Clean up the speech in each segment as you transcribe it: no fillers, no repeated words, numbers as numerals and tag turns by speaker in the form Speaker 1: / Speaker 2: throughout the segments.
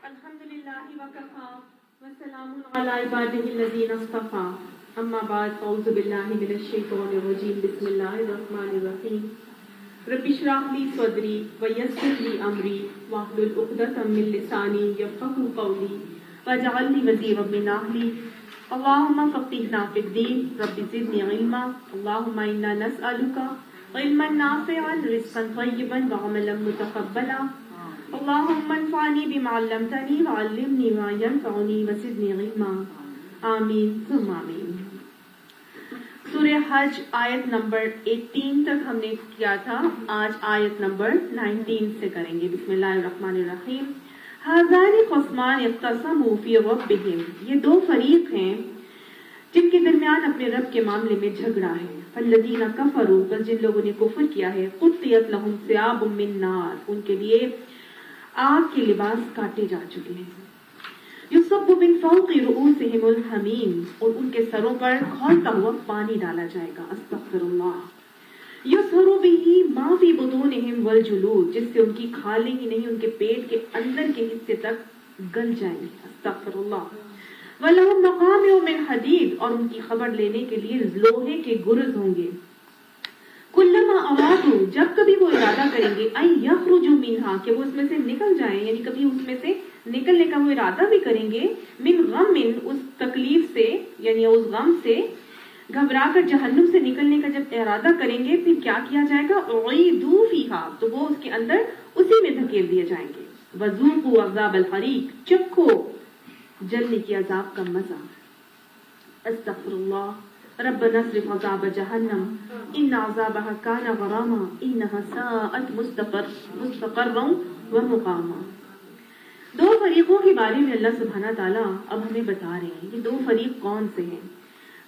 Speaker 1: الحمد للہ وکفا وسلام علی عبادہ الذین اصطفى اما بعد اعوذ باللہ من الشیطان الرجیم بسم اللہ الرحمن الرحیم رب اشرح لی صدری ویسر لی امری واحلل عقدۃ من لسانی یفقهوا قولی واجعل لی وزیرا من اہلی اللہم فقہنا فی الدین رب زدنی علما اللہم انا نسألک علما نافعا رزقا طیبا وعملا متقبلا اللهم انفعني بما علمتني وعلمني ما ينفعني وزدني علما آمین ثم آمین۔ سورہ حج آیت نمبر 18 تک ہم نے کیا تھا، آج آیت نمبر 19 سے کریں گے۔ بسم اللہ الرحمن الرحیم۔ هذان خصمان اختصموا في ربهم، یہ دو فریق ہیں جن کے درمیان اپنے رب کے معاملے میں جھگڑا ہے۔ فالذین کفروا، بس جن لوگوں نے کفر کیا ہے، قطعت لهم ثياب من نار، ان کے لیے آگ کے لباس کاٹے جا چکے ہیں۔ یصب من فوق رؤوسہم الحمیم، اور ان کے سروں پر کھولتا ہوا پانی ڈالا جائے گا۔ استغفر اللہ۔ یصہر بہ ما فی بطونہم والجلود، جس سے ان کی کھالیں ہی نہیں، ان کے پیٹ کے اندر کے حصے تک گل جائیں گے۔ استغفر اللہ۔ ولہم مقامع من حدید، اور ان کی خبر لینے کے لیے لوہے کے گرز ہوں گے۔ کلما ارادوا، جب کبھی وہ ارادہ کریں گے، ان یخرجوا منہا، کہ وہ اس میں سے نکل جائیں، یعنی کبھی اس میں سے نکلنے کا وہ ارادہ بھی کریں گے، من غم، اس تکلیف سے یعنی اس غم سے گھبرا کر جہنم سے نکلنے کا جب ارادہ کریں گے، پھر کیا کیا جائے گا؟ اعیدوا فیہا، تو وہ اس کے اندر اسی میں دھکیل دیے جائیں گے۔ وذوقوا عذاب الحریق، چکھو جلنے کی عذاب کا مزہ۔ استغفر اللہ۔ ربنا اصرف عذاب جہنم ان عذابها كان غراما انها ساءت مستقرا ومقاما۔ دو فریقوں کے بارے میں اللہ سبحانہ تعالیٰ اب ہمیں بتا رہے ہیں، یہ دو فریق کون سے ہیں۔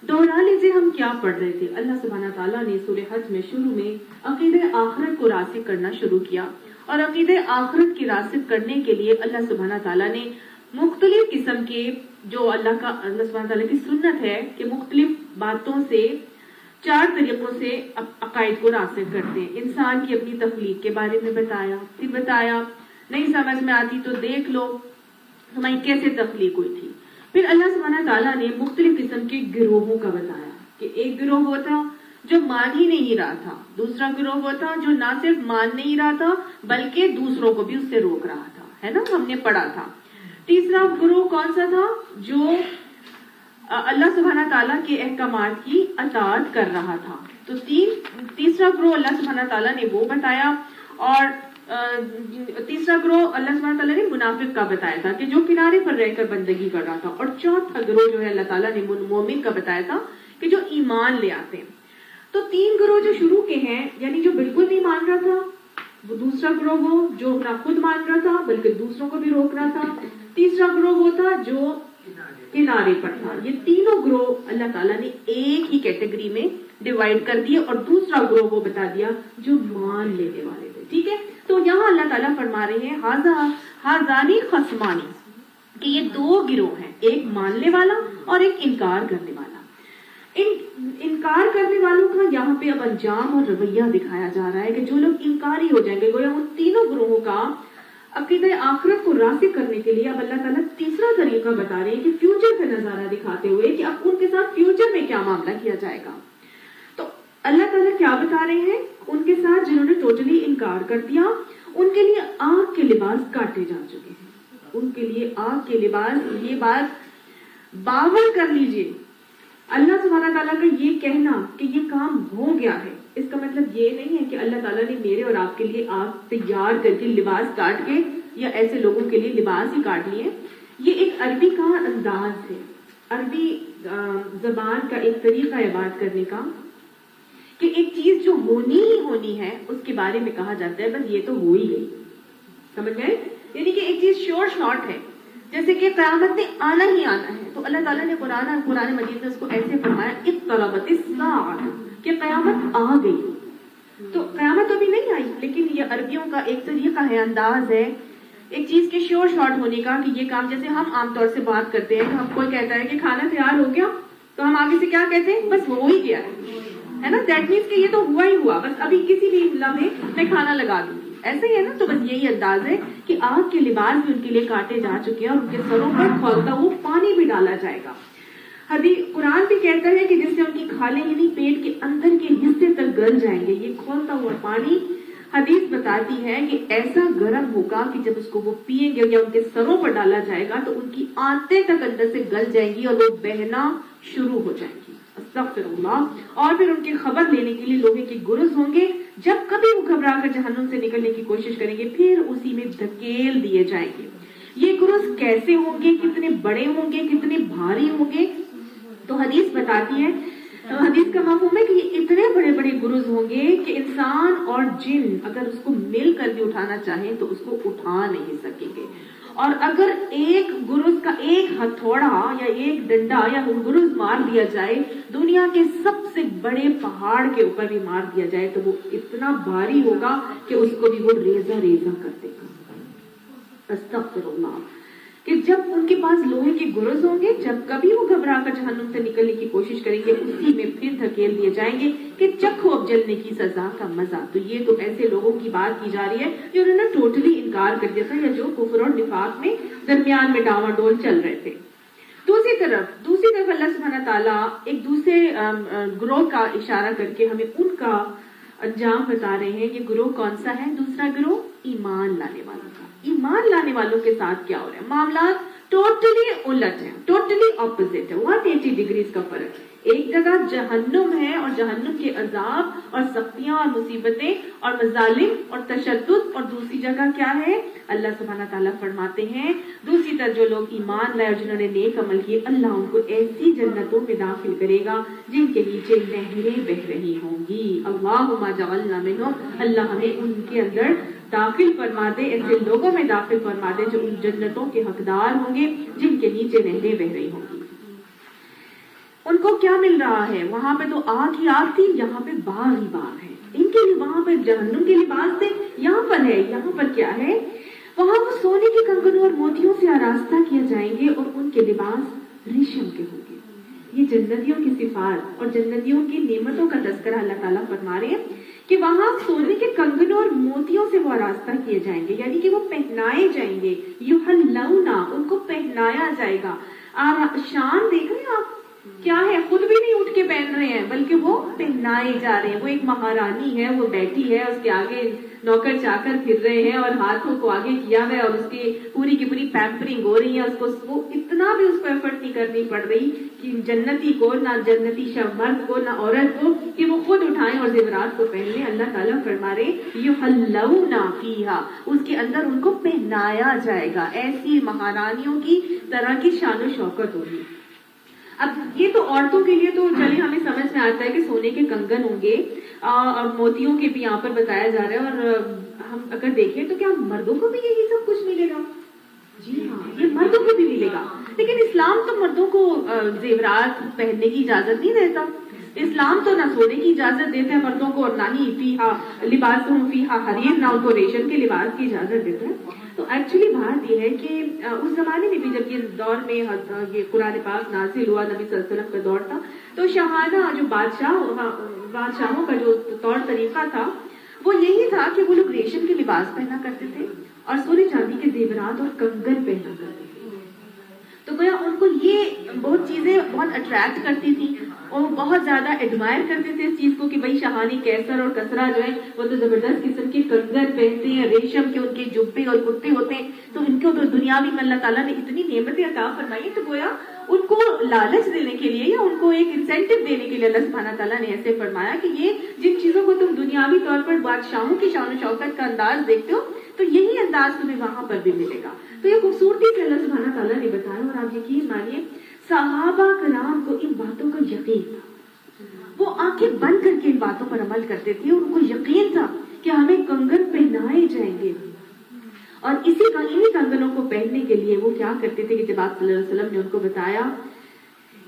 Speaker 1: دوہرا لیجیے ہم کیا پڑھ رہے تھے۔ اللہ سبحانہ تعالیٰ نے سورہ حج میں شروع میں عقیدہ آخرت کو راسخ کرنا شروع کیا، اور عقیدہ آخرت کی راسخ کرنے کے لیے اللہ سبحانہ تعالیٰ نے مختلف قسم کے جو اللہ سبحانہ تعالیٰ کی سنت ہے کہ مختلف باتوں سے، چار طریقوں سے عقائد کو راسخ کرتے ہیں۔ انسان کی اپنی تخلیق کے بارے میں بتایا، پھر بتایا نہیں سمجھ میں آتی تو دیکھ لو ہماری کیسے تخلیق ہوئی تھی۔ پھر اللہ سبحانہ تعالیٰ نے مختلف قسم کے گروہوں کا بتایا کہ ایک گروہ وہ تھا جو مان ہی نہیں رہا تھا، دوسرا گروہ وہ تھا جو نہ صرف مان نہیں رہا تھا بلکہ دوسروں کو بھی اس سے روک رہا تھا، ہے نا، ہم نے پڑھا تھا۔ تیسرا گروہ کون سا تھا؟ جو اللہ سبحانہ تعالیٰ کے احکامات کی اطاعت کر رہا تھا۔ تو تیسرا گروہ اللہ سبحانہ تعالیٰ نے وہ بتایا، اور تیسرا گروہ اللہ سبحانہ تعالیٰ نے منافق کا بتایا تھا کہ جو کنارے پر رہ کر بندگی کر رہا تھا، اور چوتھا گروہ جو ہے اللہ تعالیٰ نے مومن کا بتایا تھا کہ جو ایمان لے آتے ہیں۔ تو تین گروہ جو شروع کے ہیں، یعنی جو بالکل نہیں مان رہا تھا، وہ دوسرا گروہ وہ جو نہ خود مان رہا تھا بلکہ دوسروں کو بھی روک رہا تھا، تیسرا گروہ وہ تھا جو کنارے پر تھا۔ یہ تینوں گروہ اللہ تعالیٰ نے ایک ہی کیٹیگری میں ڈیوائیڈ کر دیے، اور دوسرا گروہ وہ بتا دیا جو مان لینے والے تھے۔ ٹھیک ہے، تو یہاں اللہ تعالیٰ فرما رہے ہیں ہذانی خصمانی، کہ یہ دو گروہ ہیں، ایک ماننے والا اور ایک انکار کرنے والا۔ انکار کرنے والوں کا یہاں پہ اب انجام اور رویہ دکھایا جا رہا ہے کہ جو لوگ انکاری ہو جائیں گے، گویا ان تینوں گروہوں کا عقیدہ آخرت کو راسخ کرنے کے لیے اب اللہ تعالیٰ تیسرا طریقہ بتا رہے ہیں کہ فیوچر کا نظارہ دکھاتے ہوئے کہ اب ان کے ساتھ فیوچر میں کیا معاملہ کیا جائے گا۔ تو اللہ تعالیٰ کیا بتا رہے ہیں؟ ان کے ساتھ جنہوں نے ٹوٹلی انکار کر دیا، ان کے لیے آگ کے لباس کاٹے جا چکے ہیں۔ ان کے لیے آگ کے لباس، یہ بات باور کر لیجئے، اللہ سبحانہ تعالیٰ کا یہ کہنا کہ یہ کام ہو گیا ہے، اس کا مطلب یہ نہیں ہے کہ اللہ تعالیٰ نے میرے اور آپ کے لیے آگ تیار کر کے لباس کاٹ کے یا ایسے لوگوں کے لیے لباس ہی کاٹ لیے۔ یہ ایک عربی کا انداز ہے، عربی زبان کا ایک طریقہ ہے بات کرنے کا، کہ ایک چیز جو ہونی ہی ہونی ہے اس کے بارے میں کہا جاتا ہے بس یہ تو ہو ہی گئی، سمجھ گئے؟ یعنی کہ ایک چیز شور شارٹ ہے، جیسے کہ قیامت نے آنا ہی آنا ہے، تو اللہ تعالیٰ نے قرآن مجید میں اس کو ایسے فرمایا اقتربت الساعۃ، کہ قیامت آ گئی۔ تو قیامت ابھی نہیں آئی، لیکن یہ عربیوں کا ایک طریقہ ہے، انداز ہے ایک چیز کے شور شارٹ ہونے کا، کہ یہ کام جیسے ہم عام طور سے بات کرتے ہیں کہ ہم کوئی کہتا ہے کہ کھانا تیار ہو گیا، تو ہم آگے سے کیا کہتے ہیں؟ بس ہو ہی گیا ہے نا، دیٹ مینس کہ یہ تو ہوا ہی ہوا، بس ابھی کسی بھی لمحے میں کھانا لگا دوں گی۔ ایسا ہی ہے نا. تو بس یہی انداز ہے کہ آگ کے لباس بھی ان کے لیے کاٹے جا چکے ہیں اور ان کے سروں پر کھولتا وہ پانی بھی ڈالا جائے گا. حدیث قرآن بھی کہتا ہے کہ جس سے ان کی کھالیں یعنی پیٹ کے اندر کے حصے تک گل جائیں گے. یہ کھولتا ہوا پانی حدیث بتاتی ہے کہ ایسا گرم ہوگا کہ جب اس کو وہ پیئیں گے یا ان کے سروں پر ڈالا جائے گا تو ان کی آنتیں تک اندر سے گل جائیں گی اور وہ بہنا شروع ہو جائیں گی. استغفر اللہ. اور پھر ان کی خبر لینے کے لیے لوہے کے گرز ہوں گے. جب کبھی وہ گھبرا کر جہنم سے نکلنے کی کوشش کریں گے پھر اسی میں دھکیل دیے جائیں گے. یہ گرز کیسے ہوں گے, کتنے بڑے ہوں گے, کتنے بھاری ہوں گے؟ تو حدیث بتاتی ہے, حدیث کا مفہوم ہے کہ یہ اتنے بڑے بڑے گرز ہوں گے کہ انسان اور جن اگر اس کو مل کر بھی اٹھانا چاہیں تو اس کو اٹھا نہیں سکیں گے. اور اگر ایک گرز کا ایک ہتھوڑا یا ایک ڈنڈا یا گرز مار دیا جائے, دنیا کے سب سے بڑے پہاڑ کے اوپر بھی مار دیا جائے تو وہ اتنا بھاری ہوگا کہ اس کو بھی وہ ریزہ ریزہ کر دے گا. استغفر اللہ. کہ جب ان کے پاس لوہے کے گرز ہوں گے, جب کبھی وہ گھبرا کر جہنم سے نکلنے کی کوشش کریں گے اسی میں پھر دھکیل دیے جائیں گے کہ چکھو اب جلنے کی سزا کا مزہ. تو یہ تو ایسے لوگوں کی بات کی جا رہی ہے جو انہوں نے ٹوٹلی انکار کر دیا تھا یا جو کفر اور نفاق میں درمیان میں ڈاواں ڈول چل رہے تھے. دوسری طرف اللہ سبحانہ تعالیٰ ایک دوسرے گروہ کا اشارہ کر کے ہمیں ان کا انجام بتا رہے ہیں. یہ گروہ کون سا ہے؟ دوسرا گروہ ایمان لانے والوں کا. ایمان لانے والوں کے ساتھ کیا ہو رہا ہے؟ معاملات ٹوٹلی الٹ ہے, ٹوٹلی اپوزٹ ہے, 180 ڈگریز کا فرق ہے. ایک جگہ جہنم ہے اور جہنم کے عذاب اور سختیاں اور مصیبتیں اور مظالم اور تشدد, اور دوسری جگہ کیا ہے؟ اللہ سبحانہ تعالیٰ فرماتے ہیں دوسری طرف جو لوگ ایمان لائے اور جنہوں نے نیک عمل کیے اللہ ان کو ایسی جنتوں میں داخل کرے گا جن کے نیچے نہریں بہ رہی ہوں گی. اللہم اجعلنا منہم. اللہ ہمیں ان کے اندر داخل فرما دے, ایسے لوگوں میں داخل فرما دے جو ان جنتوں کے حقدار ہوں گے جن کے نیچے نہریں بہ رہی ہوں گی. ان کو کیا مل رہا ہے؟ وہاں پہ تو آگ ہی آگ تھی, یہاں پہ باغ ہی باغ ہے. ان کے لیے وہاں پہ جہنم کے لباس تھے, یہاں پر ہے. یہاں پر کیا ہے؟ وہاں وہ سونے کے کنگنوں اور موتیوں سے آراستہ کیے جائیں گے اور ان کے لباس ریشم کے ہوں گے. یہ جنتیوں کی صفات اور جنتیوں کی نعمتوں کا تذکرہ اللہ تعالیٰ فرما رہے ہیں کہ وہاں سونے کے کنگنوں اور موتیوں سے وہ آراستہ کیے جائیں گے, یعنی کہ وہ پہنائے جائیں گے. یحلونا, ان کو پہنایا جائے گا. شان دیکھ رہے ہیں آپ کیا ہے؟ خود بھی نہیں اٹھ کے پہن رہے ہیں بلکہ وہ پہنائے جا رہے ہیں. وہ ایک مہارانی ہے, وہ بیٹھی ہے, اس کے آگے نوکر چاکر پھر رہے ہیں اور ہاتھوں کو آگے کیا ہوا ہے اور اس کی پوری پیمپرنگ ہو رہی ہے. اس کو وہ اتنا بھی اس کو ایفرٹ نہیں کرنی پڑ رہی کہ جنتی کو, نہ جنتی مرد کو, نہ عورت کو, کہ وہ خود اٹھائیں اور زیورات کو پہن لیں. اللہ تعالیٰ فرما رہے یحلونا فیہا, اس کے اندر ان کو پہنایا جائے گا. ایسی مہارانیوں کی طرح کی شان و شوکت ہوگی. اب یہ تو عورتوں کے لیے تو چلے ہمیں سمجھ میں آتا ہے کہ سونے کے کنگن ہوں گے اور موتیوں کے بھی یہاں پر بتایا جا رہا ہے. اور ہم اگر دیکھیں تو کیا مردوں کو بھی یہی سب کچھ ملے گا؟ جی ہاں, یہ مردوں کو بھی ملے گا. لیکن اسلام تو مردوں کو زیورات پہننے کی اجازت نہیں دیتا. اسلام تو نہ سونے کی اجازت دیتا ہے مردوں کو اور نہ ہی فیہا لباسہم فیہا حریر, نہ ان کو ریشم کے لباس کی اجازت دیتا ہے. تو ایکچولی بات یہ ہے کہ اس زمانے میں بھی جب یہ دور میں یہ قرآن پاک نازل ہوا, نبی صلی اللہ علیہ وسلم کا دور تھا, تو شاہانہ جو بادشاہوں کا جو طور طریقہ تھا وہ یہی تھا کہ وہ لوگ ریشم کے لباس پہنا کرتے تھے اور سونے چاندی کے زیورات اور کنگن پہنا کرتے تھے. تو گویا ان کو یہ بہت چیزیں بہت اٹریکٹ کرتی تھی اور بہت زیادہ ایڈمائر کرتے تھے اس چیز کو کہ بھائی شاہانی کیسر اور کسرا جو ہے وہ تو زبردست قسم کے کنگن پہنتے ہیں, ریشم کے ان کے جبے اور کرتے ہوتے ہیں. تو ان کو تو دنیاوی میں اللہ تعالیٰ نے اتنی نعمتیں عطا فرمائی, تو گویا ان کو لالچ دینے کے لیے یا ان کو ایک انسینٹو دینے کے لیے اللہ سبحانہ تعالیٰ نے ایسے فرمایا کہ یہ جن چیزوں کو تم دنیاوی طور پر بادشاہوں کی شان و شوکت کا انداز دیکھتے ہو تو یہی انداز تمہیں وہاں پر بھی ملے گا. تو یہ خوبصورتی سے اللہ سبحانہ تعالیٰ نے بتایا. اور آپ یقین مانیے صحابہ کرام کو ان باتوں کا یقین تھا, وہ آنکھیں بند کر کے ان باتوں پر عمل کرتے تھے. ان کو یقین تھا کہ ہمیں کنگن پہنائے جائیں گے, اور انہی کنگنوں کو پہننے کے لیے وہ کیا کرتے تھے کہ جب آپ صلی اللہ علیہ وسلم نے ان کو بتایا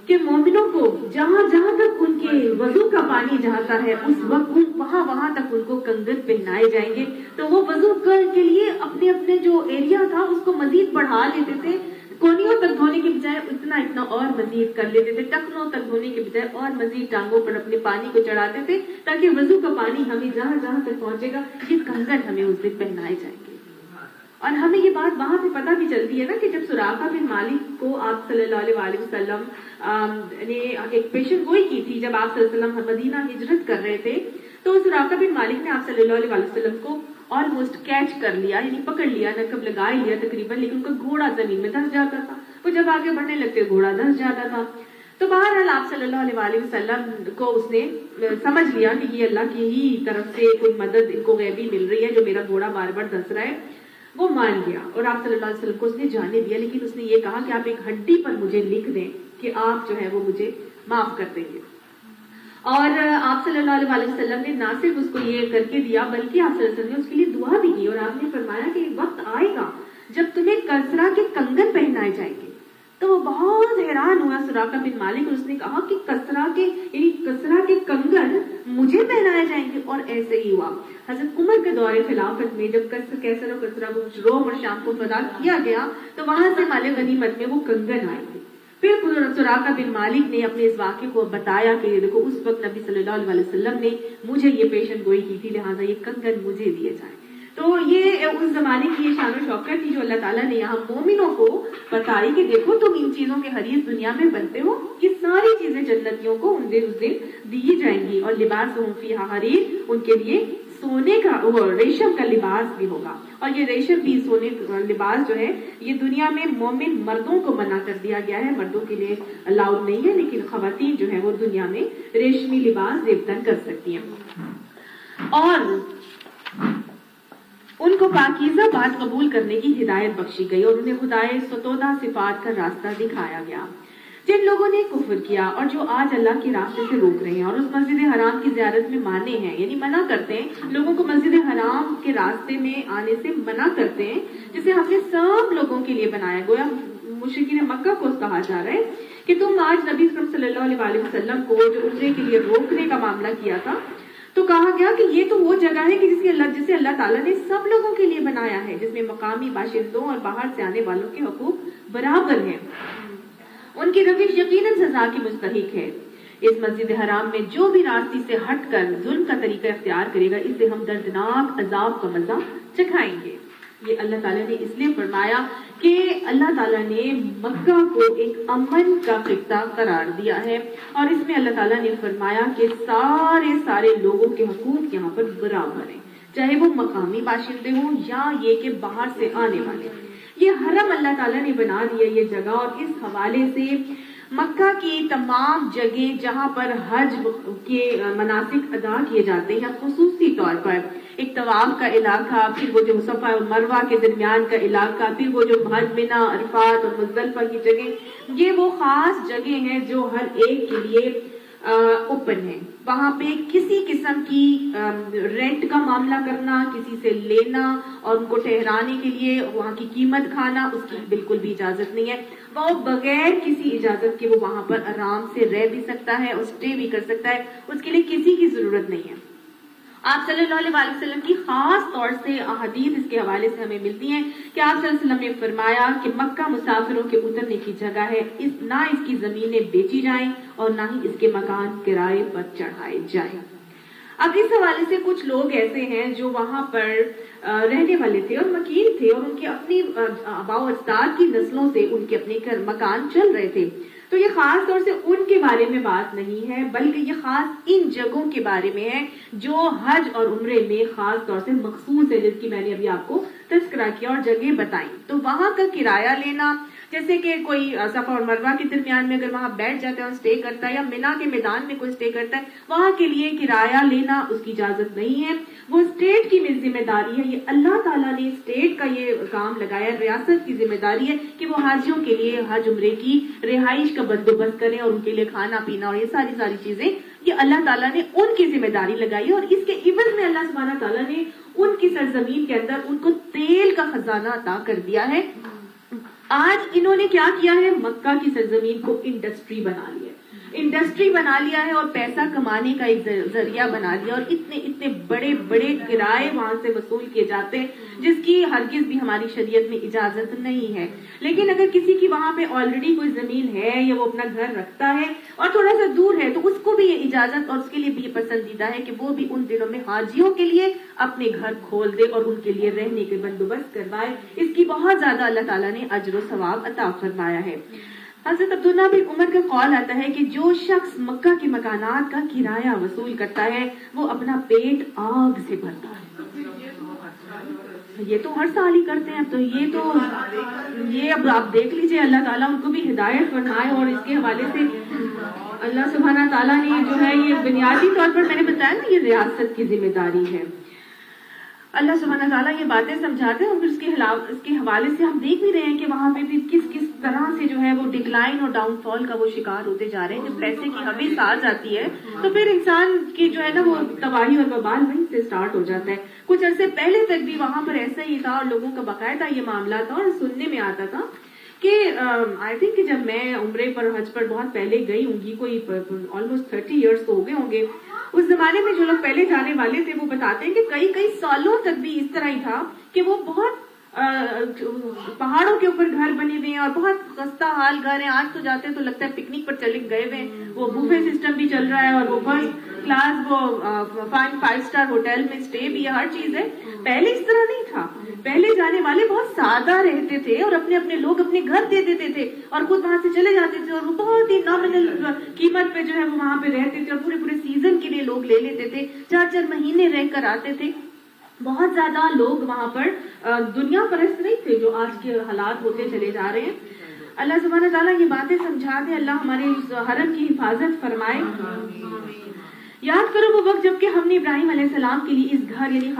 Speaker 1: کہ مومنوں کو جہاں جہاں تک ان کے وضو کا پانی جاتا ہے اس وقت وہاں تک ان کو کنگن پہنائے جائیں گے, تو وہ وضو کے لیے اپنے جو ایریا تھا اس کو مزید بڑھا لیتے تھے کونیوں تک دھونے کے بجائے اتنا اور مزید کر لیتے تھے، ٹخنوں تک دھونے کے بجائے اور مزید ٹانگوں پر اپنے پانی کو چڑھاتے تھے تاکہ وضو کا پانی ہمیں جہاں جہاں تک پہنچے گا یہ کنگن ہمیں اس دن پہنائے جائیں گے۔ اور ہمیں یہ بات وہاں پہ پتہ بھی چلتی ہے نا کہ جب سراقہ بن مالک کو آپ صلی اللہ علیہ وسلم نے ایک پیشن گوئی کی تھی، جب آپ صلی اللہ علیہ وسلم مدینہ ہجرت کر رہے تھے تو سراقہ بن مالک نے آپ صلی اللہ علیہ وسلم کو آلموسٹ کیچ کر لیا، یعنی پکڑ لیا، نقب لگا لیا تقریباً، لیکن ان کا گھوڑا زمین میں دھس جاتا تھا، وہ جب آگے بڑھنے لگتے گھوڑا دھس جاتا تھا۔ تو بہرحال آپ صلی اللہ علیہ وسلم کو اس نے سمجھ لیا کہ یہ اللہ کی ہی طرف سے کوئی مدد ان کو غیبی مل رہی ہے، جو میرا گھوڑا بار بار دھس رہا ہے۔ وہ مان گیا اور آپ صلی اللہ علیہ وسلم کو اس نے جانے دیا، لیکن اس نے یہ کہا کہ آپ ایک ہڈی پر مجھے لکھ دیں کہ آپ جو ہے وہ مجھے معاف کر دیں گے۔ اور آپ صلی اللہ علیہ وسلم نے نہ صرف اس کو یہ کر کے دیا بلکہ آپ صلی اللہ علیہ وسلم نے اس کے لیے دعا بھی کی، اور آپ نے فرمایا کہ ایک وقت آئے گا جب تمہیں کسرا کے کنگن پہنائے جائیں گے۔ تو وہ بہت حیران ہوا سراقہ بن مالک، اور اس نے کہا کہ کسرا کے کنگن مجھے پہنائے جائیں گے، اور ایسے ہی ہوا۔ حضرت عمر کے دور خلافت میں جب کیسر و کسرا روم اور شام کو فتح کیا گیا تو وہاں سے مال غنیمت میں وہ کنگن آئے تھے۔ پھر سراقہ بن مالک نے اپنے اس واقعے کو بتایا کہ دیکھو اس وقت نبی صلی اللہ علیہ وسلم نے مجھے یہ پیشن گوئی کی تھی، لہٰذا یہ کنگن مجھے دیے جائیں۔ تو یہ اس زمانے کی یہ شان و شوکت تھی جو اللہ تعالیٰ نے یہاں مومنوں کو بتائی کہ دیکھو تم ان چیزوں کے حریص دنیا میں بنتے ہو، یہ ساری چیزیں جنتیوں کو ان دن اس دن دی جائیں گی، اور لباسہم فیہا حریر، ان کے لیے سونے کا ریشم کا لباس بھی ہوگا۔ اور یہ ریشم بھی سونے کا لباس جو ہے یہ دنیا میں مومن مردوں کو منع کر دیا گیا ہے، مردوں کے لیے الاؤڈ نہیں ہے، لیکن خواتین جو ہے وہ دنیا میں ریشمی لباس زیبتن کر سکتی ہیں۔ اور ان کو پاکیزہ بات قبول کرنے کی ہدایت بخشی گئی اور انہیں خدائے ستودہ صفات کا راستہ دکھایا گیا۔ جن لوگوں نے کفر کیا اور جو آج اللہ کے راستے سے روک رہے ہیں اور اس مسجد حرام کی زیارت میں مانے ہیں، یعنی منع کرتے ہیں لوگوں کو مسجد حرام کے راستے میں آنے سے منع کرتے ہیں، جسے ہم نے سب لوگوں کے لیے بنایا، گویا مشرکین مکہ کو کہا جا رہا ہے کہ تم آج نبی صلی اللہ علیہ وسلم کو جو عمرے کے لیے روکنے کا معاملہ کیا تھا تو کہا گیا کہ یہ تو وہ جگہ ہے کہ جسے اللہ تعالیٰ نے سب لوگوں کے لیے بنایا ہے، جس میں مقامی باشندوں اور باہر سے آنے والوں کے حقوق برابر ہیں۔ ان کی روش یقیناً سزا کی مستحق ہے۔ اس مسجد حرام میں جو بھی راستے سے ہٹ کر ظلم کا طریقہ اختیار کرے گا اسے ہم دردناک عذاب کا مزہ چکھائیں گے۔ یہ اللہ تعالیٰ نے اس لیے فرمایا کہ اللہ تعالیٰ نے مکہ کو ایک امن کا خطہ قرار دیا ہے، اور اس میں اللہ تعالیٰ نے فرمایا کہ سارے لوگوں کے حقوق یہاں پر برابر ہیں، چاہے وہ مقامی باشندے ہوں یا یہ کہ باہر سے آنے والے۔ یہ حرم اللہ تعالیٰ نے بنا دیا یہ جگہ، اور اس حوالے سے مکہ کی تمام جگہیں جہاں پر حج کے مناسک ادا کیے جاتے ہیں، خصوصی طور پر ایک طواف کا علاقہ، پھر وہ جو صفا اور مروہ کے درمیان کا علاقہ، پھر وہ جو حج منا، عرفات اور مزدلفہ کی جگہ، یہ وہ خاص جگہ ہیں جو ہر ایک کے لیے اوپن ہے۔ وہاں پہ کسی قسم کی رینٹ کا معاملہ کرنا، کسی سے لینا اور ان کو ٹھہرانے کے لیے وہاں کی قیمت کھانا، اس کی بالکل بھی اجازت نہیں ہے۔ وہ بغیر کسی اجازت کے وہ وہاں پر آرام سے رہ بھی سکتا ہے اور اسٹے بھی کر سکتا ہے، اس کے لیے کسی کی ضرورت نہیں ہے۔ آپ صلی اللہ علیہ وسلم کی خاص طور سے احادیث اس کے حوالے سے ہمیں ملتی ہیں کہ آپ صلی اللہ علیہ وسلم نے فرمایا کہ مکہ مسافروں کے اترنے کی جگہ ہے، نہ اس کی زمینیں بیچی جائیں اور نہ ہی اس کے مکان کرائے پر چڑھائے جائیں۔ اب اس حوالے سے کچھ لوگ ایسے ہیں جو وہاں پر رہنے والے تھے اور مکین تھے، اور ان کے اپنی آباء و اجداد کی نسلوں سے ان کے اپنے مکان چل رہے تھے، تو یہ خاص طور سے ان کے بارے میں بات نہیں ہے، بلکہ یہ خاص ان جگہوں کے بارے میں ہے جو حج اور عمرے میں خاص طور سے مخصوص ہے، جس کی میں نے ابھی آپ کو تذکرہ کیا اور جگہ بتائیں۔ تو وہاں کا کرایہ لینا، جیسے کہ کوئی صفا اور مروہ کے درمیان میں اگر وہاں بیٹھ جاتا ہے اور اسٹے کرتا ہے، یا منا کے میدان میں کوئی اسٹے کرتا ہے، وہاں کے لیے کرایہ لینا اس کی اجازت نہیں ہے، وہ اسٹیٹ کی ذمہ داری ہے۔ یہ اللہ تعالیٰ نے اسٹیٹ کا یہ کام لگایا، ریاست کی ذمہ داری ہے کہ وہ حاجیوں کے لیے حج عمرے کی رہائش کا بندوبست کریں اور ان کے لیے کھانا پینا اور یہ ساری چیزیں یہ اللہ تعالیٰ نے ان کی ذمہ داری لگائی، اور اس کے عوض میں اللہ سبحانہ تعالیٰ نے ان کی سرزمین کے اندر ان کو تیل کا خزانہ عطا کر دیا ہے۔ آج انہوں نے کیا کیا ہے، مکہ کی سرزمین کو انڈسٹری بنا لی ہے۔ انڈسٹری بنا لیا ہے اور پیسہ کمانے کا ایک ذریعہ بنا لیا، اور اتنے بڑے بڑے کرائے وہاں سے وصول کیے جاتے ہیں جس کی ہرگز بھی ہماری شریعت میں اجازت نہیں ہے۔ لیکن اگر کسی کی وہاں پہ آلریڈی کوئی زمین ہے یا وہ اپنا گھر رکھتا ہے اور تھوڑا سا دور ہے، تو اس کو بھی یہ اجازت اور اس کے لیے بھی یہ پسندیدہ ہے کہ وہ بھی ان دنوں میں حاجیوں کے لیے اپنے گھر کھول دے اور ان کے لیے رہنے کے بندوبست کروائے۔ اس کی بہت زیادہ اللہ تعالیٰ نے اجر و ثواب عطا فرمایا ہے۔ حضرت عبداللہ بن عمر کا قول آتا ہے کہ جو شخص مکہ کے مکانات کا کرایہ وصول کرتا ہے وہ اپنا پیٹ آگ سے بھرتا ہے۔ یہ تو ہر سال ہی کرتے ہیں، اب تو یہ اب آپ دیکھ لیجئے، اللہ تعالیٰ ان کو بھی ہدایت فرمائے۔ اور اس کے حوالے سے اللہ سبحانہ تعالیٰ نے جو ہے یہ بنیادی طور پر میں نے بتایا نا، یہ ریاست کی ذمہ داری ہے۔ اللہ سبحانہ تعالیٰ یہ باتیں سمجھاتے ہیں، اور پھر اس کے حوالے سے ہم دیکھ بھی رہے ہیں کہ وہاں پہ بھی کس طرح سے جو ہے وہ ڈکلائن اور ڈاؤن فال کا وہ شکار ہوتے جا رہے ہیں۔ جب پیسے کی حویث آ جاتی ہے تو پھر انسان کی جو ہے نا وہ تباہی اور وبال وہیں سے سٹارٹ ہو جاتا ہے۔ کچھ عرصے پہلے تک بھی وہاں پر ایسا ہی تھا، اور لوگوں کا باقاعدہ یہ معاملہ تھا، اور سننے میں آتا تھا کہ آئی تھنک کہ جب میں عمرے پر حج پر بہت پہلے گئی ہوں گی، کوئی آلموسٹ 30 ایئرس تو ہو گئے ہوں گے، اس زمانے میں جو لوگ پہلے جانے والے تھے وہ بتاتے ہیں کہ کئی سالوں تک بھی اس طرح ہی تھا کہ وہ بہت پہاڑوں کے اوپر گھر بنے ہوئے ہیں اور بہت خستہ حال گھر ہیں۔ آج تو جاتے ہیں تو لگتا ہے پکنک پر چلے گئے ہوئے، وہ بوفے سسٹم بھی چل رہا ہے اور وہ فرسٹ کلاس وہ 5 اسٹار ہوٹل میں اسٹے بھی ہے، ہر چیز ہے۔ پہلے اس طرح نہیں تھا، پہلے جانے والے بہت سادہ رہتے تھے اور اپنے لوگ اپنے گھر دے دیتے تھے اور خود وہاں سے چلے جاتے تھے، اور وہ بہت ہی نامنل قیمت پہ جو ہے وہ وہاں پہ رہتے تھے، اور پورے سیزن کے لیے لوگ لے لیتے تھے، 4 مہینے رہ کر آتے تھے۔ بہت زیادہ لوگ وہاں پر دنیا پرست نہیں تھے جو آج کے حالات ہوتے چلے جا رہے ہیں۔ اللہ سبحانہ تعالیٰ یہ باتیں سمجھا دے، اللہ ہمارے اس حرم کی حفاظت فرمائے۔ یاد کرو وہ وقت جب کہ ہم نے ابراہیم علیہ السلام کے لیے اس گھر یعنی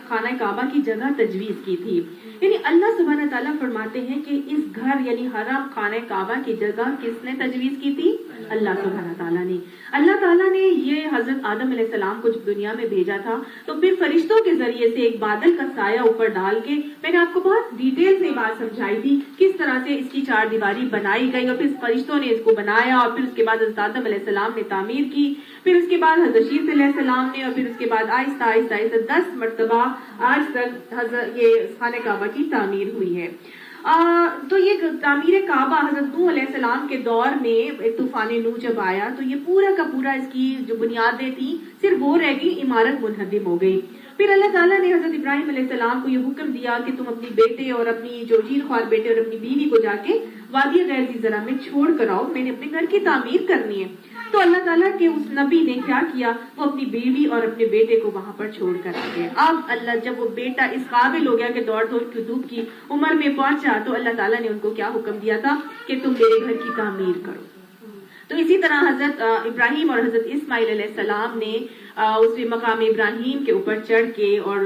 Speaker 1: خانہ کعبہ کی جگہ تجویز کی تھی، یعنی اللہ سبحانہ تعالیٰ فرماتے ہیں کہ اس گھر یعنی حرم خانہ کعبہ کی جگہ کس نے تجویز کی تھی؟ اللہ سبحانہ تعالیٰ نے۔ اللہ تعالیٰ نے یہ حضرت آدم علیہ السلام کو جب دنیا میں بھیجا تھا تو پھر فرشتوں کے ذریعے سے ایک بادل کا سایہ اوپر ڈال کے، میں نے آپ کو بہت ڈیٹیل سے بات سمجھائی تھی کس طرح سے اس کی 4 دیواری بنائی گئی، اور پھر فرشتوں نے اس کو بنایا، اور پھر اس کے بعد حضرت آدم علیہ السلام نے تعمیر کی، پھر اس کے بعد حضرت شیس علیہ السلام نے، اور پھر اس کے بعد آہستہ 10 مرتبہ آج تک یہ خانہ کعبہ کی تعمیر ہوئی ہے۔ تو یہ تعمیر کعبہ حضرت نوح علیہ السلام کے دور میں طوفان نوح جب آیا تو یہ پورا کا پورا اس کی جو بنیادیں تھیں صرف وہ رہ گئی، عمارت منہدم ہو گئی۔ پھر اللہ تعالیٰ نے حضرت ابراہیم علیہ السلام کو یہ حکم دیا کہ تم اپنی بیٹے اور اپنی جو چیر خوار بیٹے اور اپنی بیوی کو جا کے وادی غیر ذی زرع میں چھوڑ کر آؤ، میں نے اپنے گھر کی تعمیر کرنی ہے۔ تو اللہ تعالیٰ کے اس نبی نے کیا کیا، وہ اپنی بیوی اور اپنے بیٹے کو وہاں پر چھوڑ کر آ گئے۔ اب اللہ جب وہ بیٹا اس قابل ہو گیا کہ دوڑ دھوپ کی عمر میں پہنچا تو اللہ تعالیٰ نے ان کو کیا حکم دیا تھا کہ تم میرے گھر کی تعمیر کرو۔ تو اسی طرح حضرت ابراہیم اور حضرت اسماعیل علیہ السلام نے اس مقام ابراہیم کے اوپر چڑھ کے اور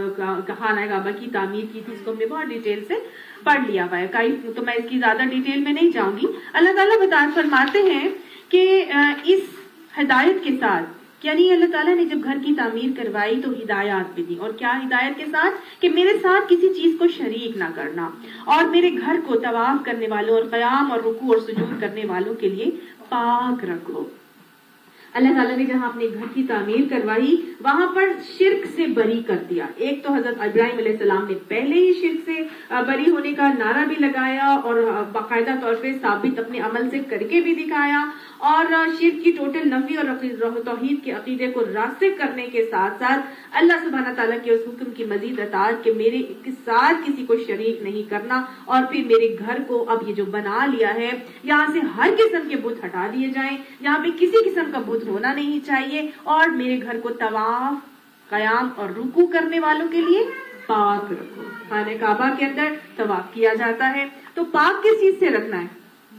Speaker 1: خانہ کعبہ کی تعمیر کی تھی، اس کو ہم نے بہت ڈیٹیل سے پڑھ لیا ہوا ہے، تو میں اس کی زیادہ ڈیٹیل میں نہیں جاؤں گی۔ اللہ تعالیٰ فرماتے ہیں کہ اس ہدایت کے ساتھ، یعنی اللہ تعالیٰ نے جب گھر کی تعمیر کروائی تو ہدایات بھی دی، اور کیا ہدایت کے ساتھ کہ میرے ساتھ کسی چیز کو شریک نہ کرنا، اور میرے گھر کو طواف کرنے والوں اور قیام اور رکوع اور سجود کرنے والوں کے لیے پاک رکھو۔ اللہ تعالیٰ نے جہاں اپنے گھر کی تعمیر کروائی وہاں پر شرک سے بری کر دیا۔ ایک تو حضرت ابراہیم علیہ السلام نے پہلے ہی شرک سے بری ہونے کا نعرہ بھی لگایا اور باقاعدہ طور پہ ثابت اپنے عمل سے کر کے بھی دکھایا، اور شرک کی ٹوٹل نفی اور توحید کے عقیدے کو راسخ کرنے کے ساتھ ساتھ اللہ سبحانہ تعالیٰ کے اس حکم کی مزید اطاعت کہ میرے ساتھ کسی کو شریک نہیں کرنا، اور پھر میرے گھر کو اب یہ جو بنا لیا ہے یہاں سے ہر قسم کے بت ہٹا دیے جائیں، یہاں پہ کسی قسم کا بت ہونا نہیں چاہیے، اور میرے گھر کو طواف، قیام اور رکوع کرنے والوں کے لیے پاک رکھو۔ خانہ کعبہ کے اندر طواف کیا جاتا ہے تو پاک کس چیز سے رکھنا ہے؟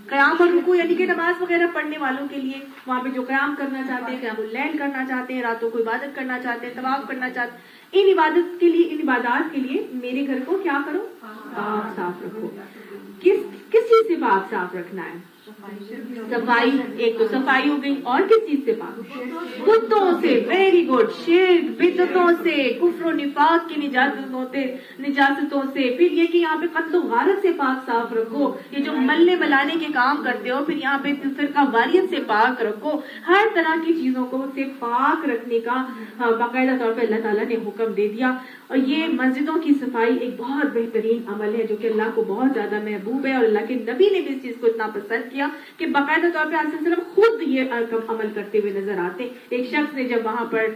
Speaker 1: قیام اور رکوع یعنی کہ نماز وغیرہ پڑھنے والوں کے لیے، وہاں پہ جو قیام کرنا چاہتے ہیں، قیام اللیل کرنا چاہتے ہیں، راتوں کو عبادت کرنا چاہتے ہیں، طواف کرنا چاہتے ہیں، ان عبادات کے لیے میرے گھر کو کیا کرو؟ پاک صاف رکھو۔ کس چیز سے پاک صاف رکھنا ہے؟ صفائی، ایک تو صفائی ہو گئی، اور کس چیز سے پاک؟ کتوں سے، ویری گڈ، شرک، بدعتوں سے، کفر و نفاق کی نجاستوں سے، پھر یہ کہ یہاں پہ قتل و غارت سے پاک صاف رکھو، یہ جو ملے ملانے کے کام کرتے ہو، پھر یہاں پہ فرقہ واریت سے پاک رکھو، ہر طرح کی چیزوں کو سے پاک رکھنے کا باقاعدہ طور پہ اللہ تعالیٰ نے حکم دے دیا. اور یہ مسجدوں کی صفائی ایک بہت بہترین عمل ہے جو کہ اللہ کو بہت زیادہ محبوب ہے، اور اللہ کے نبی نے بھی اس چیز کو اتنا پسند کیا کہ باقاعدہ طور پہ آپ صلی اللہ علیہ وسلم خود یہ عمل کرتے ہوئے نظر آتے. ایک شخص نے جب وہاں پر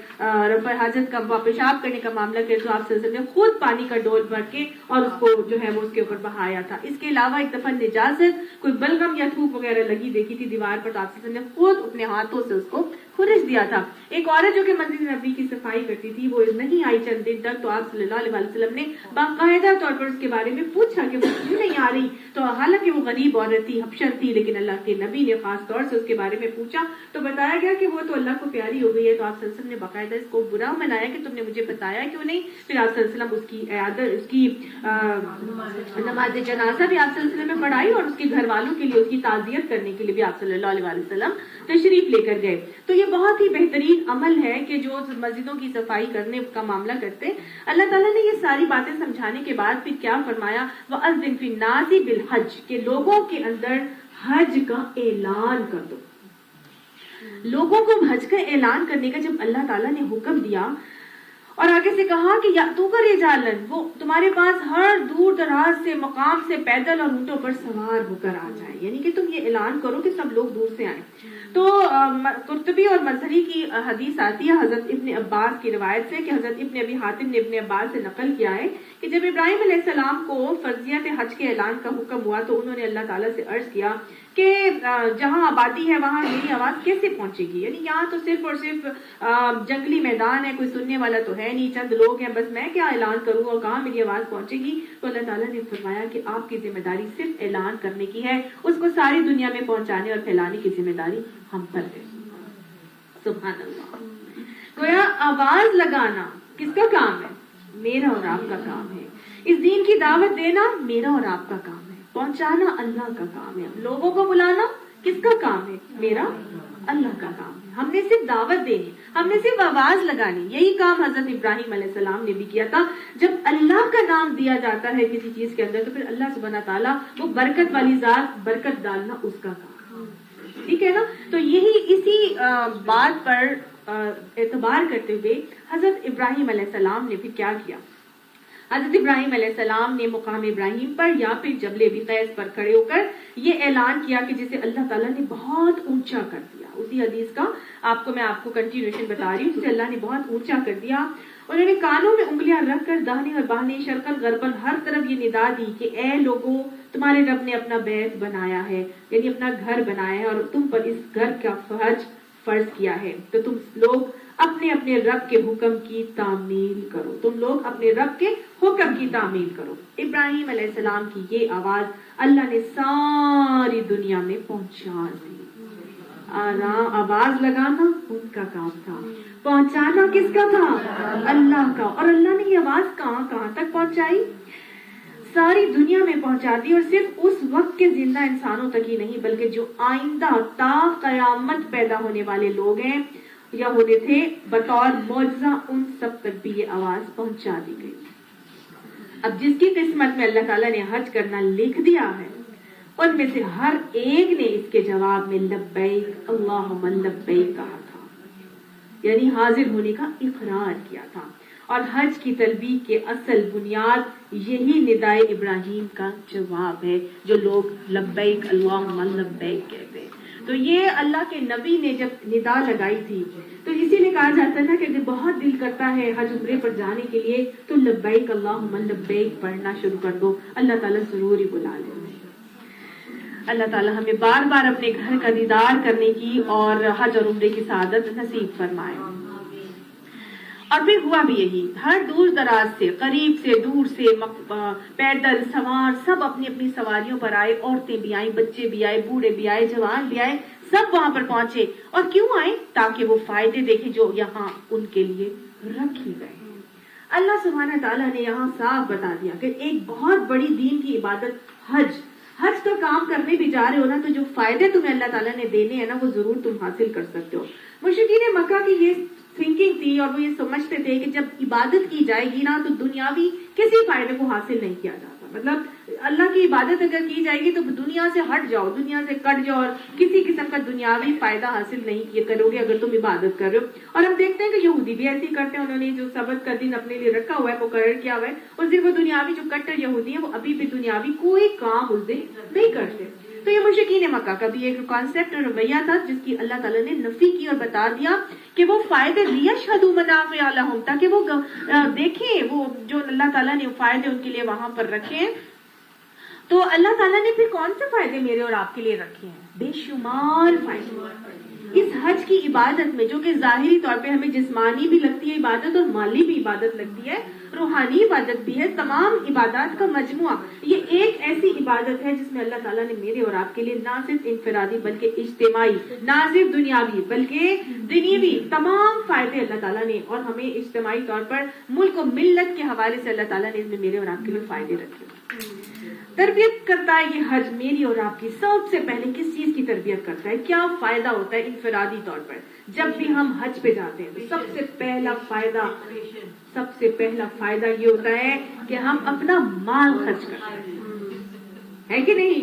Speaker 1: رفع حاجت کا پیشاب کرنے کا معاملہ کیا تو آپ صلی اللہ علیہ وسلم نے خود پانی کا ڈول بھر کے اور اس کو جو ہے وہ اس کے اوپر بہایا تھا. اس کے علاوہ ایک دفعہ نجاست کوئی بلغم یا تھوک وغیرہ لگی دیکھی تھی دیوار پر تو آپ صلی اللہ علیہ وسلم نے خود اپنے ہاتھوں سے اس کو خرش دیا تھا. ایک عورت جو کہ مسجد نبی کی صفائی کرتی تھی وہ نہیں آئی چند دن تک، تو آپ صلی اللہ علیہ وسلم نے باقاعدہ طور پر اس کے بارے میں پوچھا کہ وہ کیوں نہیں آ رہی. تو حالانکہ وہ غریب عورت تھی، حبشن تھی، لیکن اللہ کے نبی نے خاص طور سے اس کے بارے میں پوچھا تو بتایا گیا کہ وہ تو اللہ کو پیاری ہو گئی ہے. تو آپ صلی اللہ علیہ وسلم نے باقاعدہ اس کو برا منایا کہ تم نے مجھے بتایا کیوں نہیں. پھر آپ صلی اللہ علیہ وسلم اس کی عیادت، اس کی نماز جنازہ بھی آپ صلی اللہ علیہ وسلم نے پڑھائی، اور اس کے گھر والوں کے لیے اس کی تعزیت کرنے کے لیے بھی آپ صلی اللہ علیہ وسلم تشریف لے کر گئے. تو یہ بہت ہی بہترین عمل ہے کہ جو مسجدوں کی صفائی کرنے کا معاملہ کرتے. اللہ تعالیٰ نے یہ ساری باتیں سمجھانے کے بعد پھر کیا فرمایا، وَأَذِّن فِي النَّاسِ بِالْحَجِّ، کہ لوگوں کے اندر حج کا اعلان کر دو. لوگوں کو حج کا اعلان کرنے کا جب اللہ تعالیٰ نے حکم دیا اور آگے سے کہا کہ یاتوک رجالن، وہ تمہارے پاس ہر دور دراز سے مقام سے پیدل اور اونٹوں پر سوار ہو کر آ جائیں، یعنی کہ تم یہ اعلان کرو کہ سب لوگ دور سے آئیں. تو قرطبی اور مظہری کی حدیث آتی ہے حضرت ابن عباس کی روایت سے کہ حضرت ابن ابی حاتم نے ابن عباس سے نقل کیا ہے کہ جب ابراہیم علیہ السلام کو فرضیت حج کے اعلان کا حکم ہوا تو انہوں نے اللہ تعالیٰ سے عرض کیا کہ جہاں آبادی ہے وہاں میری آواز کیسے پہنچے گی، یعنی یہاں تو صرف اور صرف جنگلی میدان ہے، کوئی سننے والا تو ہے نہیں، چند لوگ ہیں، بس میں کیا اعلان کروں اور کہاں میری آواز پہنچے گی. تو اللہ تعالیٰ نے فرمایا کہ آپ کی ذمہ داری صرف اعلان کرنے کی ہے، اس کو ساری دنیا میں پہنچانے اور پھیلانے کی ذمہ داری ہم پر ہے. سبحان اللہ. گویا آواز لگانا کس کا کام ہے؟ میرا اور آپ کا کام ہے. اس دین کی دعوت دینا میرا اور آپ کا کام ہے. پہنچانا اللہ کا کام ہے. لوگوں کو بلانا کس کا کام ہے؟ میرا، اللہ کا کام ہے. ہم نے صرف دعوت دینی، ہم نے صرف آواز لگانی. یہی کام حضرت ابراہیم علیہ السلام نے بھی کیا تھا. جب اللہ کا نام دیا جاتا ہے کسی چیز کے اندر تو پھر اللہ سبحانہ تعالیٰ وہ برکت والی ذات، برکت ڈالنا اس کا کام. ٹھیک ہے نا. تو یہی اسی بات پر اعتبار کرتے ہوئے حضرت ابراہیم علیہ السلام نے پھر کیا کیا. حضرت ابراہیم علیہ السلام نے مقام ابراہیم پر یا پھر جبل بیقیس پر کھڑے ہو کر یہ اعلان کیا کہ جسے اللہ تعالیٰ نے بہت اونچا کر دیا. اسی حدیث کا میں آپ کو کنٹینیوشن بتا رہی ہوں، جسے اللہ نے بہت اونچا کر دیا. انہوں نے کانوں میں انگلیاں رکھ کر داہنے اور بائیں شرقاً غرباً ہر طرف یہ ندا دی کہ اے لوگوں، تمہارے رب نے اپنا بیت بنایا ہے، یعنی اپنا گھر بنایا ہے، اور تم پر اس گھر کا حج فرض کیا ہے. تو تم لوگ اپنے اپنے رب کے حکم کی تعمیل کرو. تم لوگ اپنے رب کے حکم کی تعمیل کرو. ابراہیم علیہ السلام کی یہ آواز اللہ نے ساری دنیا میں پہنچا دی. آواز لگانا ان کا کام تھا، پہنچانا کس کا تھا؟ اللہ کا. اور اللہ نے یہ آواز کہاں کہاں تک پہنچائی؟ ساری دنیا میں پہنچا دی. اور صرف اس وقت کے زندہ انسانوں تک ہی نہیں بلکہ جو آئندہ تا قیامت پیدا ہونے والے لوگ ہیں یا ہونے تھے بطور معجزہ، ان سب تک بھی یہ آواز پہنچا دی گئی. اب جس کی قسمت میں اللہ تعالیٰ نے حج کرنا لکھ دیا ہے ان میں سے ہر ایک نے اس کے جواب میں لبیک اللہم لبیک کہا تھا، یعنی حاضر ہونے کا اقرار کیا تھا. اور حج کی تلبیہ کے اصل بنیاد یہی ندائے ابراہیم کا جواب ہے جو لوگ لبیک اللہم لبیک کہتے ہیں. تو یہ اللہ کے نبی نے جب ندا لگائی تھی تو اسی لیے کہا جاتا ہے نا کہ جب بہت دل کرتا ہے حج عمرے پر جانے کے لیے تو لبیک اللہم لبیک پڑھنا شروع کر دو، اللہ تعالیٰ ضرور ہی بلا لے. اللہ تعالیٰ ہمیں بار بار اپنے گھر کا دیدار کرنے کی اور حج اور عمرے کی سعادت نصیب فرمائے. اور پھر ہوا بھی یہی، ہر دور دراز سے، قریب سے، دور سے، پیدل سوار سب اپنی اپنی سواریوں پر آئے. عورتیں بھی آئیں، بچے بھی آئے، بوڑھے بھی آئے، جوان بھی آئے، سب وہاں پر پہنچے. اور کیوں آئے؟ تاکہ وہ فائدے دیکھیں جو یہاں ان کے لیے رکھی گئے. اللہ سبحانہ تعالیٰ نے یہاں صاف بتا دیا کہ ایک بہت بڑی دین کی عبادت حج حج کا کام کرنے بھی جا رہے ہو نا تو جو فائدے تمہیں اللہ تعالیٰ نے دینے ہیں نا وہ ضرور تم حاصل کر سکتے ہو. مشرکین مکہ کی یہ تھنکنگ تھی اور وہ یہ سمجھتے تھے کہ جب عبادت کی جائے گی نا تو دنیاوی کسی فائدے کو حاصل نہیں کیا جاتا. مطلب اللہ کی عبادت اگر کی جائے گی تو دنیا سے ہٹ جاؤ, دنیا سے کٹ جاؤ اور کسی قسم کا دنیاوی فائدہ حاصل نہیں کرو گے اگر تم عبادت کر رہے ہو. اور ہم دیکھتے ہیں کہ یہودی بھی ایسے ہی کرتے ہیں. انہوں نے جو سبت کا دن اپنے لیے رکھا ہوا ہے, مقرر کیا ہوا ہے, اس دن وہ دنیاوی جو کٹر یہودی ہیں وہ ابھی بھی دنیاوی کوئی کام اس دن نہیں کرتے. تو یہ مشرکین مکہ کا بھی ایک کانسیپٹ اور رویہ تھا جس کی اللہ تعالیٰ نے نفی کی اور بتا دیا کہ وہ فائدے لیشہدوا منافع لہم, تاکہ وہ دیکھیں وہ جو اللہ تعالیٰ نے فائدے ان کے لیے وہاں پر رکھے ہیں. تو اللہ تعالیٰ نے پھر کون سے فائدے میرے اور آپ کے لیے رکھے ہیں؟ بے شمار فائدے. اس حج کی عبادت میں جو کہ ظاہری طور پہ ہمیں جسمانی بھی لگتی ہے عبادت اور مالی بھی عبادت لگتی ہے, روحانی عبادت بھی ہے, تمام عبادات کا مجموعہ یہ ایک ایسی عبادت ہے جس میں اللہ تعالیٰ نے میرے اور آپ کے لیے نہ صرف انفرادی بلکہ اجتماعی, نہ صرف دنیاوی بلکہ دنیوی تمام فائدے اللہ تعالیٰ نے, اور ہمیں اجتماعی طور پر ملک و ملت کے حوالے سے اللہ تعالیٰ نے اس میں میرے اور آپ کے لیے فائدے رکھے. تربیت کرتا ہے یہ حج میری اور آپ کی. سب سے پہلے کس چیز کی تربیت کرتا ہے, کیا فائدہ ہوتا ہے انفرادی طور پر جب بھی ہم حج پہ جاتے ہیں؟ تو سب سے پہلا فائدہ یہ ہوتا ہے کہ ہم اپنا مال خرچ کرتے ہیں, ہے کہ نہیں؟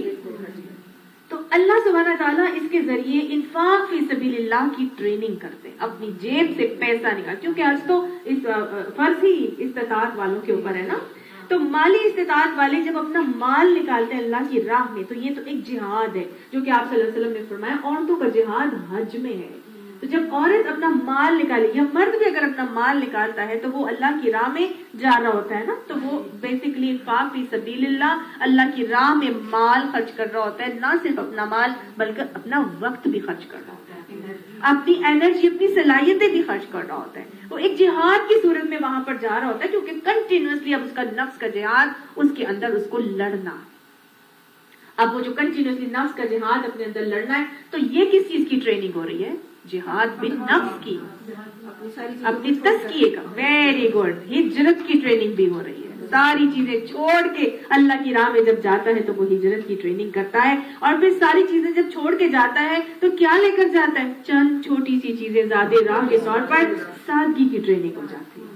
Speaker 1: تو اللہ سبحانہ تعالیٰ اس کے ذریعے انفاق فی سبیل اللہ کی ٹریننگ کرتے ہیں, اپنی جیب سے پیسہ نکال, کیونکہ حج تو اس فرض ہی استطاعت والوں کے اوپر ہے نا. تو مالی استطاعت والے جب اپنا مال نکالتے ہیں اللہ کی راہ میں تو یہ تو ایک جہاد ہے جو کہ آپ صلی اللہ علیہ وسلم نے فرمایا عورتوں کا جہاد حج میں ہے. تو جب عورت اپنا مال نکالے یا مرد بھی اگر اپنا مال نکالتا ہے تو وہ اللہ کی راہ میں جا رہا ہوتا ہے نا, تو وہ بیسیکلی انفاق فی سبیل اللہ کی راہ میں مال خرچ کر رہا ہوتا ہے. نہ صرف اپنا مال بلکہ اپنا وقت بھی خرچ کر رہا ہوتا ہے, اپنی انرجی اپنی صلاحیتیں بھی خرچ کر رہا ہوتا ہے. وہ ایک جہاد کی صورت میں وہاں پر جا رہا ہوتا ہے کیونکہ کنٹینیوسلی اب اس کا نفس کا جہاد اس کے اندر اس کو لڑنا. اب وہ جو کنٹینیوسلی نفس کا جہاد اپنے اندر لڑنا ہے تو یہ کس چیز کی ٹریننگ ہو رہی ہے؟ جہاد بن نفس کی, اپنی تزکیے کا. Very good. ہجرت کی ٹریننگ بھی ہو رہی ہے. ساری چیزیں چھوڑ کے اللہ کی راہ میں جب جاتا ہے تو وہ ہجرت کی ٹریننگ کرتا ہے. اور پھر ساری چیزیں جب چھوڑ کے جاتا ہے تو کیا لے کر جاتا ہے؟ چند چھوٹی سی چیزیں زیادہ راہ کے طور پر سادگی کی ٹریننگ ہو جاتی ہے.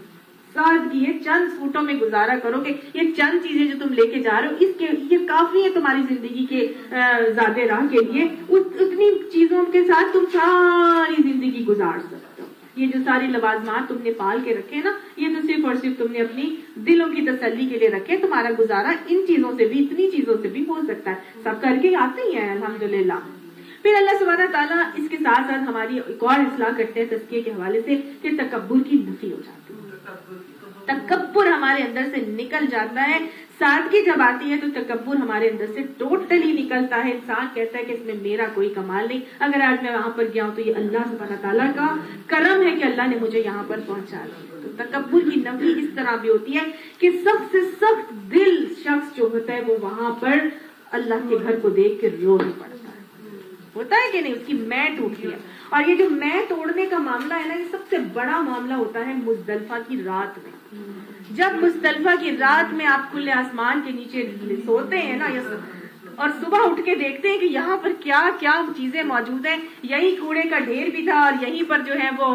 Speaker 1: سادگی ہے, چند فوٹوں میں گزارا کرو کہ یہ چند چیزیں جو تم لے کے جا رہے ہو اس کے یہ کافی ہے تمہاری زندگی کے زیادہ راہ کے لیے. اتنی چیزوں کے ساتھ تم ساری زندگی گزار سکتے ہو. یہ جو ساری لوازمات تم نے پال کے رکھے نا یہ تو صرف اور صرف تم نے اپنی دلوں کی تسلی کے لیے رکھے. تمہارا گزارا ان چیزوں سے بھی اتنی چیزوں سے بھی ہو سکتا ہے. سب کر کے آتے ہی ہیں الحمدللہ. پھر اللہ سبحانہ تعالیٰ اس کے ساتھ ساتھ ہماری ایک اور اصلاح کرتے ہیں تزکیے کے حوالے سے کہ تکبر کی نفی ہو جاتی ہے. تکبر ہمارے اندر سے نکل جاتا ہے. سادگی جب آتی ہے تو تکبر ہمارے اندر سے ٹوٹلی نکلتا ہے. انسان کہتا ہے کہ اس میں میرا کوئی کمال نہیں, اگر آج میں وہاں پر گیا ہوں تو یہ اللہ سبحانہ تعالیٰ کا کرم ہے کہ اللہ نے مجھے یہاں پر پہنچا دیا. تو تکبر کی نفی اس طرح بھی ہوتی ہے کہ سخت سے سخت دل شخص جو ہوتا ہے وہ وہاں پر اللہ کے گھر کو دیکھ کے رو نہیں پڑتا ہے. ہوتا ہے کہ نہیں, اس کی میں ٹوٹتی ہے. اور یہ جو میں توڑنے کا معاملہ ہے نا یہ سب سے بڑا معاملہ ہوتا ہے مزدلفہ کی رات میں. جب مزدلفہ کی رات میں آپ کھلے آسمان کے نیچے سوتے ہیں نا اور صبح اٹھ کے دیکھتے ہیں کہ یہاں پر کیا کیا چیزیں موجود ہیں. یہی کوڑے کا ڈھیر بھی تھا اور یہیں پر جو ہے وہ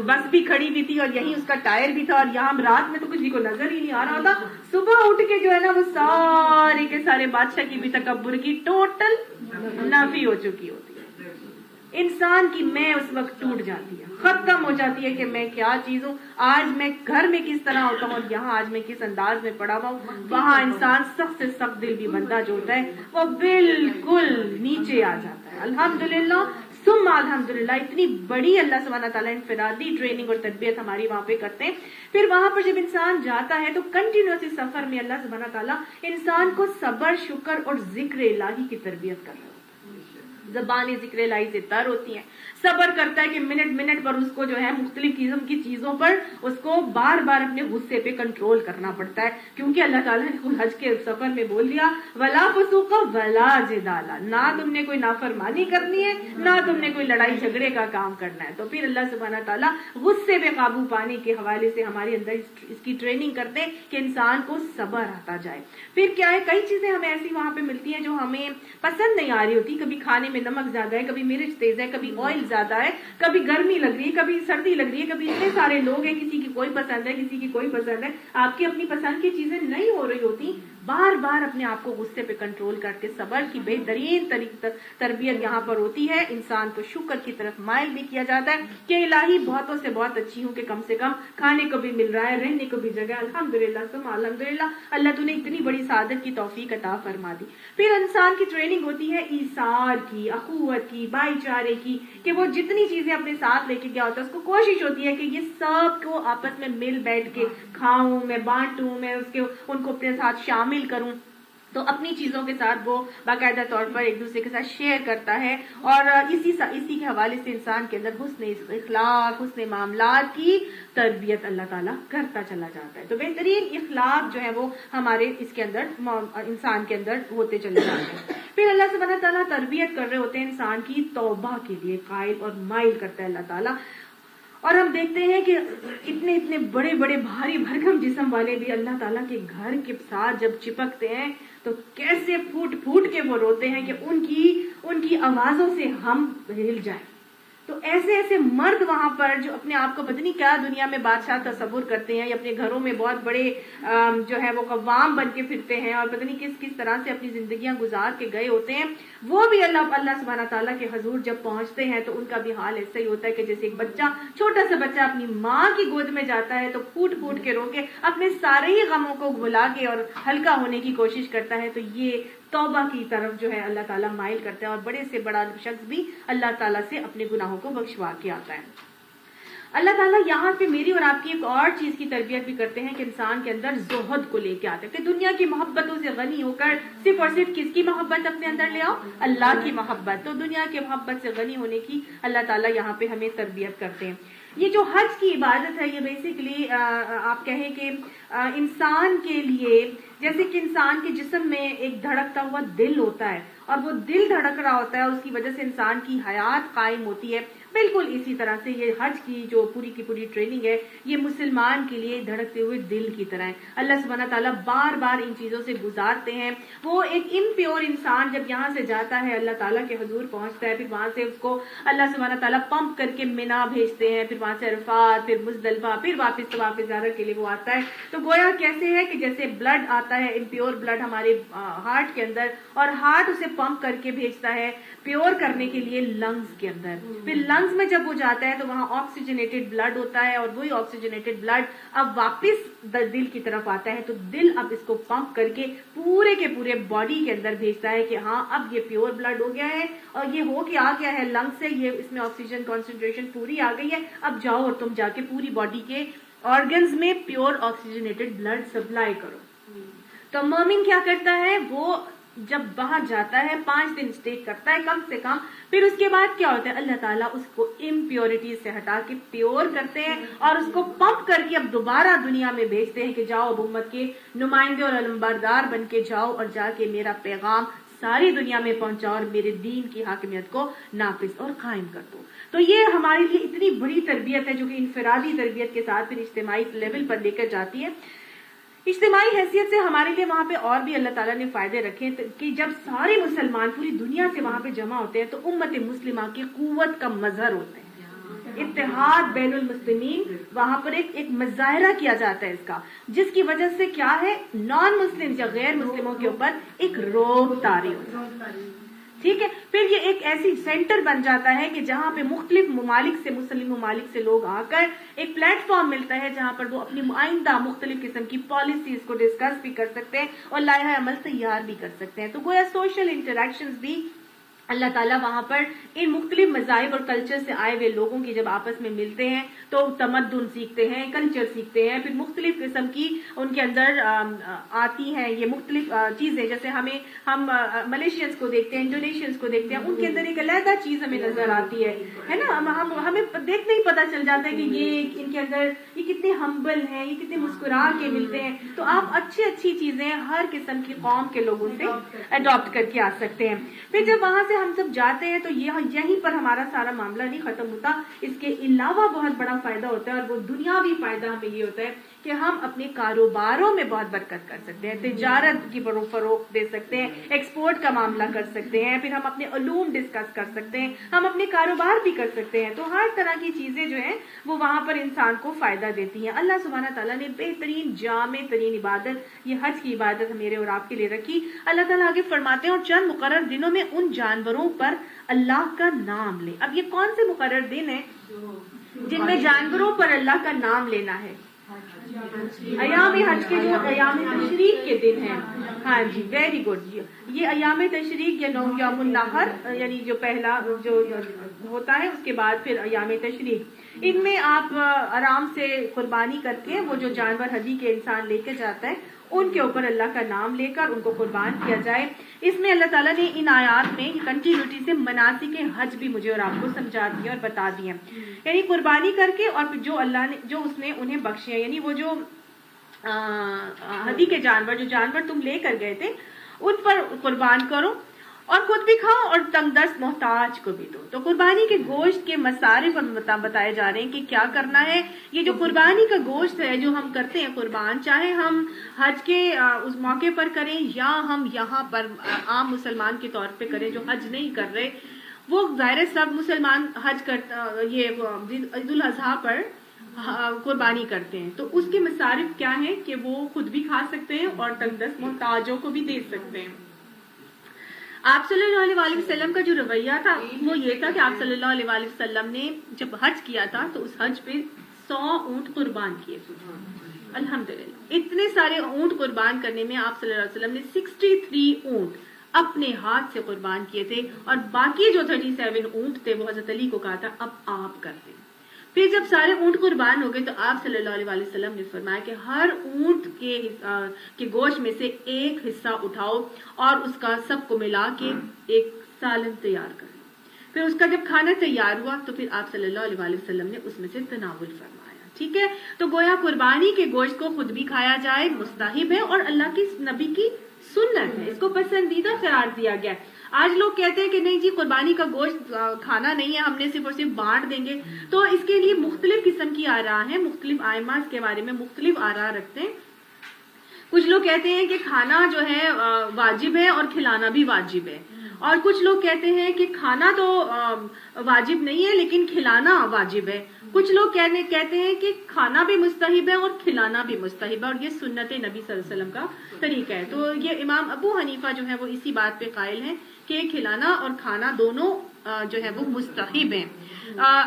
Speaker 1: بس بھی کھڑی بھی تھی اور یہیں اس کا ٹائر بھی تھا اور یہاں رات میں تو کسی کو نظر ہی نہیں آ رہا تھا. صبح اٹھ کے جو ہے نا وہ سارے کے سارے بادشاہ کی بھی تکبر کی ٹوٹل نفی ہو چکی ہوتی ہے. انسان کی میں اس وقت ٹوٹ جاتی ہے, ختم ہو جاتی ہے کہ میں کیا چیز ہوں. آج میں گھر میں کس طرح ہوتا ہوں اور یہاں آج میں کس انداز میں پڑا ہوا ہوں. وہاں انسان سخت سے سخت دل بھی بندہ جو ہوتا ہے وہ بالکل نیچے آ جاتا ہے. الحمدللہ ثم الحمدللہ. اتنی بڑی اللہ سبحانہ تعالیٰ انفرادی ٹریننگ اور تربیت ہماری وہاں پہ کرتے ہیں. پھر وہاں پر جب انسان جاتا ہے تو کنٹینیوسلی سفر میں اللہ سبحانہ تعالیٰ انسان کو صبر, شکر اور ذکر الہی کی تربیت کر رہا ہے. زبان ذکر الہی سے تر ہوتی ہیں. صبر کرتا ہے کہ منٹ منٹ پر اس کو جو ہے مختلف قسم کی چیزوں پر اس کو بار بار اپنے غصے پہ کنٹرول کرنا پڑتا ہے, کیونکہ اللہ تعالیٰ نے خود حج کے سفر میں بول دیا ولا فسوق ولا جدال, نہ تم نے کوئی نافرمانی کرنی ہے نہ تم نے کوئی لڑائی جھگڑے کا کام کرنا ہے. تو پھر اللہ سبحانہ تعالیٰ غصے پہ قابو پانے کے حوالے سے ہمارے اندر اس کی ٹریننگ کرتے ہیں کہ انسان کو صبر آتا جائے. پھر کیا ہے, کئی چیزیں ہمیں ایسی وہاں پہ ملتی ہیں جو ہمیں پسند نہیں آ رہی ہوتی. کبھی کھانے میں نمک زیادہ ہے, کبھی مرچ تیز ہے, کبھی آئل زیادہ ہے, کبھی گرمی لگ رہی ہے, کبھی سردی لگ رہی ہے, کبھی اتنے سارے لوگ ہیں, کسی کی کوئی پسند ہے کسی کی کوئی پسند ہے. آپ کی اپنی پسند کی چیزیں نہیں ہو رہی ہوتی. بار بار اپنے آپ کو غصے پہ کنٹرول کر کے صبر کی بہترین تربیت یہاں پر ہوتی ہے. انسان کو شکر کی طرف مائل بھی کیا جاتا ہے کہ الہی بہتوں سے بہت اچھی ہوں کہ کم سے کم کھانے کو بھی مل رہا ہے, رہنے کو بھی جگہ, الحمدللہ ثم الحمدللہ, اللہ تو نے اتنی بڑی سعادت کی توفیق عطا فرما دی. پھر انسان کی ٹریننگ ہوتی ہے ایثار کی, اخوت کی, بھائی چارے کی, کہ وہ جتنی چیزیں اپنے ساتھ لے کے گیا ہوتا ہے اس کو کوشش ہوتی ہے کہ یہ سب کو آپس میں مل بیٹھ کے کھاؤں, میں بانٹوں, میں ان کو اپنے ساتھ شامل کروں. تو اپنی چیزوں کے ساتھ وہ باقاعدہ طور پر ایک دوسرے کے ساتھ شیئر کرتا ہے, اور اسی کے حوالے سے انسان کے اندر حسن اخلاق, حسن معاملات کی تربیت اللہ تعالیٰ کرتا چلا جاتا ہے. تو بہترین اخلاق جو ہے وہ ہمارے اس کے اندر انسان کے اندر ہوتے چلے جاتے ہیں. پھر اللہ سبحانہ تعالیٰ تربیت کر رہے ہوتے ہیں انسان کی توبہ کے لیے, قائل اور مائل کرتا ہے اللہ تعالیٰ. اور ہم دیکھتے ہیں کہ اتنے بڑے بڑے بھاری بھرکم جسم والے بھی اللہ تعالیٰ کے گھر کے ساتھ جب چپکتے ہیں تو کیسے پھوٹ پھوٹ کے وہ روتے ہیں کہ ان کی آوازوں سے ہم ہل جائیں. تو ایسے مرد وہاں پر جو اپنے آپ کو پتہ نہیں کیا دنیا میں بادشاہ تصور کرتے ہیں, یا اپنے گھروں میں بہت بڑے جو ہے وہ قوام بن کے پھرتے ہیں, اور پتہ نہیں کس طرح سے اپنی زندگیاں گزار کے گئے ہوتے ہیں, وہ بھی اللہ سبحانہ تعالیٰ کے حضور جب پہنچتے ہیں تو ان کا بھی حال ایسا ہی ہوتا ہے کہ جیسے ایک بچہ, چھوٹا سا بچہ اپنی ماں کی گود میں جاتا ہے تو پھوٹ پھوٹ کے رو کے اپنے سارے ہی غموں کو بھلا کے اور ہلکا ہونے کی کوشش کرتا ہے. تو یہ توبہ کی طرف جو ہے اللہ تعالیٰ مائل کرتا ہے, اور بڑے سے بڑا شخص بھی اللہ تعالیٰ سے اپنے گناہوں کو بخشوا کے آتا ہے. اللہ تعالیٰ یہاں پہ میری اور آپ کی ایک اور چیز کی تربیت بھی کرتے ہیں کہ انسان کے اندر زہد کو لے کے آتے ہیں, کہ دنیا کی محبتوں سے غنی ہو کر صرف اور صرف کس کی محبت اپنے اندر لے آؤ, اللہ کی محبت. تو دنیا کی محبت سے غنی ہونے کی اللہ تعالیٰ یہاں پہ ہمیں تربیت کرتے ہیں. یہ جو حج کی عبادت ہے یہ بیسیکلی آپ کہیں کہ انسان کے لیے, جیسے کہ انسان کے جسم میں ایک دھڑکتا ہوا دل ہوتا ہے, اور وہ دل دھڑک رہا ہوتا ہے, اس کی وجہ سے انسان کی حیات قائم ہوتی ہے. بالکل اسی طرح سے یہ حج کی جو پوری کی پوری ٹریننگ ہے یہ مسلمان کے لیے دھڑکتے ہوئے دل کی طرح ہے. اللہ سبحانہ تعالیٰ بار بار ان چیزوں سے گزارتے ہیں. وہ ایک امپیور انسان جب یہاں سے جاتا ہے اللہ تعالیٰ کے حضور پہنچتا ہے, پھر وہاں سے اس کو اللہ سبحانہ تعالیٰ پمپ کر کے مینا بھیجتے ہیں, پھر وہاں سے عرفات, پھر مزدلفہ, پھر واپس طواف زیارت کے لیے وہ آتا ہے. تو گویا کیسے ہے کہ جیسے بلڈ آتا ہے, امپیور بلڈ ہمارے ہارٹ کے اندر, اور ہارٹ اسے پمپ کر کے بھیجتا ہے پیور کرنے کے لیے لنگز کے اندر. پھر لنگز میں جب وہ جاتا ہے تو وہاں آکسیجنیٹڈ بلڈ ہوتا ہے, اور وہی آکسیجنیٹڈ بلڈ اب واپس دل کی طرف آتا ہے. تو دل اب اس کو پمپ کر کے پورے کے پورے باڈی کے اندر بھیجتا ہے کہ ہاں اب یہ پیور بلڈ ہو گیا ہے, اور یہ ہو کے آ گیا ہے لنگ سے, یہ اس میں آکسیجن کانسنٹریشن پوری آ گئی ہے, اب جاؤ اور تم جا کے پوری باڈی کے آرگنز میں پیور آکسیجنیٹڈ بلڈ سپلائی کرو. تو مومن کیا کرتا ہے, وہ جب باہر جاتا ہے 5 دن اسٹے کرتا ہے کم سے کم, پھر اس کے بعد کیا ہوتا ہے اللہ تعالیٰ اس کو امپیورٹیز سے ہٹا کے پیور کرتے ہیں, اور اس کو پمپ کر کے اب دوبارہ دنیا میں بھیجتے ہیں کہ جاؤ اب امت کے نمائندے اور علمبردار بن کے جاؤ, اور جا کے میرا پیغام ساری دنیا میں پہنچاؤ, اور میرے دین کی حاکمیت کو نافذ اور قائم کر دو. تو یہ ہمارے لیے اتنی بڑی تربیت ہے جو کہ انفرادی تربیت کے ساتھ پھر اجتماعی لیول پر لے کر جاتی ہے. اجتماعی حیثیت سے ہمارے لیے وہاں پہ اور بھی اللہ تعالیٰ نے فائدے رکھے کہ جب سارے مسلمان پوری دنیا سے وہاں پہ جمع ہوتے ہیں تو امت مسلمہ کی قوت کا مظہر ہوتے ہیں, اتحاد بین المسلمین, وہاں پر ایک مظاہرہ کیا جاتا ہے اس کا, جس کی وجہ سے کیا ہے نان مسلم یا غیر مسلموں کے اوپر ایک روب طاری ہوتا ہے. ٹھیک ہے, پھر یہ ایک ایسی سینٹر بن جاتا ہے کہ جہاں پہ مختلف ممالک سے, مسلم ممالک سے لوگ آ کر ایک پلیٹ فارم ملتا ہے جہاں پر وہ اپنی آئندہ مختلف قسم کی پالیسیز کو ڈسکس بھی کر سکتے ہیں اور لائحہ عمل تیار بھی کر سکتے ہیں. تو گویا سوشل انٹریکشنز بھی اللہ تعالیٰ وہاں پر ان مختلف مذاہب اور کلچر سے آئے ہوئے لوگوں کی جب آپس میں ملتے ہیں تو تمدن سیکھتے ہیں، کلچر سیکھتے ہیں، پھر مختلف قسم کی ان کے اندر آتی ہیں یہ مختلف چیزیں. جیسے ہم ملیشینس کو دیکھتے ہیں، انڈونیشینس کو دیکھتے ہیں، ان کے اندر ایک علیحدہ چیز ہمیں نظر آتی ہے نا. ہمیں دیکھتے ہی پتہ چل جاتا ہے کہ یہ ان کے اندر یہ کتنے ہمبل ہیں، یہ کتنے مسکرا کے ملتے ہیں. تو آپ اچھی چیزیں ہر قسم کی قوم کے لوگوں سے اڈاپٹ کر کے آ سکتے ہیں. پھر جب وہاں سے ہم سب جاتے ہیں تو یہیں پر ہمارا سارا معاملہ نہیں ختم ہوتا. اس کے علاوہ بہت بڑا فائدہ ہوتا ہے، اور وہ دنیاوی فائدہ ہمیں یہ ہوتا ہے کہ ہم اپنے کاروباروں میں بہت برکت کر سکتے ہیں، تجارت کی فروغ دے سکتے ہیں، ایکسپورٹ کا معاملہ کر سکتے ہیں، پھر ہم اپنے علوم ڈسکس کر سکتے ہیں، ہم اپنے کاروبار بھی کر سکتے ہیں. تو ہر طرح کی چیزیں جو ہیں وہ وہاں پر انسان کو فائدہ دیتی ہیں. اللہ سبحانہ تعالیٰ نے بہترین جامع ترین عبادت، یہ حج کی عبادت میرے اور آپ کے لیے رکھی. اللہ تعالیٰ آگے فرماتے ہیں اور چند مقرر دنوں میں ان جانوروں پر اللہ کا نام لے. اب یہ کون سے مقرر دن ہیں جن میں جانوروں پر اللہ کا نام لینا ہے؟ ایام حج کے جو ایام تشریق کے دن ہیں. ہاں جی، ویری گڈ. یہ ایام تشریق یا یوم النحر یعنی جو پہلا جو ہوتا ہے، اس کے بعد پھر ایام تشریق، ان میں آپ آرام سے قربانی کر کے وہ جو جانور ہدی کے انسان لے کے جاتا ہے ان کے اوپر اللہ کا نام لے کر ان کو قربان کیا جائے. اس میں اللہ تعالیٰ نے ان آیات میں کنٹینیوٹی سے مناسک حج بھی مجھے اور آپ کو سمجھا دیے اور بتا دیے، یعنی قربانی کر کے اور جو اللہ نے جو اس نے انہیں بخشے، یعنی وہ جو ہدی کے جانور تم لے کر گئے تھے ان پر قربان کرو اور خود بھی کھاؤ اور تنگ دست محتاج کو بھی دو. تو قربانی کے گوشت کے مصارف بتائے جا رہے ہیں کہ کیا کرنا ہے. یہ جو قربانی کا گوشت ہے جو ہم کرتے ہیں قربان، چاہے ہم حج کے اس موقع پر کریں یا ہم یہاں پر عام مسلمان کے طور پہ کریں جو حج نہیں کر رہے، وہ ظاہر سب مسلمان حج کرتا یہ عید الاضحیٰ پر قربانی کرتے ہیں. تو اس کے مصارف کیا ہیں کہ وہ خود بھی کھا سکتے ہیں اور تنگ دست محتاجوں کو بھی دے سکتے ہیں. آپ صلی اللہ علیہ وسلم کا جو رویہ تھا وہ یہ تھا کہ آپ صلی اللہ علیہ وسلم نے جب حج کیا تھا تو اس حج پہ 100 اونٹ قربان کیے تھے. الحمدللہ اتنے سارے اونٹ قربان کرنے میں آپ صلی اللہ علیہ وسلم نے 63 اونٹ اپنے ہاتھ سے قربان کیے تھے، اور باقی جو 37 اونٹ تھے وہ حضرت علی کو کہا تھا اب آپ کر دیں. پھر جب سارے اونٹ قربان ہو گئے تو آپ صلی اللہ علیہ وسلم نے فرمایا کہ ہر اونٹ کے گوشت میں سے ایک حصہ اٹھاؤ اور اس کا سب کو ملا کے ایک سالن تیار کرو. پھر اس کا جب کھانا تیار ہوا تو پھر آپ صلی اللہ علیہ وسلم نے اس میں سے تناول فرمایا. ٹھیک ہے، تو گویا قربانی کے گوشت کو خود بھی کھایا جائے مستحب ہے اور اللہ کی نبی کی سنت ہے، اس کو پسندیدہ قرار دیا گیا. آج لوگ کہتے ہیں کہ نہیں جی قربانی کا گوشت کھانا نہیں ہے، ہم نے صرف اور صرف بانٹ دیں گے. تو اس کے لیے مختلف قسم کی آراء ہیں، مختلف ائمہ اس کے بارے میں مختلف آراء رکھتے ہیں. کچھ لوگ کہتے ہیں کہ کھانا جو ہے واجب ہے اور کھلانا بھی واجب ہے، اور کچھ لوگ کہتے ہیں کہ کھانا تو واجب نہیں ہے لیکن کھلانا واجب ہے. کچھ لوگ کہتے ہیں کہ کھانا بھی مستحب ہے اور کھلانا بھی مستحب ہے، اور یہ سنت نبی صلی اللہ علیہ وسلم کا طریقہ ہے. تو یہ امام ابو حنیفہ جو ہے وہ اسی بات پہ قائل ہیں کہ کھلانا اور کھانا دونوں جو ہے وہ مستحب ہیں.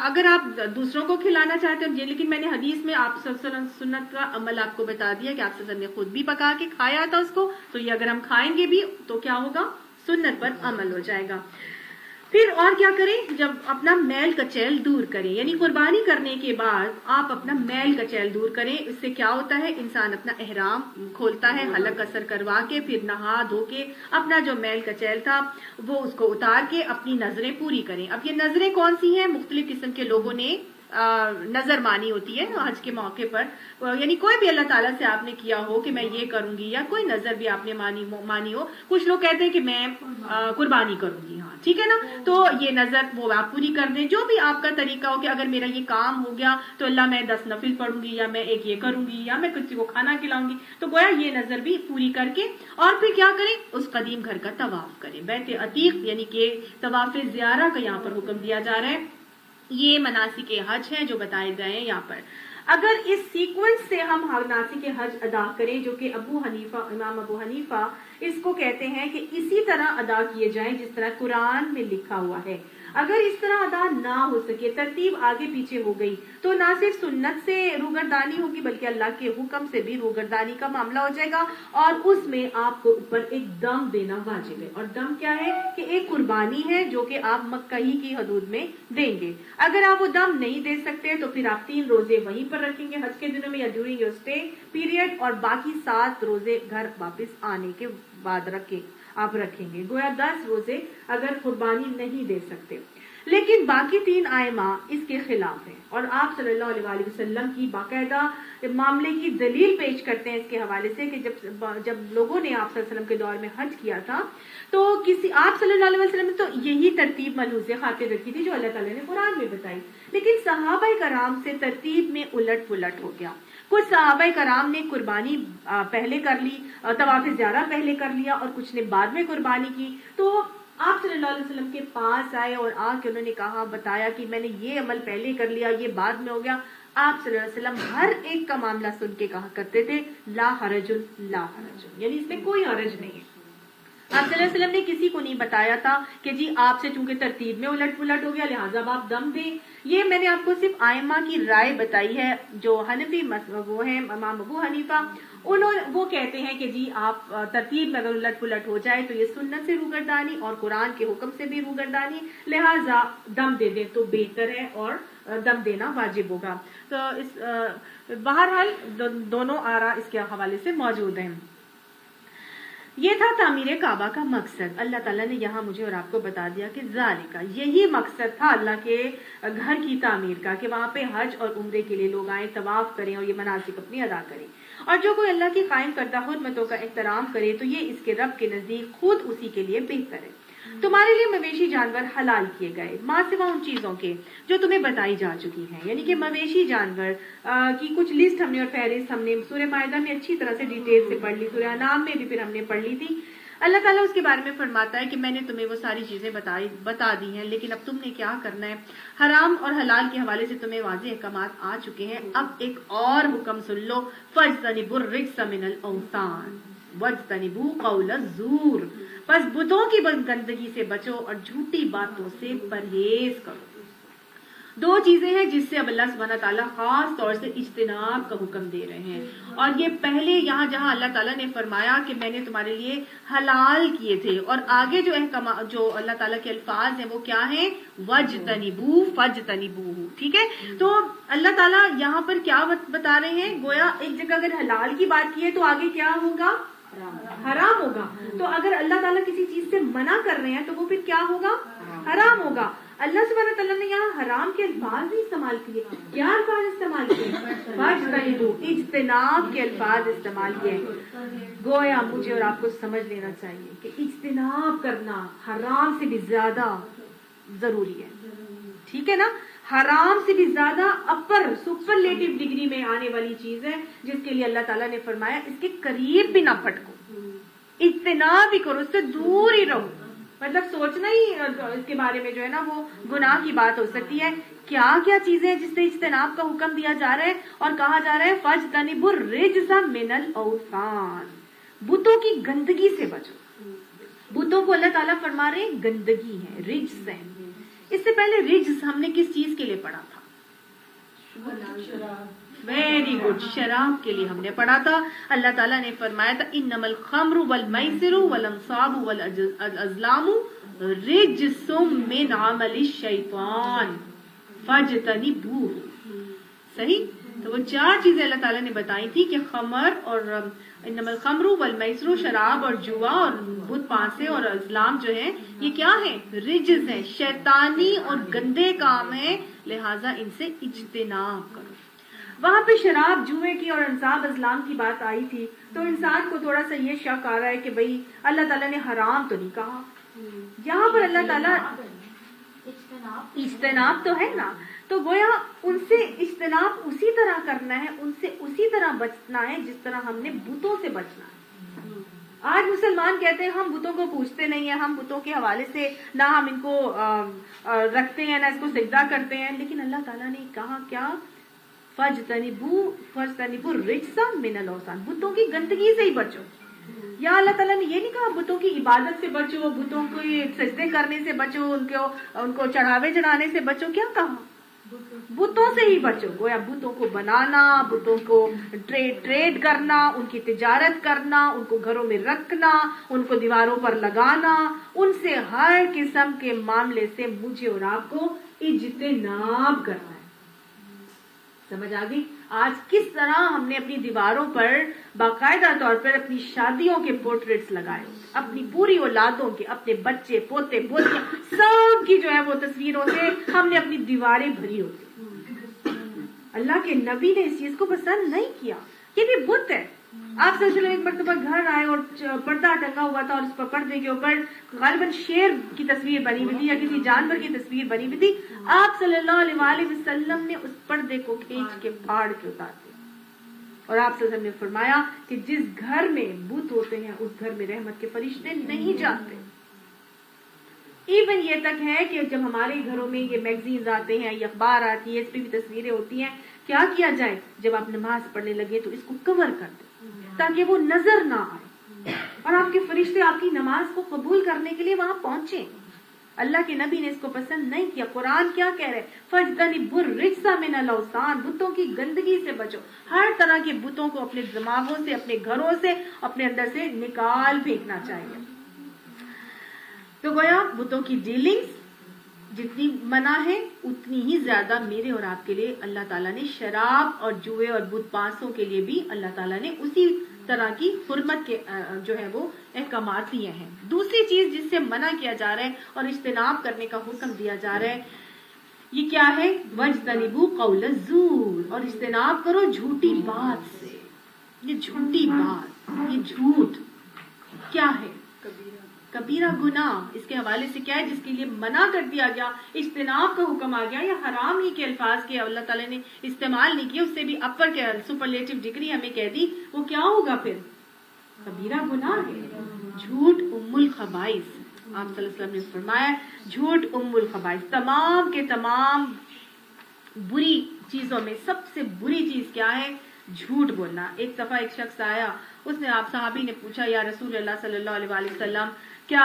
Speaker 1: اگر آپ دوسروں کو کھلانا چاہتے ہیں لیکن میں نے حدیث میں آپ صلی اللہ علیہ وسلم سنت کا عمل آپ کو بتا دیا کہ آپ صلی اللہ علیہ وسلم نے خود بھی پکا کے کھایا تھا اس کو، تو یہ اگر ہم کھائیں گے بھی تو کیا ہوگا، سنت پر عمل ہو جائے گا. پھر اور کیا کریں، جب اپنا میل کچیل دور کریں، یعنی قربانی کرنے کے بعد آپ اپنا میل کچیل دور کریں. اس سے کیا ہوتا ہے، انسان اپنا احرام کھولتا ہے حلق قصر کروا کے، پھر نہا دھو کے اپنا جو میل کچیل تھا وہ اس کو اتار کے اپنی نظریں پوری کریں. اب یہ نظریں کون سی ہیں، مختلف قسم کے لوگوں نے نظر مانی ہوتی ہے حج کے موقع پر، یعنی کوئی بھی اللہ تعالیٰ سے آپ نے کیا ہو کہ میں یہ کروں گی، یا کوئی نظر بھی آپ نے مانی ہو. کچھ لوگ کہتے ہیں کہ میں قربانی کروں گی، ہاں ٹھیک ہے نا، تو یہ نظر وہ آپ پوری کر دیں. جو بھی آپ کا طریقہ ہو کہ اگر میرا یہ کام ہو گیا تو اللہ میں 10 نفل پڑھوں گی، یا میں ایک یہ کروں گی، یا میں کسی کو کھانا کھلاؤں گی، تو گویا یہ نظر بھی پوری کر کے اور پھر کیا کریں، اس قدیم گھر کا طواف کریں. بیت عتیق یعنی کہ طواف زیارہ کا یہاں پر حکم دیا جا رہا ہے. یہ مناسک حج ہیں جو بتائے گئے ہیں یہاں پر. اگر اس سیکوینس سے ہم مناسک حج ادا کریں، جو کہ امام ابو حنیفہ اس کو کہتے ہیں کہ اسی طرح ادا کیے جائیں جس طرح قرآن میں لکھا ہوا ہے. اگر اس طرح ادا نہ ہو سکے، ترتیب آگے پیچھے ہو گئی، تو نہ صرف سنت سے روگردانی ہوگی بلکہ اللہ کے حکم سے بھی روگردانی کا معاملہ ہو جائے گا، اور اس میں آپ کو اوپر ایک دم دینا واجب ہے۔ اور دم کیا ہے کہ ایک قربانی ہے جو کہ آپ مکہ ہی کی حدود میں دیں گے۔ اگر آپ وہ دم نہیں دے سکتے تو پھر آپ 3 روزے وہیں پر رکھیں گے حج کے دنوں میں یا ڈیورنگ یور اسٹے پیریڈ، اور باقی 7 روزے گھر واپس آنے کے بعد رکھیں گے، گویا 10 روزے اگر قربانی نہیں دے سکتے۔ لیکن باقی 3 ائمہ اس کے خلاف ہیں، اور آپ صلی اللہ علیہ وآلہ وسلم کی باقاعدہ معاملے کی دلیل پیش کرتے ہیں اس کے حوالے سے کہ جب لوگوں نے آپ صلی اللہ علیہ وسلم کے دور میں حج کیا تھا تو آپ صلی اللہ علیہ وسلم نے تو یہی ترتیب ملحوظ خاطر رکھی تھی جو اللہ تعالیٰ نے قرآن میں بتائی، لیکن صحابہ کرام سے ترتیب میں الٹ پلٹ ہو گیا۔ کچھ صحابہ کرام نے قربانی پہلے کر لی، طواف زیارہ پہلے کر لیا، اور کچھ نے بعد میں قربانی کی۔ تو آپ صلی اللہ علیہ وسلم کے پاس آئے اور آ کے انہوں نے کہا، بتایا کہ میں نے یہ عمل پہلے کر لیا، یہ بعد میں ہو گیا۔ آپ صلی اللہ علیہ وسلم ہر ایک کا معاملہ سن کے کہا کرتے تھے لا حرج لا حرج، یعنی اس میں کوئی حرج نہیں ہے۔ آپ صلی اللہ علیہ وسلم نے کسی کو نہیں بتایا تھا کہ جی آپ سے چونکہ ترتیب میں الٹ پلٹ ہو گیا لہٰذا آپ دم دیں۔ یہ میں نے آپ کو صرف ائمہ کی رائے بتائی ہے، جو حنفی وہ ہیں امام ابو حنیفہ، وہ کہتے ہیں کہ جی آپ ترتیب میں اگر الٹ پلٹ ہو جائے تو یہ سنت سے روگردانی اور قرآن کے حکم سے بھی روگردانی، لہٰذا دم دے دیں تو بہتر ہے اور دم دینا واجب ہوگا۔ تو بہرحال دونوں آراء اس کے حوالے سے موجود ہیں۔ یہ تھا تعمیر کعبہ کا مقصد۔ اللہ تعالیٰ نے یہاں مجھے اور آپ کو بتا دیا کہ ذالکہ، یہی مقصد تھا اللہ کے گھر کی تعمیر کا، کہ وہاں پہ حج اور عمرے کے لیے لوگ آئیں، طواف کریں اور یہ مناسک اپنی ادا کریں۔ اور جو کوئی اللہ کی قائم کردہ حرمتوں کا احترام کرے تو یہ اس کے رب کے نزدیک خود اسی کے لیے بہتر ہے۔ تمہارے لیے مویشی جانور حلال کیے گئے ماں سوا ان چیزوں کے جو تمہیں بتائی جا چکی ہیں، یعنی کہ مویشی جانور کی کچھ لسٹ ہم نے اور فہرست ہم نے سورہ مائدہ میں اچھی طرح سے ڈیٹیل سے پڑھ لی، سورہ انعام میں بھی پھر ہم نے پڑھ لی تھی۔ اللہ تعالیٰ اس کے بارے میں فرماتا ہے کہ میں نے تمہیں وہ ساری چیزیں بتا دی ہیں، لیکن اب تم نے کیا کرنا ہے۔ حرام اور حلال کے حوالے سے تمہیں واضح احکامات آ چکے ہیں، اب ایک اور حکم سن لو، فاجتنبوا الرجس من الاوثان واجتنبوا قول الزور، بس بتوں کی گندگی سے بچو اور جھوٹی باتوں سے پرہیز کرو۔ 2 چیزیں ہیں جس سے اب اللہ سبحانہ تعالیٰ خاص طور سے اجتناب کا حکم دے رہے ہیں، اور یہ پہلے یہاں جہاں اللہ تعالیٰ نے فرمایا کہ میں نے تمہارے لیے حلال کیے تھے، اور آگے جو اللہ تعالیٰ کے الفاظ ہیں وہ کیا ہیں، وجتنبو فجتنبو، ٹھیک ہے۔ تو اللہ تعالیٰ یہاں پر کیا بتا رہے ہیں، گویا ایک جگہ اگر حلال کی بات کی ہے تو آگے کیا ہوگا، حرام ہوگا۔ تو اگر اللہ تعالیٰ کسی چیز سے منع کر رہے ہیں تو وہ پھر کیا ہوگا، حرام ہوگا۔ اللہ سبحانہ تعالیٰ نے یہاں حرام کے الفاظ نہیں استعمال کیے، کیا الفاظ استعمال کیے، اجتناب کے الفاظ استعمال کیے۔ گویا مجھے اور آپ کو سمجھ لینا چاہیے کہ اجتناب کرنا حرام سے بھی زیادہ ضروری ہے، ٹھیک ہے نا۔ حرام سے بھی زیادہ اپر سپرلیٹو ڈگری میں آنے والی چیز ہے جس کے لیے اللہ تعالیٰ نے فرمایا اس کے قریب بھی نہ پھٹکو، اجتناب ہی کرو، اس سے دور ہی رہو۔ مطلب سوچنا ہی اس کے بارے میں جو ہے نا وہ گناہ کی بات ہو سکتی ہے۔ کیا کیا چیزیں جس سے اجتناب کا حکم دیا جا رہا ہے اور کہا جا رہا ہے فاجتنبوا الرجس من الاوثان، بتوں کی گندگی سے بچو۔ بتوں کو اللہ تعالیٰ فرما رہے ہیں گندگی ہے، رجس ہے۔ اس سے پہلے رجس ہم نے کس چیز کے لیے پڑھا تھا، ویری گڈ، شراب کے لیے ہم نے پڑھا تھا۔ اللہ تعالیٰ نے فرمایا تھا انما الخمر والمیسر والانصاب والازلام رجس من عمل الشیطان فاجتنبوہ، صحیح۔ تو وہ 4 چیزیں اللہ تعالیٰ نے بتائی تھی کہ خمر اور انما الخمر والمیسر، شراب اور جوا اور بت پانسے اور ازلام جو ہیں یہ کیا ہیں، رجس ہیں، شیطانی اور گندے کام ہیں، لہٰذا ان سے اجتناب کرو۔ وہاں پہ شراب، جوئے کی اور انصاب ازلام کی بات آئی تھی، تو انسان کو تھوڑا سا یہ شک آ رہا ہے کہ بھئی اللہ تعالیٰ نے حرام تو نہیں کہا، یہاں پر اللہ تعالیٰ اجتناب تو ہے نا، تو گویا ان سے اجتناب اسی طرح کرنا ہے، ان سے اسی طرح بچنا ہے جس طرح ہم نے بتوں سے بچنا ہے۔ آج مسلمان کہتے ہیں ہم بتوں کو پوجتے نہیں ہیں، ہم بتوں کے حوالے سے نہ ہم ان کو رکھتے ہیں نہ اس کو سجدہ کرتے ہیں، لیکن اللہ تعالیٰ نے کہا کیا، فاجتنبوا الرجس من الاوثان، بتوں کی گندگی سے ہی بچو۔
Speaker 2: یا اللہ تعالیٰ نے یہ نہیں کہا بتوں کی عبادت سے بچو، بتوں کو سجدے کرنے سے بچو، ان کو چڑھاوے چڑھانے سے بچو، کیا کہا؟ بتوں سے ہی بچو. گویا بتوں کو بنانا، بتوں کو ٹریڈ کرنا، ان کی تجارت کرنا، ان کو گھروں میں رکھنا، ان کو دیواروں پر لگانا، ان سے ہر قسم کے معاملے سے مجھے اور آپ کو اجتناب کرنا ہے. سمجھ آ گئی؟ آج کس طرح ہم نے اپنی دیواروں پر باقاعدہ طور پر اپنی شادیوں کے پورٹریٹس لگائے، اپنی پوری اولادوں کے، اپنے بچے پوتے پوتیاں سب کی جو ہے وہ تصویروں سے ہم نے اپنی دیواریں بھری ہوتی. اللہ کے نبی نے اس چیز کو پسند نہیں کیا. یہ بھی بت ہے. آپ صلی اللہ علیہ وسلم ایک مرتبہ گھر آئے اور پردہ ٹنگا ہوا تھا اور اس پر پردے کے اوپر غالباً شیر کی تصویر بنی ہوئی تھی یا کسی جانور کی تصویر بنی ہوئی تھی. آپ صلی اللہ علیہ وسلم نے اس پردے کو کھینچ کے پھاڑ کے اتار دیا اور آپ صلی اللہ علیہ وسلم نے فرمایا کہ جس گھر میں بت ہوتے ہیں اس گھر میں رحمت کے فرشتے نہیں جاتے. ایون یہ تک ہے کہ جب ہمارے گھروں میں یہ میگزینز آتے ہیں یا اخبار آتی ہے، اس پہ بھی تصویریں ہوتی ہیں، کیا کیا جائے؟ جب آپ نماز پڑھنے لگے تو اس کو کور کر دیں تاکہ وہ نظر نہ آئے اور آپ کے فرشتے آپ کی نماز کو قبول کرنے کے لیے وہاں پہنچے. اللہ کے نبی نے اس کو پسند نہیں کیا. قرآن کیا کہہ رہے؟ فَاجْتَنِبُوا الرِّجْسَ مِنَ الْأَوْثَانِ، بتوں کی گندگی سے بچو. ہر طرح کے بتوں کو اپنے دماغوں سے، اپنے گھروں سے، اپنے اندر سے نکال پھینکنا چاہیے. تو گویا بتوں کی ڈیلنگز جتنی منع ہے اتنی ہی زیادہ میرے اور آپ کے لیے اللہ تعالیٰ نے شراب اور جوئے اور بت پاسوں کے لیے بھی اللہ تعالیٰ نے اسی طرح کی حرمت کے جو ہے وہ احکامات دیے ہیں. دوسری چیز جس سے منع کیا جا رہا ہے اور اجتناب کرنے کا حکم دیا جا رہا ہے، یہ کیا ہے؟ وَاجْتَنِبُوا قَوْلَ الزُّورِ، اور اجتناب کرو جھوٹی بات سے. یہ جھوٹی بات، یہ جھوٹ کیا ہے؟ کبیرہ گناہ. اس کے حوالے سے کیا ہے جس کے لیے منع کر دیا گیا، اجتناب کا حکم آ گیا، یا حرام ہی کے الفاظ کے اللہ تعالیٰ نے استعمال نہیں کیے، اس سے بھی اپر کے سپرلیٹو ڈگری ہمیں کہہ دی، وہ کیا ہوگا پھر؟ کبیرہ گناہ ہے. جھوٹ ام الخبائث. آپ صلی اللہ علیہ وسلم نے فرمایا جھوٹ ام الخبائث. تمام کے تمام بری چیزوں میں سب سے بری چیز کیا ہے؟ جھوٹ بولنا. ایک دفعہ ایک شخص آیا، اس نے آپ صحابی نے پوچھا یا رسول اللہ صلی اللہ علیہ وسلم کیا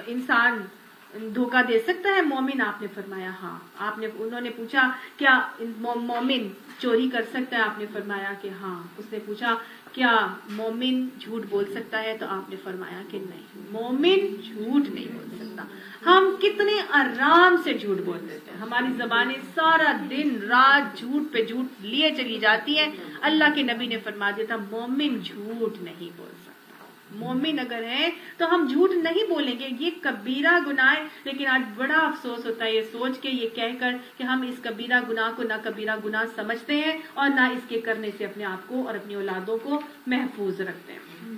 Speaker 2: انسان دھوکہ دے سکتا ہے مومن؟ آپ نے فرمایا ہاں. انہوں نے پوچھا کیا مومن چوری کر سکتا ہے؟ آپ نے فرمایا کہ ہاں. اس نے پوچھا کیا مومن جھوٹ بول سکتا ہے؟ تو آپ نے فرمایا کہ نہیں، مومن جھوٹ نہیں بول سکتا. ہم کتنے آرام سے جھوٹ بول دیتے ہیں، ہماری زبانیں سارا دن رات جھوٹ پہ جھوٹ لیے چلی جاتی ہیں. اللہ کے نبی نے فرما دیا تھا مومن جھوٹ نہیں بول سکتا. مومن اگر ہے تو ہم جھوٹ نہیں بولیں گے. یہ کبیرہ گناہ ہے، لیکن آج بڑا افسوس ہوتا ہے یہ سوچ کے، یہ کہہ کر کہ ہم اس کبیرہ گناہ کو نہ کبیرہ گناہ سمجھتے ہیں اور نہ اس کے کرنے سے اپنے آپ کو اور اپنی اولادوں کو محفوظ رکھتے ہیں.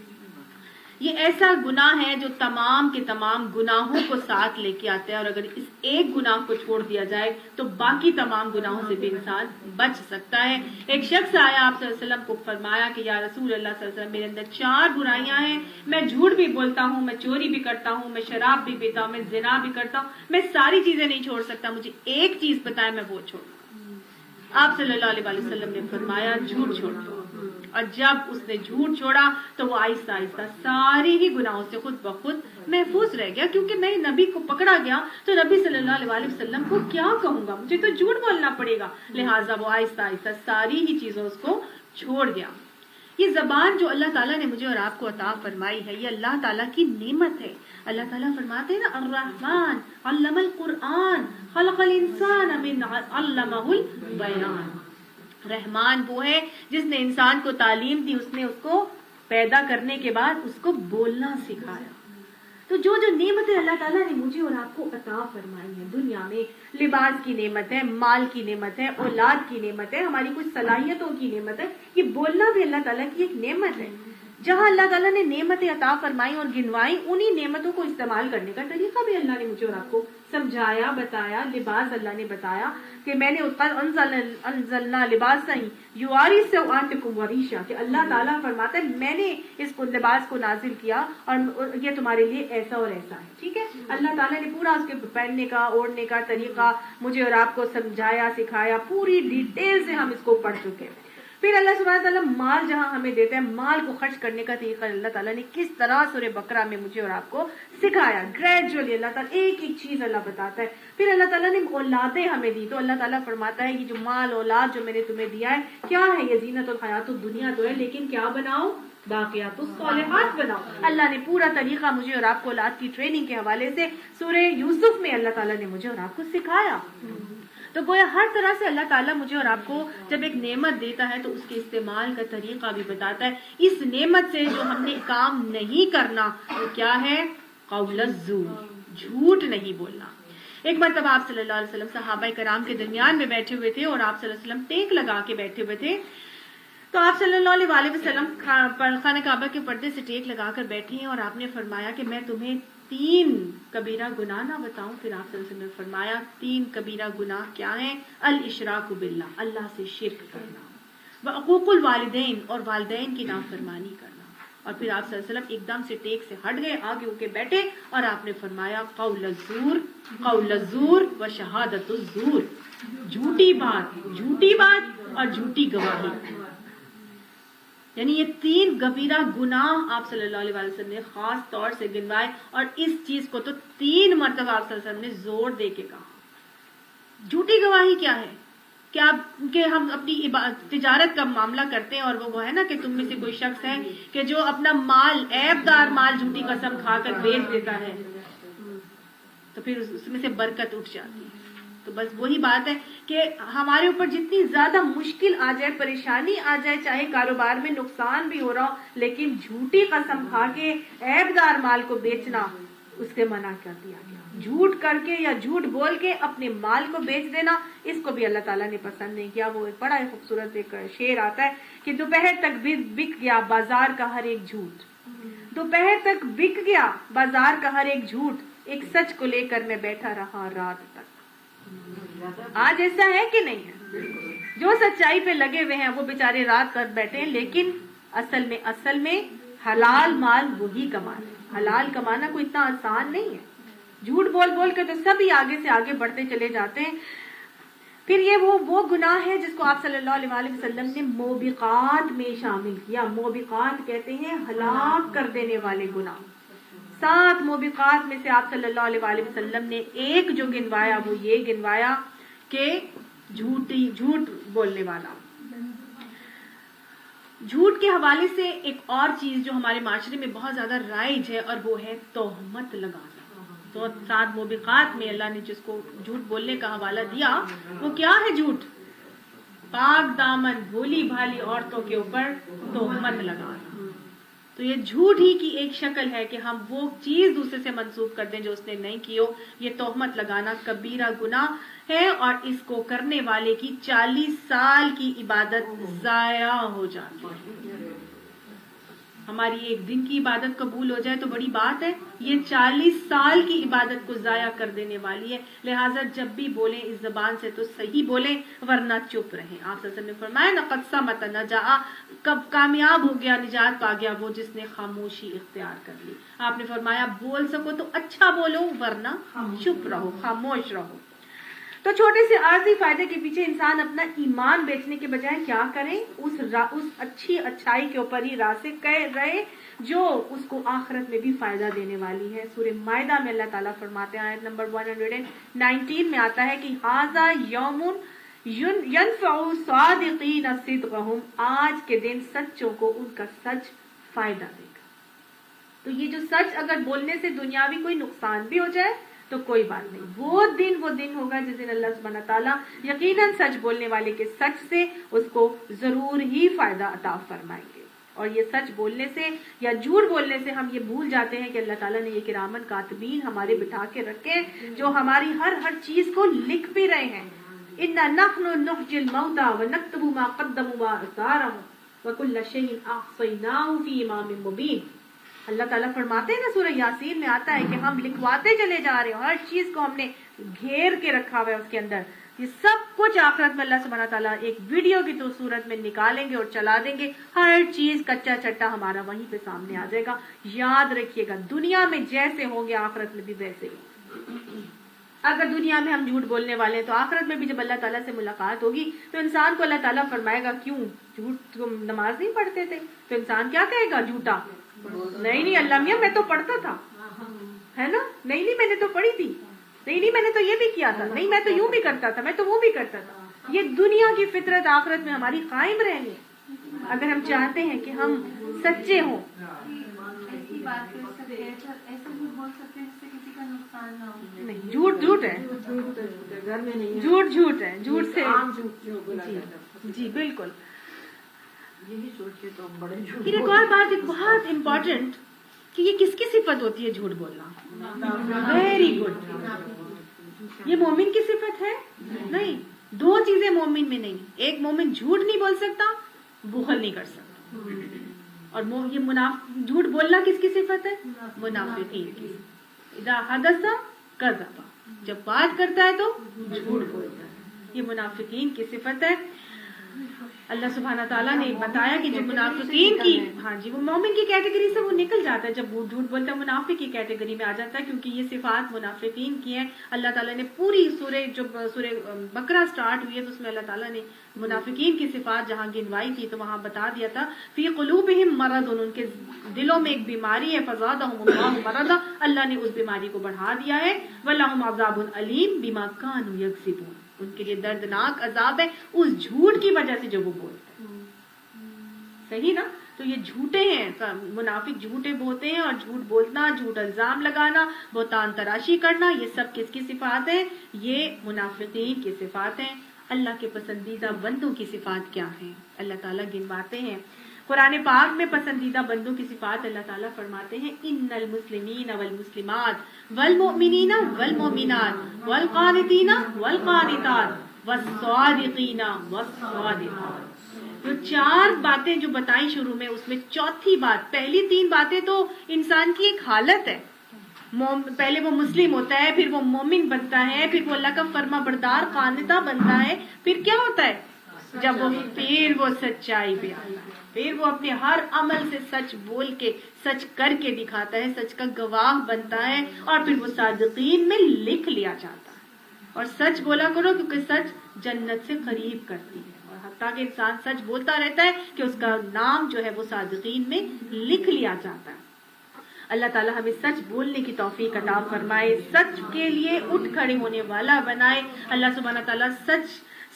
Speaker 2: یہ ایسا گناہ ہے جو تمام کے تمام گناہوں کو ساتھ لے کے آتا ہے، اور اگر اس ایک گناہ کو چھوڑ دیا جائے تو باقی تمام گناہوں سے بھی انسان بچ سکتا ہے. ایک شخص آیا آپ صلی اللہ علیہ وسلم کو فرمایا کہ یا رسول اللہ صلی اللہ علیہ وسلم میرے اندر 4 برائیاں ہیں، میں جھوٹ بھی بولتا ہوں، میں چوری بھی کرتا ہوں، میں شراب بھی پیتا ہوں، میں زنا بھی کرتا ہوں، میں ساری چیزیں نہیں چھوڑ سکتا، مجھے ایک چیز بتائے میں وہ چھوڑوں. آپ صلی اللہ علیہ وسلم نے فرمایا جھوٹ چھوڑ دو. اور جب اس نے جھوٹ چھوڑا تو وہ آہستہ آہستہ ساری ہی گناہوں سے خود بخود محفوظ رہ گیا. کیونکہ میں نبی کو پکڑا گیا تو نبی صلی اللہ علیہ وسلم کو کیا کہوں گا، مجھے تو جھوٹ بولنا پڑے گا. لہٰذا وہ آہستہ آہستہ ساری ہی چیزوں اس کو چھوڑ گیا. یہ زبان جو اللہ تعالیٰ نے مجھے اور آپ کو عطا فرمائی ہے، یہ اللہ تعالیٰ کی نعمت ہے. اللہ تعالیٰ فرماتے ہیں نا الرحمن علم القرآن خلق الانسان من علمہ البیان. رحمان وہ ہے جس نے انسان کو تعلیم دی، اس نے اس کو پیدا کرنے کے بعد اس کو بولنا سکھایا. تو جو نعمتیں اللہ تعالیٰ نے مجھے اور آپ کو عطا فرمائی ہیں دنیا میں، لباس کی نعمت ہے، مال کی نعمت ہے، اولاد کی نعمت ہے، ہماری کچھ صلاحیتوں کی نعمت ہے، یہ بولنا بھی اللہ تعالیٰ کی ایک نعمت ہے. جہاں اللہ تعالیٰ نے نعمتیں عطا فرمائی اور گنوائی، انہی نعمتوں کو استعمال کرنے کا طریقہ بھی اللہ نے مجھے اور آپ کو سمجھایا، بتایا. لباس اللہ نے بتایا کہ میں نے انزلنا لباسا یواری سوآتکم وریشا، کہ اللہ تعالیٰ فرماتا ہے میں نے اس کو لباس کو نازل کیا اور یہ تمہارے لیے ایسا اور ایسا ہے. ٹھیک ہے، اللہ تعالیٰ نے پورا اس کے پہننے کا اوڑھنے کا طریقہ مجھے اور آپ کو سمجھایا، سکھایا، پوری ڈیٹیل سے ہم اس کو پڑھ چکے ہیں. پھر اللہ سبحانہ تعالیٰ مال جہاں ہمیں دیتا ہے، مال کو خرچ کرنے کا طریقہ اللہ تعالیٰ نے کس طرح سورہ بقرہ میں مجھے اور آپ کو سکھایا. گریجولی اللہ تعالیٰ ایک ایک چیز اللہ بتاتا ہے. پھر اللہ تعالیٰ نے اولادیں ہمیں دی، تو اللہ تعالیٰ فرماتا ہے کہ جو مال اولاد جو میں نے تمہیں دیا ہے کیا ہے، یہ زینت الحیات الدنیا تو ہے، لیکن کیا بناؤ، باقیات الصالحات بناؤ. اللہ نے پورا طریقہ مجھے اور آپ کو اولاد کی ٹریننگ کے حوالے سے سورہ یوسف میں اللہ تعالیٰ نے مجھے اور آپ کو سکھایا. تو گویا ہر طرح سے اللہ تعالیٰ مجھے اور آپ کو جب ایک نعمت دیتا ہے تو اس کے استعمال کا طریقہ بھی بتاتا ہے. اس نعمت سے جو ہم نے کام نہیں کرنا وہ کیا ہے، قول الزور، جھوٹ نہیں بولنا. ایک مرتبہ آپ صلی اللہ علیہ وسلم صحابہ کرام کے درمیان میں بیٹھے ہوئے تھے اور آپ صلی اللہ علیہ وسلم ٹیک لگا کے بیٹھے ہوئے تھے. تو آپ صلی اللہ علیہ وسلم خانہ کعبہ کے پردے سے ٹیک لگا کر بیٹھے ہیں اور آپ نے فرمایا کہ میں تمہیں 3 کبیرہ گناہ نہ بتاؤں. پھر آپ صلی اللہ علیہ وسلم نے فرمایا 3 کبیرہ گناہ کیا ہیں، الاشراک باللہ، اللہ سے شرک کرنا، وعقوق الوالدین، اور والدین کی نافرمانی کرنا. اور پھر آپ صلی اللہ علیہ وسلم ایک دم سے ٹیک سے ہٹ گئے، آگے ہو کے بیٹھے اور آپ نے فرمایا قول الزور و شہادت الزور، جھوٹی بات اور جھوٹی گواہی. یعنی یہ 3 کبیرہ گناہ آپ صلی اللہ علیہ وسلم نے خاص طور سے گنوائے، اور اس چیز کو تو 3 مرتبہ آپ صلی اللہ علیہ وسلم نے زور دے کے کہا. جھوٹی گواہی کیا ہے، کہ ہم اپنی تجارت کا معاملہ کرتے ہیں اور وہ ہے نا کہ تم میں سے کوئی شخص ہے کہ جو اپنا مال، عیب دار مال جھوٹی قسم کھا کر بیچ دیتا ہے، تو پھر اس میں سے برکت اٹھ جاتی ہے. تو بس وہی بات ہے کہ ہمارے اوپر جتنی زیادہ مشکل آ جائے، پریشانی آ جائے، چاہے کاروبار میں نقصان بھی ہو رہا ہو، لیکن جھوٹی قسم کھا کے عیب دار مال کو بیچنا اس سے منع کر دیا گیا. جھوٹ کر کے یا جھوٹ بول کے اپنے مال کو بیچ دینا، اس کو بھی اللہ تعالیٰ نے پسند نہیں کیا. وہ ایک بڑا خوبصورت ایک شعر آتا ہے کہ دوپہر تک بک گیا بازار کا ہر ایک جھوٹ، دوپہر تک بک گیا بازار کا ہر ایک جھوٹ، ایک سچ کو لے کر میں بیٹھا رہا رات تک. آج ایسا ہے کہ نہیں ہے؟ جو سچائی پہ لگے ہوئے ہیں وہ بیچارے رات کر بیٹھے ہیں، لیکن اصل میں حلال مال وہی کمانا ہے. حلال کمانا کوئی اتنا آسان نہیں ہے. جھوٹ بول کے تو سبھی آگے سے آگے بڑھتے چلے جاتے ہیں. پھر یہ وہ گناہ ہے جس کو آپ صلی اللہ علیہ وسلم نے موبقات میں شامل کیا. موبقات کہتے ہیں ہلاک کر دینے والے گناہ. 7 موبقات میں سے آپ صلی اللہ علیہ وسلم نے ایک جو گنوایا وہ یہ گنوایا کہ جھوٹ بولنے والا. جھوٹ کے حوالے سے ایک اور چیز جو ہمارے معاشرے میں بہت زیادہ رائج ہے اور وہ ہے تہمت لگانا. تو 7 موبقات میں اللہ نے جس کو جھوٹ بولنے کا حوالہ دیا وہ کیا ہے، جھوٹ. پاک دامن بھولی بھالی عورتوں کے اوپر تہمت لگانا. تو یہ جھوٹ ہی کی ایک شکل ہے کہ ہم وہ چیز دوسرے سے منسوب کر دیں جو اس نے نہیں کی ہو. یہ تہمت لگانا کبیرہ گناہ ہے اور اس کو کرنے والے کی 40 سال کی عبادت ضائع ہو جاتی ہے. ہماری ایک دن کی عبادت قبول ہو جائے تو بڑی بات ہے، یہ 40 سال کی عبادت کو ضائع کر دینے والی ہے. لہٰذا جب بھی بولیں اس زبان سے تو صحیح بولیں ورنہ چپ رہیں. آپ صلی اللہ علیہ وسلم نے فرمایا لقد صمت نجا، کب کامیاب ہو گیا، نجات پا گیا وہ جس نے خاموشی اختیار کر لی. آپ نے فرمایا بول سکو تو اچھا بولو ورنہ چپ رہو، خاموش رہو. تو چھوٹے سے عارضی فائدے کے پیچھے انسان اپنا ایمان بیچنے کے بجائے کیا کرے، اس اچھی اچھائی کے اوپر ہی راسخ رہے جو اس کو آخرت میں بھی فائدہ دینے والی ہے. سورہ مائدہ میں اللہ تعالیٰ فرماتے ہیں، آیت نمبر 119 میں آتا ہے کہ ھذا یوم ینفع الصادقین صدقہم، آج کے دن سچوں کو ان کا سچ فائدہ دے گا. تو یہ جو سچ اگر بولنے سے دنیاوی کوئی نقصان بھی ہو جائے تو کوئی بات نہیں، وہ دن ہوگا جس دن اللہ سبحانہ تعالیٰ یقیناً سچ بولنے والے کے سچ سے اس کو ضرور ہی فائدہ عطا فرمائیں گے. اور یہ سچ بولنے سے یا جھوٹ بولنے سے ہم یہ بھول جاتے ہیں کہ اللہ تعالیٰ نے یہ کرامن کاتبین ہمارے بٹھا کے رکھے جو ہماری ہر چیز کو لکھ بھی رہے ہیں. اِنَّا نَحْنُ نُحْيِي الْمَوْتَىٰ وَنَكْتُبُ مَا قَدَّمُوا وَآثَارَهُمْ وَكُلَّ شَيْءٍ أَحْصَيْنَاهُ فِي إِمَامٍ مُبِينٍ. اللہ تعالیٰ فرماتے ہیں نا سورہ یاسین میں آتا ہے کہ ہم لکھواتے چلے جا رہے ہیں، ہر چیز کو ہم نے گھیر کے رکھا ہوا ہے اس کے اندر. یہ سب کچھ آخرت میں اللہ سبحانہ تعالیٰ ایک ویڈیو کی تو صورت میں نکالیں گے اور چلا دیں گے. ہر چیز کچا چٹا ہمارا وہیں پہ سامنے آ جائے گا. یاد رکھیے گا دنیا میں جیسے ہوں گے آخرت میں بھی ویسے ہی. اگر دنیا میں ہم جھوٹ بولنے والے ہیں تو آخرت میں بھی جب اللہ تعالیٰ سے ملاقات ہوگی تو انسان کو اللہ تعالیٰ فرمائے گا کیوں جھوٹ تم نماز نہیں پڑھتے تھے؟ تو انسان کیا کہے گا؟ جھوٹا نہیں اللہ میاں میں تو پڑھتا تھا، ہے نا، نہیں میں نے تو پڑھی تھی، نہیں میں نے تو یہ بھی کیا تھا، نہیں میں تو یوں بھی کرتا تھا، میں تو وہ بھی کرتا تھا۔ یہ دنیا کی فطرت آخرت میں ہماری قائم رہنی اگر ہم چاہتے ہیں کہ ہم سچے ہوں۔ نہیں، جھوٹ ہے، جھوٹ ہے، جھوٹ سے جی بالکل۔ پھر ایک اور بات ایک بہت امپورٹنٹ کہ یہ کس کی صفت ہوتی ہے جھوٹ بولنا؟ ویری گڈ، یہ مومن کی صفت ہے؟ نہیں، دو چیزیں مومن میں نہیں، ایک مومن جھوٹ نہیں بول سکتا، بخل نہیں کر سکتا، اور یہ جھوٹ بولنا کس کی صفت ہے؟ منافقین کی۔ اذا حدث کذب، جب بات کرتا ہے تو جھوٹ بولتا ہے، یہ منافقین کی صفت ہے۔ اللہ سبحانہ تعالیٰ نے بتایا کہ جو منافقین کی وہ مومن کی کیٹیگری سے وہ نکل جاتا ہے، جب وہ جھوٹ بولتا ہے منافق کی کیٹیگری میں آ جاتا ہے، کیونکہ یہ صفات منافقین کی ہیں۔ اللہ تعالیٰ نے پوری سورہ بقرہ سٹارٹ ہوئی ہے تو اس میں اللہ تعالیٰ نے منافقین کی صفات جہاں گنوائی تھی تو وہاں بتا دیا تھا فی قلوبہم مرض، ان کے دلوں میں ایک بیماری ہے، فزادہم اللہ مرضا، اللہ نے اس بیماری کو بڑھا دیا ہے، ولہم عذاب علیم بما کانوا یکذبون، ان کے لیے دردناک عذاب ہے اس جھوٹ کی وجہ سے جو وہ بولتے ہیں۔ صحیح نا؟ تو یہ جھوٹے ہیں، منافق جھوٹے بولتے ہیں، اور جھوٹ بولنا، جھوٹ الزام لگانا، بہتان تراشی کرنا، یہ سب کس کی صفات ہیں؟ یہ منافقین کی صفات ہیں۔ اللہ کے پسندیدہ بندوں کی صفات کیا ہیں؟ اللہ تعالیٰ گنواتے ہیں قرآن پاک میں پسندیدہ بندوں کی صفات اللہ تعالیٰ فرماتے ہیں ان المسلمین والمسلمات والمؤمنین والمؤمنات والقانتین والقانتات والصادقین والصادقات۔ جو چار باتیں جو بتائی شروع میں، اس میں چوتھی بات، پہلی تین باتیں تو انسان کی ایک حالت ہے، پہلے وہ مسلم ہوتا ہے، پھر وہ مومن بنتا ہے، پھر وہ اللہ کا فرما بردار قانتہ بنتا ہے، پھر کیا ہوتا ہے جب پھر وہ سچائی پہ آتا ہے، پھر وہ اپنے ہر عمل سے سچ بول کے سچ کر کے دکھاتا ہے، سچ کا گواہ بنتا ہے، اور پھر وہ صادقین میں لکھ لیا جاتا ہے۔ اور سچ بولا کرو کیونکہ سچ جنت سے قریب کرتی ہے، اور حتیٰ کہ انسان سچ بولتا رہتا ہے کہ اس کا نام جو ہے وہ صادقین میں لکھ لیا جاتا ہے۔ اللہ تعالیٰ ہمیں سچ بولنے کی توفیق عطا فرمائے، سچ کے لیے اٹھ کھڑے ہونے والا بنائے۔ اللہ سبحانہ تعالیٰ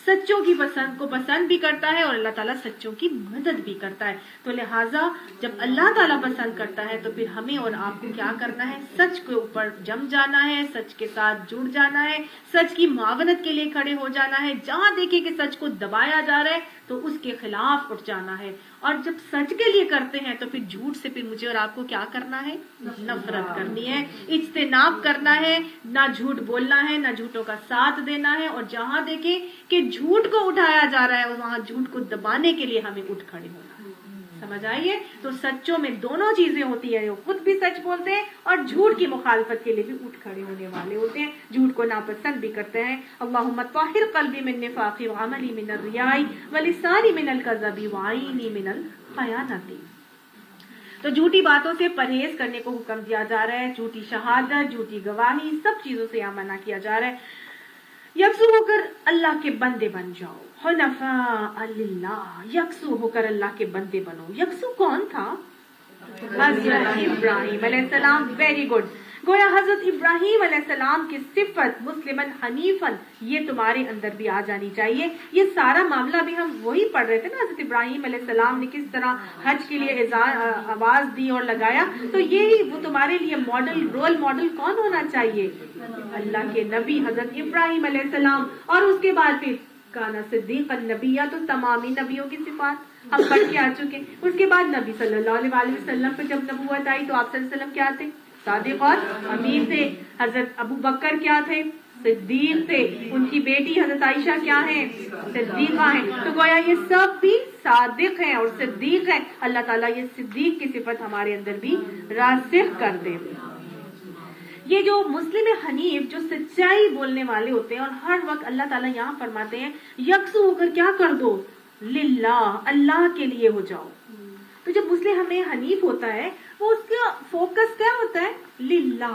Speaker 2: سچوں کی پسند کو پسند بھی کرتا ہے، اور اللہ تعالیٰ سچوں کی مدد بھی کرتا ہے۔ تو لہٰذا جب اللہ تعالیٰ پسند کرتا ہے تو پھر ہمیں اور آپ کو کیا کرنا ہے؟ سچ کے اوپر جم جانا ہے، سچ کے ساتھ جڑ جانا ہے، سچ کی معاونت کے لیے کھڑے ہو جانا ہے۔ جہاں دیکھیں کہ سچ کو دبایا جا رہا ہے تو اس کے خلاف اٹھ جانا ہے، اور جب سچ کے لیے کرتے ہیں تو پھر جھوٹ سے پھر مجھے اور آپ کو کیا کرنا ہے؟ نفرت کرنی ہے، اجتناب کرنا ہے، نہ جھوٹ بولنا ہے، نہ جھوٹوں کا ساتھ دینا ہے، اور جہاں دیکھیں کہ جھوٹ کو اٹھایا جا رہا ہے وہاں جھوٹ کو دبانے کے لیے ہمیں اٹھ کھڑے ہونا ہے۔ سمجھ آئیے؟ تو سچوں میں دونوں چیزیں ہوتی ہیں، وہ خود بھی سچ بولتے ہیں اور جھوٹ کی مخالفت کے لیے بھی اٹھ کھڑے ہونے والے ہوتے ہیں، جھوٹ کو ناپسند بھی کرتے ہیں۔ اللہم طہر قلبی من نفاق وعملی من الریاء ولسانی من الکذب وعینی من الخیانت۔ تو جھوٹی باتوں سے پرہیز کرنے کو حکم دیا جا رہا ہے، جھوٹی شہادت، جھوٹی گواہی، سب چیزوں سے یہاں منع کیا جا رہا ہے۔ یکسو ہو کر اللہ کے بندے بن جاؤ، حنفاء للہ، یکسو ہو کر اللہ کے بندے بنو۔ یکسو کون تھا؟ حضرت ابراہیم علیہ السلام۔ ویری گڈ، گویا حضرت ابراہیم علیہ السلام کی صفت مسلمن حنیفن یہ تمہارے اندر بھی آ جانی چاہیے۔ یہ سارا معاملہ بھی ہم وہی پڑھ رہے تھے نا، حضرت ابراہیم علیہ السلام نے کس طرح حج کے لیے آواز دی اور لگایا، تو یہی وہ تمہارے لیے ماڈل، رول ماڈل کون ہونا چاہیے؟ اللہ کے نبی حضرت ابراہیم علیہ السلام، اور اس کے بعد پھر کانا صدیق النبیہ، تو تمامی نبیوں کی صفات ہم پڑھ کے آ چکے۔ اس کے بعد نبی صلی اللہ علیہ وسلم پہ جب نبوت آئی تو آپ صلی اللہ علیہ وسلم کیا تھے؟ صادق اور امین تھے۔ حضرت ابو بکر کیا تھے؟ صدیق تھے۔ ان کی بیٹی حضرت عائشہ کیا ہیں؟ صدیقہ ہیں۔ تو گویا یہ سب بھی صادق ہیں اور صدیق ہیں۔ اللہ تعالیٰ یہ صدیق کی صفت ہمارے اندر بھی راسخ کر دے۔ یہ جو مسلم حنیف جو سچائی بولنے والے ہوتے ہیں، اور ہر وقت اللہ تعالیٰ یہاں فرماتے ہیں یکسو ہو کر کیا کر دو؟ للہ، اللہ کے لیے ہو جاؤ۔ تو جب مسلم ہمیں حنیف ہوتا ہے وہ اس کا فوکس کیا ہوتا ہے؟ للہ۔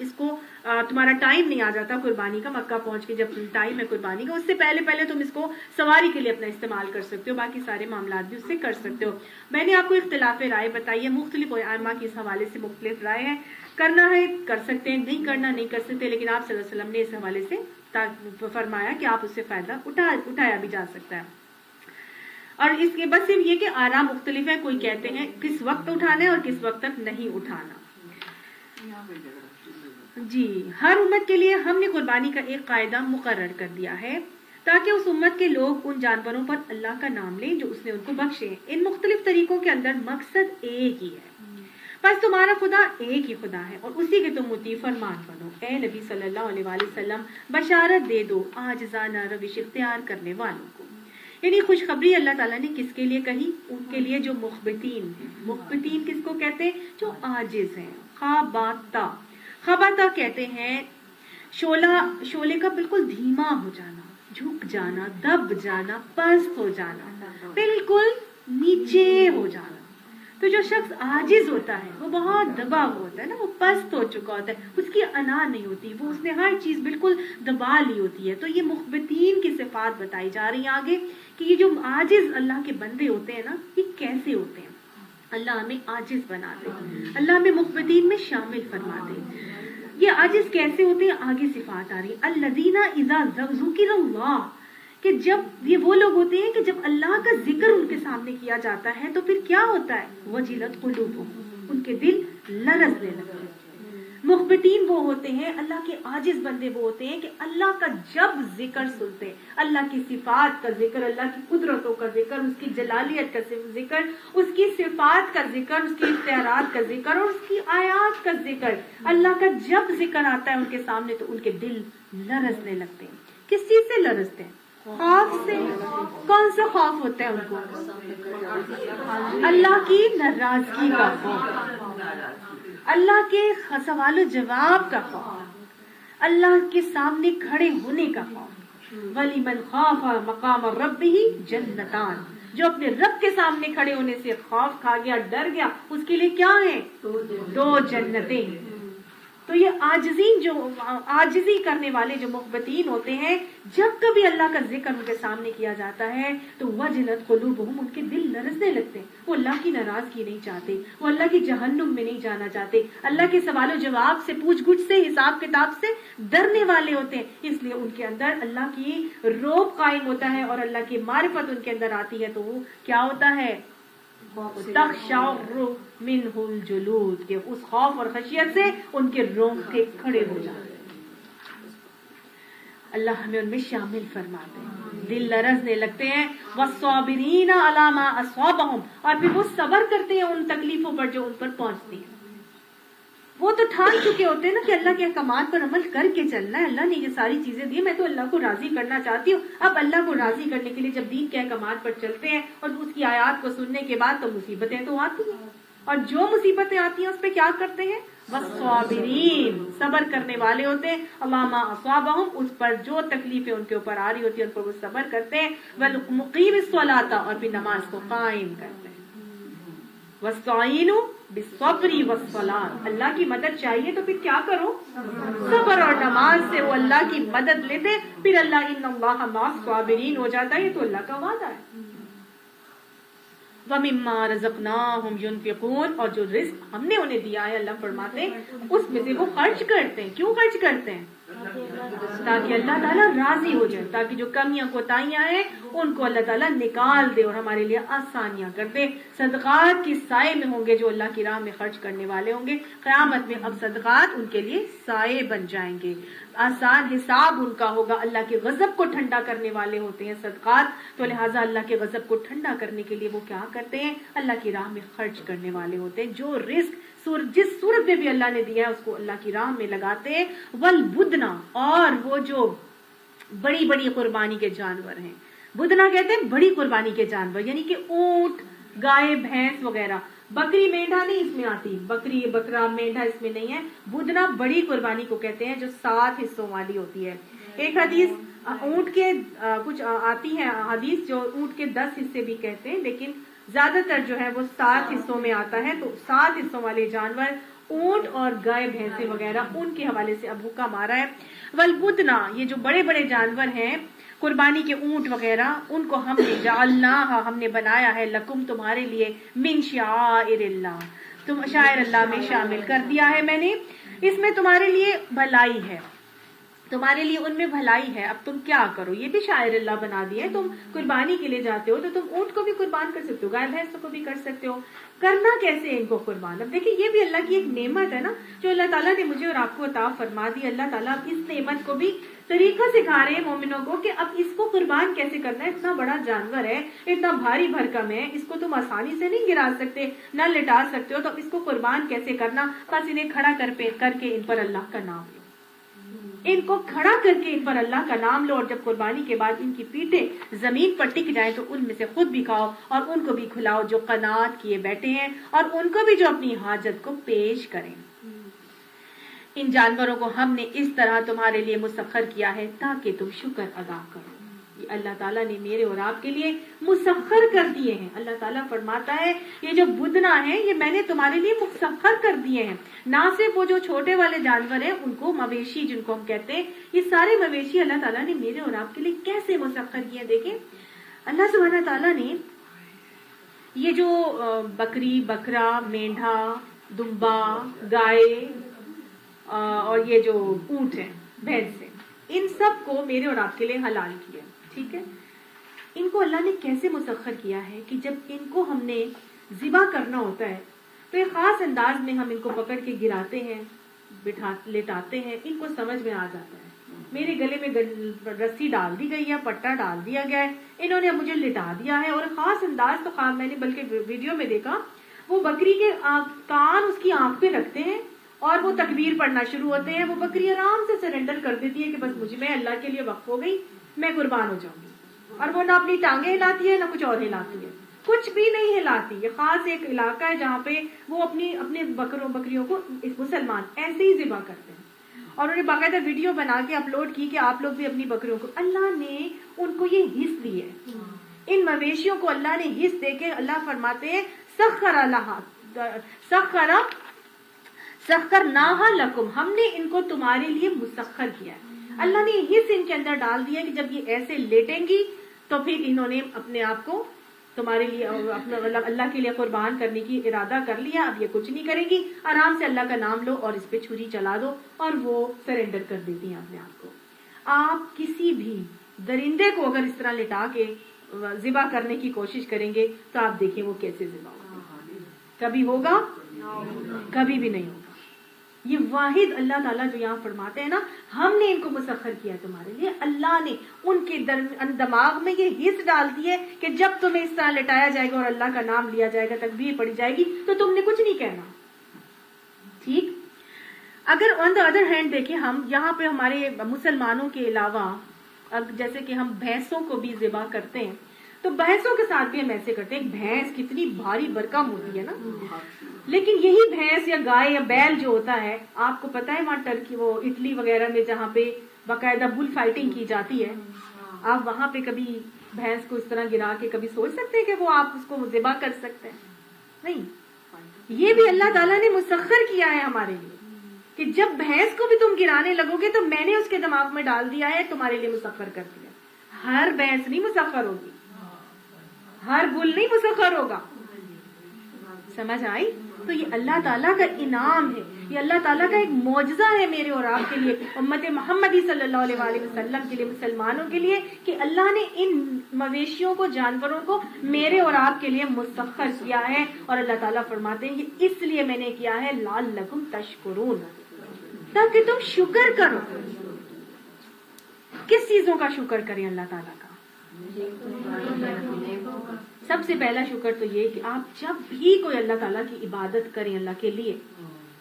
Speaker 2: اس کو تمہارا ٹائم نہیں آ جاتا قربانی کا، مکہ پہنچ کے جب ٹائم ہے قربانی کا، اس سے پہلے تم اس کو سواری کے لیے اپنا استعمال کر سکتے ہو، باقی سارے معاملات بھی اس سے کر سکتے ہو. میں نے آپ کو اختلاف رائے بتائی ہے، مختلف ائمہ کی اس حوالے سے مختلف رائے ہے. کرنا ہے کر سکتے ہیں، نہیں کرنا نہیں کر سکتے، لیکن آپ صلی اللہ علیہ وسلم نے اس حوالے سے فرمایا کہ آپ اس سے فائدہ اٹھایا بھی جا سکتا ہے. اور اس کے بس صرف یہ کہ آرا مختلف ہے، کوئی کہتے ہیں کس وقت اٹھانا ہے اور کس وقت تک نہیں اٹھانا. جی، ہر امت کے لیے ہم نے قربانی کا ایک قاعدہ مقرر کر دیا ہے تاکہ اس امت کے لوگ ان جانوروں پر اللہ کا نام لیں جو اس نے ان کو بخشے. ان مختلف طریقوں کے اندر مقصد ایک ہی ہے. بس تمہارا خدا ایک ہی خدا ہے اور اسی کے تم مطیع فرمان بنو. اے نبی صلی اللہ علیہ وآلہ وسلم بشارت دے دو عاجزانہ روش اختیار کرنے والوں کو. یعنی خوشخبری اللہ تعالیٰ نے کس کے لیے کہی؟ ان کے لیے جو مخبتین ہیں. مخبتین کس کو کہتے ہیں؟ جو عاجز ہیں. خباتا کہتے ہیں شعلے کا بالکل دھیما ہو جانا، جھک جانا، دب جانا، پست ہو جانا، بالکل نیچے ہو جانا. تو جو شخص عاجز ہوتا ہے وہ بہت دبا ہوا ہوتا ہے نا، وہ پست ہو چکا ہوتا ہے، اس کی انا نہیں ہوتی، وہ اس نے ہر چیز بالکل دبا لی ہوتی ہے. تو یہ مخبتین کی صفات بتائی جا رہی ہیں آگے کہ یہ جو عاجز اللہ کے بندے ہوتے ہیں نا، یہ کیسے ہوتے ہیں. اللہ ہمیں عاجز بنا دے، اللہ ہمیں مخبتین میں شامل فرما دے. یہ عاجز کیسے ہوتے ہیں؟ آگے صفات آ رہی ہے. الذین اذا ذکر اللہ، کہ جب یہ وہ لوگ ہوتے ہیں کہ جب اللہ کا ذکر ان کے سامنے کیا جاتا ہے تو پھر کیا ہوتا ہے؟ وجلت قلوبہم، ان کے دل لرزنے لگتے ہیں. مخبتین وہ ہوتے ہیں، اللہ کے عاجز بندے وہ ہوتے ہیں کہ اللہ کا جب ذکر سنتے، اللہ کی صفات کا ذکر، اللہ کی قدرتوں کا ذکر، اس کی جلالیت کا ذکر، اس کی صفات کا ذکر، اس کی اختیارات کا ذکر اور اس کی آیات کا ذکر، اللہ کا جب ذکر آتا ہے ان کے سامنے تو ان کے دل لرزنے لگتے ہیں. کس چیز سے لرزتے ہیں؟ خوف سے. کون سا خوف ہوتا ہے ان کو؟ اللہ کی ناراضگی کا خوف، اللہ کے سوال و جواب کا خوف، اللہ کے سامنے کھڑے ہونے کا خوف. وَلِمَنْ خَافَ مَقَامَ رَبِّهِ جَنَّتَانِ، جو اپنے رب کے سامنے کھڑے ہونے سے خوف کھا گیا، ڈر گیا، اس کے لیے کیا ہیں؟ 2 جنتیں. تو یہ عاجزی کرنے والے جو مخبتین ہوتے ہیں، جب کبھی اللہ کا ذکر ان کے سامنے کیا جاتا ہے تو وجلت قلوبہم، ان کے دل لرزنے لگتے ہیں. وہ اللہ کی ناراضگی نہیں چاہتے، وہ اللہ کی جہنم میں نہیں جانا چاہتے، اللہ کے سوال و جواب سے، پوچھ گچھ سے، حساب کتاب سے ڈرنے والے ہوتے ہیں. اس لیے ان کے اندر اللہ کی روب قائم ہوتا ہے اور اللہ کی معرفت ان کے اندر آتی ہے. تو وہ کیا ہوتا ہے؟ تخشعر منہ الجلود، کہ اس خوف اور خشیت سے ان کے رونگٹے کھڑے ہو جاتے ہیں. اللہ ہمیں ان میں شامل فرماتے ہیں. دل لرزنے لگتے ہیں. والصابرین علی ما اصابہم، اور پھر وہ صبر کرتے ہیں ان تکلیفوں پر جو ان پر پہنچتی ہیں. وہ تو ٹھان چکے ہوتے ہیں نا کہ اللہ کے احکامات پر عمل کر کے چلنا ہے. اللہ نے یہ ساری چیزیں دی، میں تو اللہ کو راضی کرنا چاہتی ہوں. اب اللہ کو راضی کرنے کے لیے جب دین کے احکامات پر چلتے ہیں اور اس کی آیات کو سننے کے بعد تو مصیبتیں تو آتی ہیں، اور جو مصیبتیں آتی ہیں اس پہ کیا کرتے ہیں؟ والصابرین، صبر کرنے والے ہوتے ہیں. اللہ ما اصابہم، اس پر جو تکلیفیں ان کے اوپر آ رہی ہوتی ہیں ان پر وہ صبر کرتے ہیں. والمقیم الصلاۃ، اور پھر نماز کو قائم کرتے ہیں. واستعینوا بالصبر والصلاۃ، اللہ کی مدد چاہیے تو پھر کیا کرو؟ صبر اور نماز سے وہ اللہ کی مدد لیتے. پھر اللہ ان اللہ مع الصابرین ہو جاتا ہے. یہ تو اللہ کا وعدہ ہے. وَمِمَّا رَزَقْنَاهُمْ يُنْفِقُونَ، اور جو رزق ہم نے انہیں دیا ہے اللہ فرماتے ہیں اس میں سے وہ خرچ کرتے ہیں. کیوں خرچ کرتے ہیں؟ تاکہ اللہ تعالیٰ راضی ہو جائے، تاکہ جو کمیاں کوتاہیاں ہیں ان کو اللہ تعالیٰ نکال دے اور ہمارے لیے آسانیاں کر دے. صدقات کی سائے میں ہوں گے جو اللہ کی راہ میں خرچ کرنے والے ہوں گے. قیامت میں اب صدقات ان کے لیے سائے بن جائیں گے. آسان حساب ان کا ہوگا. اللہ کے غضب کو ٹھنڈا کرنے والے ہوتے ہیں صدقات، تو لہٰذا اللہ کے غضب کو ٹھنڈا کرنے کے لیے وہ کیا کرتے ہیں؟ اللہ کی راہ میں خرچ کرنے والے ہوتے ہیں. جو رزق جس صورت میں بھی اللہ نے دیا ہے اس کو اللہ کی راہ میں لگاتے ہیں. والبدنا، اور وہ جو بڑی بڑی قربانی کے جانور ہیں، بدنا کہتے ہیں بڑی قربانی کے جانور، یعنی کہ اونٹ، گائے، بھینس وغیرہ. بکری مینڈا نہیں اس میں آتی، بکری بکرا مینڈا اس میں نہیں ہے. بدنا بڑی قربانی کو کہتے ہیں جو 7 حصوں والی ہوتی ہے. ایک حدیث اونٹ کے کچھ آتی ہے حدیث جو اونٹ کے 10 حصے بھی کہتے ہیں، لیکن زیادہ تر جو ہے وہ 7 حصوں میں آتا ہے، تو 7 حصوں والے جانور اونٹ اور گائے بھینسے وغیرہ ان کے حوالے سے اب حکم آ رہا ہے۔ والبدنا، یہ جو بڑے بڑے جانور ہیں قربانی کے اونٹ وغیرہ، ان کو ہم نے جعلناہا، ہم نے بنایا ہے لکم تمہارے لیے، من شعائر اللہ، تم شاعر اللہ میں شامل کر دیا ہے میں نے، اس میں تمہارے لیے بھلائی ہے، تمہارے لیے ان میں بھلائی ہے۔ اب تم کیا کرو، یہ بھی شاعر اللہ بنا دیا ہے، تم قربانی کے لیے جاتے ہو تو تم اونٹ کو بھی قربان کر سکتے ہو، گائے بھینس کو بھی کر سکتے ہو، کرنا کیسے ان کو قربان؟ اب دیکھیں یہ بھی اللہ کی ایک نعمت ہے نا جو اللہ تعالیٰ نے مجھے اور آپ کو عطا فرما دی۔ اللہ تعالیٰ اب اس نعمت کو بھی طریقہ سکھا رہے ہیں مومنوں کو کہ اب اس کو قربان کیسے کرنا ہے۔ اتنا بڑا جانور ہے، اتنا بھاری بھرکم ہے، اس کو تم آسانی سے نہیں گرا سکتے، نہ لٹا سکتے ہو، تو اس کو قربان کیسے کرنا؟ بس انہیں کھڑا کر کے ان پر اللہ کا نام لو، ان کو کھڑا کر کے ان پر اللہ کا نام لو، اور جب قربانی کے بعد ان کی پیٹیں زمین پر ٹک جائیں تو ان میں سے خود بھی کھاؤ اور ان کو بھی کھلاؤ جو قناعت کیے بیٹھے ہیں، اور ان کو بھی جو اپنی حاجت کو پیش کریں۔ ان جانوروں کو ہم نے اس طرح تمہارے لیے مسخر کیا ہے تاکہ تم شکر ادا کرو۔ یہ اللہ تعالیٰ نے میرے اور آپ کے لیے مسخر کر دیے ہیں۔ اللہ تعالیٰ فرماتا ہے یہ جو بدنا ہے یہ میں نے تمہارے لیے مسخر کر دیے ہیں، نہ صرف وہ جو چھوٹے والے جانور ہیں ان کو، مویشی جن کو ہم کہتے ہیں، یہ سارے مویشی اللہ تعالیٰ نے میرے اور آپ کے لیے کیسے مسخر کیے ہیں۔ دیکھیں اللہ سبحانہ تعالیٰ نے یہ جو بکری، بکرا، مینڈھا، دمبا، گائے اور یہ جو اونٹ ہیں، بھینس ہیں، ان سب کو میرے اور آپ کے لیے حلال کیا، ٹھیک ہے۔ ان کو اللہ نے کیسے مسخر کیا ہے کہ جب ان کو ہم نے ذبح کرنا ہوتا ہے تو ایک خاص انداز میں ہم ان کو پکڑ کے گراتے ہیں، لٹاتے ہیں، ان کو سمجھ میں آ جاتا ہے، میرے گلے میں رسی ڈال دی گئی ہے، پٹا ڈال دیا گیا ہے، انہوں نے مجھے لٹا دیا ہے، اور خاص انداز تو خاص میں نے بلکہ ویڈیو میں دیکھا، وہ بکری کے کان اس کی آنکھ پہ رکھتے ہیں اور وہ تکبیر پڑھنا شروع ہوتے ہیں، وہ بکری آرام سے سرنڈر کر دیتی ہے کہ بس مجھے، میں اللہ کے لیے وقف ہو گئی، میں قربان ہو جاؤں گی، اور وہ نہ اپنی ٹانگیں ہلاتی ہے نہ کچھ اور ہلاتی ہے، کچھ بھی نہیں ہلاتی۔ یہ خاص ایک علاقہ ہے جہاں پہ وہ اپنے بکریوں کو مسلمان ایسے ہی ذبح کرتے ہیں، اور انہیں باقاعدہ ویڈیو بنا کے اپلوڈ کی کہ آپ لوگ بھی اپنی بکریوں کو، اللہ نے ان کو یہ حص دی ہے، ان مویشیوں کو اللہ نے حص دے کے اللہ فرماتے ہیں سخرناہا لکم، ہم نے ان کو تمہارے لیے مسخر کیا ہے۔ اللہ نے حص ان کے اندر ڈال دیا کہ جب یہ ایسے لیٹیں گی تو پھر انہوں نے اپنے آپ کو تمہارے لیے اللہ کے لیے قربان کرنے کی ارادہ کر لیا، اب یہ کچھ نہیں کریں گی، آرام سے اللہ کا نام لو اور اس پہ چھری چلا دو، اور وہ سرنڈر کر دیتی ہیں اپنے آپ کو۔ آپ کسی بھی درندے کو اگر اس طرح لٹا کے ذبح کرنے کی کوشش کریں گے تو آپ دیکھیں وہ کیسے ذبح ہوگا، کبھی ہوگا؟ کبھی بھی نہیں ہوگا۔ یہ واحد اللہ تعالیٰ جو یہاں فرماتے ہیں نا، ہم نے ان کو مسخر کیا تمہارے لیے، اللہ نے ان کے دماغ میں یہ حص ڈال دی ہے کہ جب تمہیں اس طرح لٹایا جائے گا اور اللہ کا نام لیا جائے گا، تکبیر پڑھی جائے گی، تو تم نے کچھ نہیں کہنا، ٹھیک۔ اگر آن دا ادر ہینڈ دیکھیں، ہم یہاں پہ ہمارے مسلمانوں کے علاوہ جیسے کہ ہم بھینسوں کو بھی ذبح کرتے ہیں، تو بھینسوں کے ساتھ بھی ہم ایسے کرتے ہیں۔ بھینس کتنی بھاری بھرکم ہوتی ہے نا، لیکن یہی بھینس یا گائے یا بیل جو ہوتا ہے، آپ کو پتا ہے وہاں ٹرکی، وہ اٹلی وغیرہ میں جہاں پہ باقاعدہ بل فائٹنگ کی جاتی ہے، آپ وہاں پہ کبھی بھینس کو اس طرح گرا کے کبھی سوچ سکتے ہیں کہ وہ آپ اس کو ذبح کر سکتے ہیں؟ نہیں، یہ بھی اللہ تعالیٰ نے مسخر کیا ہے ہمارے لیے کہ جب بھینس کو بھی تم گرانے لگو گے تو میں نے اس کے دماغ میں ڈال دیا ہے، تمہارے لیے مسخر کر دیا۔ ہر بھینس نہیں مسخر ہوگی، ہر بل نہیں مسخر ہوگا، سمجھ آئی؟ تو یہ اللہ تعالیٰ کا انعام ہے، یہ اللہ تعالیٰ کا ایک معجزہ ہے میرے اور آپ کے لیے، امت محمدی صلی اللہ علیہ وآلہ وسلم کے لیے، مسلمانوں کے لیے، کہ اللہ نے ان مویشیوں کو، جانوروں کو میرے اور آپ کے لیے مسخر کیا ہے۔ اور اللہ تعالیٰ فرماتے ہیں یہ اس لیے میں نے کیا ہے لعلکم تشکرون، تاکہ تم شکر کرو۔ کس چیزوں کا شکر کریں اللہ تعالیٰ کا؟ سب سے پہلا شکر تو یہ کہ آپ جب بھی کوئی اللہ تعالیٰ کی عبادت کریں اللہ کے لیے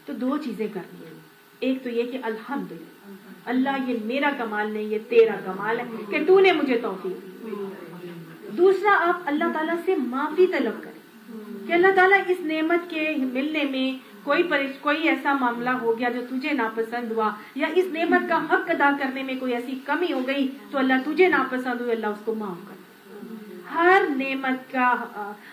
Speaker 2: تو دو چیزیں کرنی ہیں۔ ایک تو یہ کہ الحمدللہ، اللہ یہ میرا کمال نہیں، یہ تیرا کمال ہے کہ تو نے مجھے توفیق دی۔ دوسرا، آپ اللہ تعالیٰ سے معافی طلب کریں کہ اللہ تعالیٰ اس نعمت کے ملنے میں کوئی ایسا معاملہ ہو گیا جو تجھے ناپسند ہوا، یا اس نعمت کا حق ادا کرنے میں کوئی ایسی کمی ہو گئی تو اللہ تجھے ناپسند ہوئی، اللہ اس کو معاف کر۔ ہر نعمت کا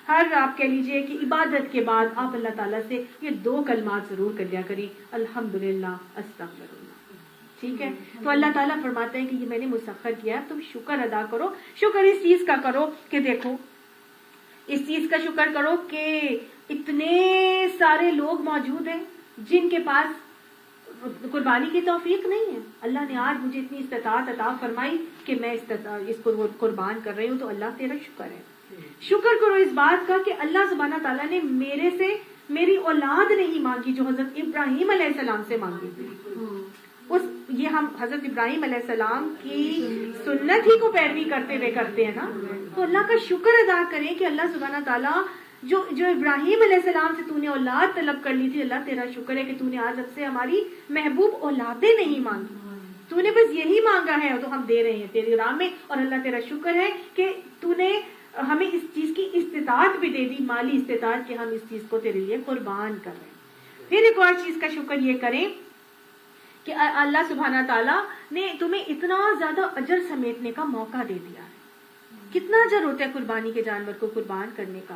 Speaker 2: ہر آپ کہہ لیجئے کہ عبادت کے بعد آپ اللہ تعالیٰ سے یہ 2 کلمات ضرور کر لیا کریں، الحمدللہ، استغفر اللہ، ٹھیک ہے؟ تو اللہ تعالیٰ فرماتے ہیں کہ یہ میں نے مسخر کیا ہے، تم شکر ادا کرو. شکر اس چیز کا کرو کہ دیکھو، اس چیز کا شکر کرو کہ اتنے سارے لوگ موجود ہیں جن کے پاس قربانی کی توفیق نہیں ہے. اللہ نے آج مجھے اتنی استطاعت عطا فرمائی کہ میں اس کو قربان کر رہی ہوں، تو اللہ تیرا شکر ہے. شکر کرو اس بات کا کہ اللہ سبحانہ تعالیٰ نے میرے سے میری اولاد نہیں مانگی جو حضرت ابراہیم علیہ السلام سے مانگی تھی. یہ ہم حضرت ابراہیم علیہ السلام کی سنت ہی کو پیروی کرتے ہوئے کرتے ہیں نا. تو اللہ کا شکر ادا کریں کہ اللہ سبحانہ تعالیٰ جو ابراہیم علیہ السلام سے تو نے اولاد طلب کر لی تھی، اللہ تیرا شکر ہے کہ تو نے آج اب سے ہماری محبوب اولادیں نہیں مانگی، تو نے بس یہی مانگا ہے تو ہم دے رہے ہیں تیری راہ میں. اور اللہ تیرا شکر ہے کہ تو نے ہمیں اس چیز کی استطاعت بھی دے دی، مالی استطاعت، کہ ہم اس چیز کو تیرے لیے قربان کر رہے ہیں. پھر ایک اور چیز کا شکر یہ کریں کہ اللہ سبحانہ تعالیٰ نے تمہیں اتنا زیادہ اجر سمیٹنے کا موقع دے دیا ہے. کتنا اجر ہوتا ہے قربانی کے جانور کو قربان کرنے کا.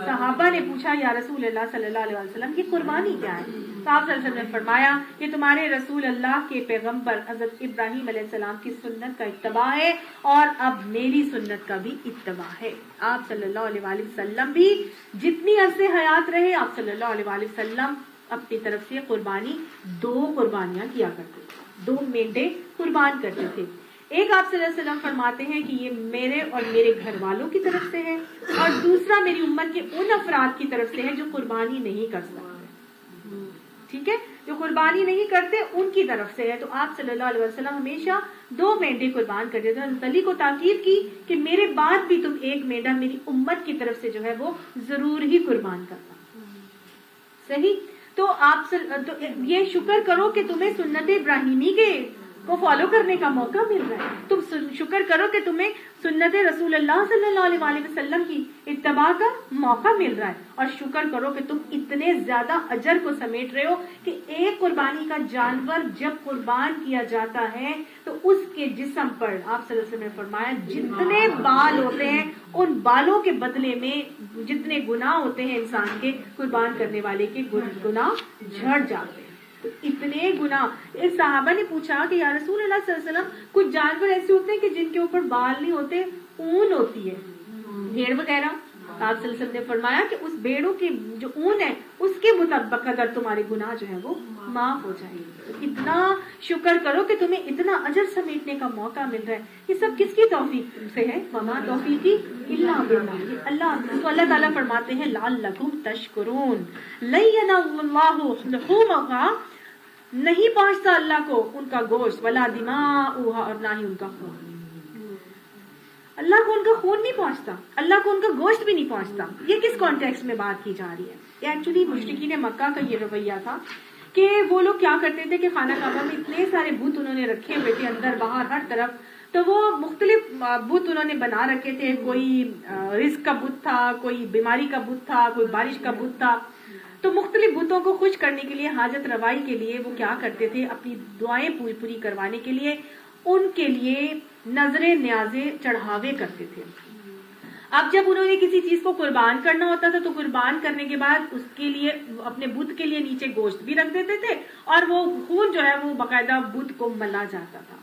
Speaker 2: صحابہ نے پوچھا یا رسول اللہ صلی اللہ علیہ وسلم یہ قربانی کیا ہے؟ تو آپ صلی اللہ علیہ وسلم نے فرمایا کہ تمہارے رسول اللہ کے پیغمبر حضرت ابراہیم علیہ السلام کی سنت کا اتباع ہے، اور اب میری سنت کا بھی اتباع ہے. آپ صلی اللہ علیہ وآلہ وسلم بھی جتنی عرصے حیات رہے، آپ صلی اللہ علیہ وآلہ وسلم اپنی طرف سے قربانی 2 قربانیاں کیا کرتے تھے، 2 مینڈے قربان کرتے تھے. ایک آپ صلی اللہ علیہ وسلم فرماتے ہیں کہ یہ میرے اور میرے گھر والوں کی طرف سے ہے، اور دوسرا میری امت کے ان افراد کی طرف سے ہے جو قربانی نہیں کر سکتے. ٹھیک ہے، جو قربانی نہیں کرتے ان کی طرف سے ہے. تو آپ صلی اللہ علیہ وسلم ہمیشہ 2 مینڈے قربان کرتے تھے. حضرت علی کو تاکید کی کہ میرے بعد بھی تم 1 مینڈا میری امت کی طرف سے جو ہے وہ ضرور ہی قربان کرنا. صحیح. تو آپ یہ شکر کرو کہ تمہیں سنت ابراہیمی کے کو فالو کرنے کا موقع مل رہا ہے. تم شکر کرو کہ تمہیں سنت رسول اللہ صلی اللہ علیہ وآلہ وسلم کی اتباع کا موقع مل رہا ہے. اور شکر کرو کہ تم اتنے زیادہ اجر کو سمیٹ رہے ہو کہ ایک قربانی کا جانور جب قربان کیا جاتا ہے تو اس کے جسم پر آپ صلی اللہ علیہ وسلم نے فرمایا جتنے بال ہوتے ہیں ان بالوں کے بدلے میں جتنے گناہ ہوتے ہیں انسان کے، قربان کرنے والے کے گناہ جھڑ جاتے ہیں. اتنے گناہ. ایک صحابہ نے پوچھا کہ یا رسول اللہ صلی اللہ علیہ وسلم کچھ جانور ایسے ہوتے ہیں کہ جن کے اوپر بال نہیں ہوتے، اون ہوتی ہے، بھیڑ وغیرہ. آپ صلی اللہ علیہ وسلم نے فرمایا کہ اس بھیڑوں کی جو اون ہے اس کے مطابق اگر تمہارے گناہ جو ہے وہ معاف ہو جائیں گے. اتنا شکر کرو کہ تمہیں اتنا اجر سمیٹنے کا موقع مل رہا ہے. یہ سب کس کی توفیق سے ہے؟ وما توفیقی الا باللہ. اللہ تو اللہ تعالیٰ فرماتے ہیں لعلکم تشکرون لن ینال اللہ لحومہا، نہیں پہنچتا اللہ کو ان کا گوشت، ولا دماؤہا، اور نہ ہی ان کا خون. اللہ کو ان کا خون نہیں پہنچتا، اللہ کو ان کا گوشت بھی نہیں پہنچتا. یہ کس کانٹیکسٹ میں بات کی جا رہی ہے؟ یہ ایکچولی مشرکین مکہ کا یہ رویہ تھا کہ وہ لوگ کیا کرتے تھے کہ خانہ کعبہ میں اتنے سارے بت انہوں نے رکھے ہوئے تھے اندر باہر ہر طرف. تو وہ مختلف بت انہوں نے بنا رکھے تھے. کوئی رزق کا بت تھا، کوئی بیماری کا بت تھا، کوئی بارش کا بت تھا. تو مختلف بتوں کو خوش کرنے کے لیے، حاجت روائی کے لیے وہ کیا کرتے تھے، اپنی دعائیں پوری کروانے کے لیے ان کے لیے نظریں نیازیں چڑھاوے کرتے تھے. اب جب انہوں نے کسی چیز کو قربان کرنا ہوتا تھا تو قربان کرنے کے بعد اس کے لیے اپنے بت کے لیے نیچے گوشت بھی رکھ دیتے تھے، اور وہ خون جو ہے وہ باقاعدہ بت کو ملا جاتا تھا.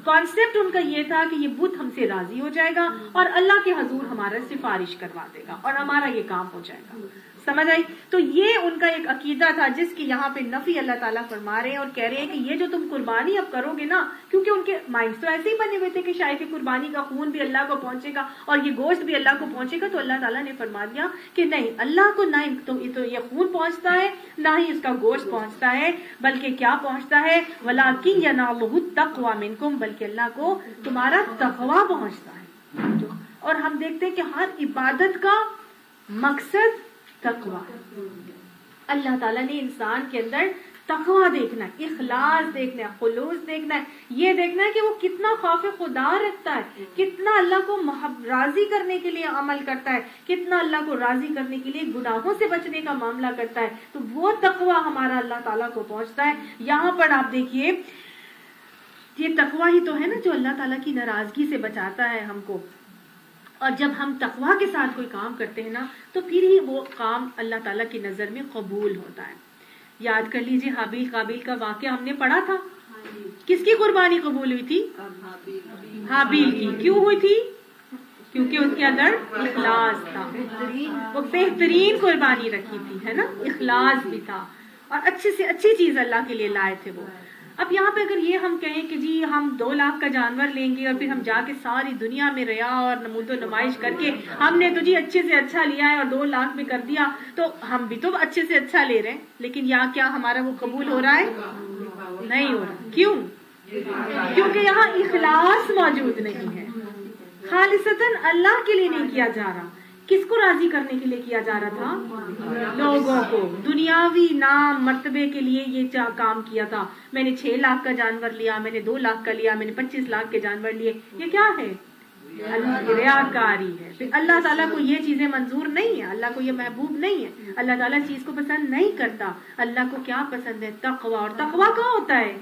Speaker 2: کانسیپٹ ان کا یہ تھا کہ یہ بت ہم سے راضی ہو جائے گا اور اللہ کے حضور ہمارا سفارش کروا دے گا اور ہمارا یہ کام ہو جائے گا. سمجھ آئی؟ تو یہ ان کا ایک عقیدہ تھا جس کی یہاں پہ نفی اللہ تعالیٰ فرما رہے ہیں اور کہہ رہے ہیں کہ یہ جو تم قربانی اب کرو گے نا، کیونکہ ان کے مائنڈ تو ایسے ہی بنے ہوئے تھے کہ شاید کہ قربانی کا خون بھی اللہ کو پہنچے گا اور یہ گوشت بھی اللہ کو پہنچے گا. تو اللہ تعالیٰ نے فرما دیا کہ نہیں، اللہ کو نہ تو یہ خون پہنچتا ہے نہ ہی اس کا گوشت پہنچتا ہے، بلکہ کیا پہنچتا ہے؟ وَلَٰكِن يَنَالُهُ التَّقْوَىٰ مِنكُمْ، بلکہ اللہ کو تمہارا تقویٰ پہنچتا ہے. اور ہم دیکھتے ہیں کہ ہر عبادت کا مقصد تقویٰ. اللہ تعالیٰ نے انسان کے اندر تقویٰ دیکھنا ہے، اخلاص دیکھنا ہے، خلوص دیکھنا ہے، یہ دیکھنا ہے کہ وہ کتنا خوف خدا رکھتا ہے، کتنا اللہ کو راضی کرنے کے لیے عمل کرتا ہے، کتنا اللہ کو راضی کرنے کے لیے گناہوں سے بچنے کا معاملہ کرتا ہے. تو وہ تقویٰ ہمارا اللہ تعالیٰ کو پہنچتا ہے. یہاں پر آپ دیکھیے یہ تقویٰ ہی تو ہے نا جو اللہ تعالیٰ کی ناراضگی سے بچاتا ہے ہم کو. اور جب ہم تقویٰ کے ساتھ کوئی کام کرتے ہیں نا تو پھر ہی وہ کام اللہ تعالیٰ کی نظر میں قبول ہوتا ہے. یاد کر لیجئے حابیل قابیل کا واقعہ ہم نے پڑھا تھا. کس کی قربانی قبول ہوئی تھی؟ حابیل کی. کیوں ہوئی تھی؟ کیونکہ اس کے اندر اخلاص تھا. وہ بہترین قربانی رکھی تھی، ہے نا، اخلاص بھی تھا اور اچھی سے اچھی چیز اللہ کے لیے لائے تھے وہ. اب یہاں پہ اگر یہ ہم کہیں کہ جی ہم 2 لاکھ کا جانور لیں گے اور پھر ہم جا کے ساری دنیا میں ریا اور نمود و نمائش کر کے ہم نے تو جی اچھے سے اچھا لیا ہے اور 2 لاکھ میں کر دیا، تو ہم بھی تو اچھے سے اچھا لے رہے ہیں، لیکن یہاں کیا ہمارا وہ قبول ہو رہا ہے؟ نہیں ہو رہا. کیوں؟ کیونکہ یہاں اخلاص موجود نہیں ہے. خالصتاً اللہ کے لیے نہیں کیا جا رہا. کس کو راضی کرنے کے لیے کیا جا رہا تھا؟ لوگوں کو. دنیاوی نام مرتبے کے لیے یہ کام کیا تھا. میں نے 6 لاکھ کا جانور لیا، میں نے 2 لاکھ کا لیا، میں نے 25 لاکھ کے جانور لیے. یہ کیا ہے؟ ریاکاری ہے. پھر اللہ تعالیٰ کو یہ چیزیں منظور نہیں ہے، اللہ کو یہ محبوب نہیں ہے. اللہ تعالیٰ چیز کو پسند نہیں کرتا. اللہ کو کیا پسند ہے؟ تقویٰ. اور تقویٰ کہاں ہوتا ہے؟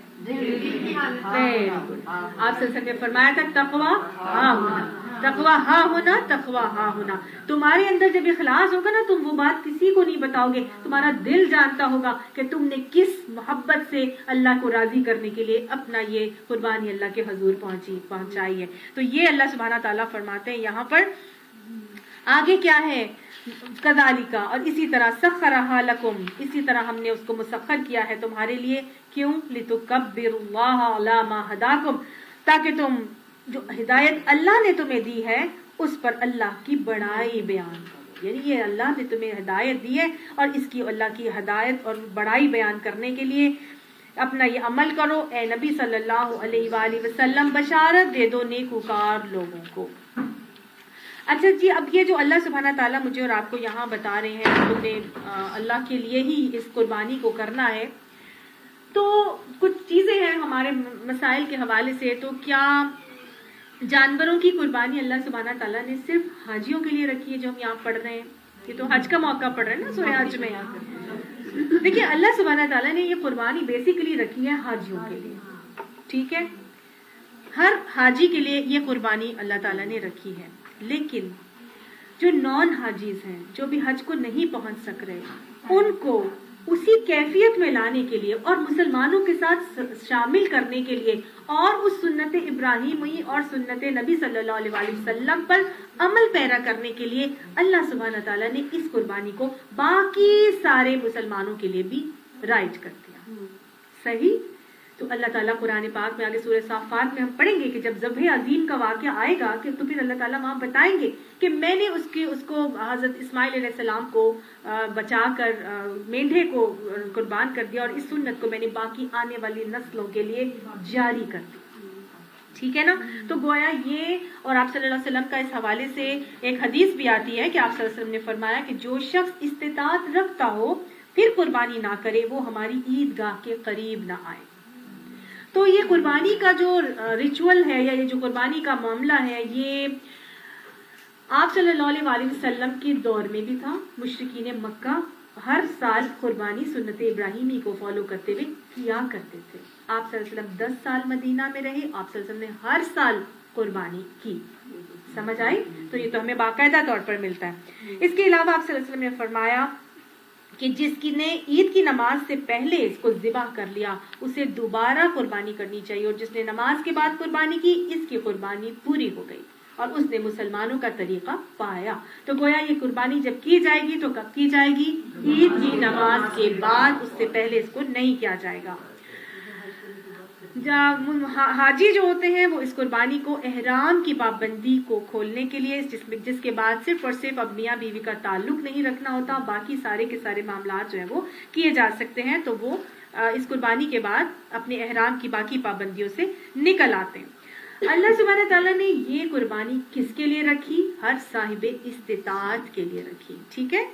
Speaker 2: آپ سے نے فرمایا تھا تقویٰ ہاں ہونا، تقویٰ ہاں ہونا، تقویٰ ہاں ہونا. تمہارے اندر جب اخلاص ہوگا نا تم وہ بات کسی کو نہیں بتاؤ گے. تمہارا دل جانتا ہوگا کہ تم نے کس محبت سے اللہ کو راضی کرنے کے لیے اپنا یہ قربانی اللہ کے حضور پہنچائی ہے. تو یہ اللہ سبحانہ تعالیٰ فرماتے ہیں یہاں پر. آگے کیا ہے؟ کذالک، اور اسی طرح سخرھا لکم، اسی طرح ہم نے اس کو مسخر کیا ہے تمہارے لیے. کیوں؟ لتکبروا اللہ علی ما ہداکم، تاکہ تم جو ہدایت اللہ نے تمہیں دی ہے اس پر اللہ کی بڑائی بیان کرو. یعنی یہ اللہ نے تمہیں ہدایت دی ہے اور اس کی اللہ کی ہدایت اور بڑائی بیان کرنے کے لیے اپنا یہ عمل کرو. اے نبی صلی اللہ علیہ وآلہ وسلم بشارت دے دو نیکوکار لوگوں کو. اچھا جی، اب یہ جو اللہ سبحانہ تعالیٰ مجھے اور آپ کو یہاں بتا رہے ہیں کہ تم نے اللہ کے لیے ہی اس قربانی کو کرنا ہے، تو کچھ چیزیں ہیں ہمارے مسائل کے حوالے سے. تو کیا جانوروں کی قربانی اللہ سبحانہ تعالیٰ نے صرف حاجیوں کے لیے رکھی ہے جو ہم یہاں پڑھ رہے ہیں؟ یہ تو حج کا موقع پڑ رہا ہے نا سورہ حج میں. دیکھیے اللہ سبحانہ تعالیٰ نے یہ قربانی بیسیکلی رکھی ہے حاجیوں کے لیے. ٹھیک ہے، ہر حاجی کے لیے یہ قربانی اللہ تعالیٰ نے رکھی ہے. لیکن جو نان حاجیز ہیں، جو بھی حج کو نہیں پہنچ سک رہے، ان کو اسی کیفیت میں لانے کے لیے اور مسلمانوں کے ساتھ شامل کرنے کے لیے اور اس سنت ابراہیمی اور سنت نبی صلی اللہ علیہ وآلہ وسلم پر عمل پیرا کرنے کے لیے اللہ سبحانہ تعالیٰ نے اس قربانی کو باقی سارے مسلمانوں کے لیے بھی رائج کر دیا. صحیح؟ تو اللہ تعالیٰ قرآن پاک میں آگے سورہ صافات میں ہم پڑھیں گے کہ جب ذبح عظیم کا واقعہ آئے گا کہ تو پھر اللہ تعالیٰ وہاں بتائیں گے کہ میں نے اس کو حضرت اسماعیل علیہ السلام کو بچا کر مینڈھے کو قربان کر دیا اور اس سنت کو میں نے باقی آنے والی نسلوں کے لیے جاری کر دی. ٹھیک ہے نا. تو گویا یہ، اور آپ صلی اللہ علیہ وسلم کا اس حوالے سے ایک حدیث بھی آتی ہے کہ آپ صلی اللہ علیہ وسلم نے فرمایا کہ جو شخص استطاعت رکھتا ہو پھر قربانی نہ کرے وہ ہماری عیدگاہ کے قریب نہ آئے. تو یہ قربانی کا جو ریچول ہے یا یہ جو قربانی کا معاملہ ہے، یہ آپ صلی اللہ علیہ وآلہ وسلم کے دور میں بھی تھا. مشرکین مکہ ہر سال قربانی سنت ابراہیمی کو فالو کرتے ہوئے کیا کرتے تھے. آپ صلی اللہ علیہ وسلم 10 سال مدینہ میں رہے، آپ صلی اللہ علیہ وسلم نے ہر سال قربانی کی. سمجھ آئی؟ تو یہ تو ہمیں باقاعدہ طور پر ملتا ہے. اس کے علاوہ آپ صلی اللہ علیہ وسلم نے فرمایا کہ جس کی نے عید کی نماز سے پہلے اس کو ذبح کر لیا اسے دوبارہ قربانی کرنی چاہیے، اور جس نے نماز کے بعد قربانی کی اس کی قربانی پوری ہو گئی اور اس نے مسلمانوں کا طریقہ پایا. تو گویا یہ قربانی جب کی جائے گی تو کب کی جائے گی؟ عید کی نماز کے بعد، اس سے پہلے اس کو نہیں کیا جائے گا. حاجی جو ہوتے ہیں وہ اس قربانی کو احرام کی پابندی کو کھولنے کے لیے، جس کے بعد صرف اور صرف اب میاں بیوی کا تعلق نہیں رکھنا ہوتا، باقی سارے کے سارے معاملات جو ہیں وہ کیے جا سکتے ہیں، تو وہ اس قربانی کے بعد اپنے احرام کی باقی پابندیوں سے نکل آتے ہیں. اللہ سبحانہ تعالیٰ نے یہ قربانی کس کے لیے رکھی؟ ہر صاحب استطاعت کے لیے رکھی. ٹھیک ہے،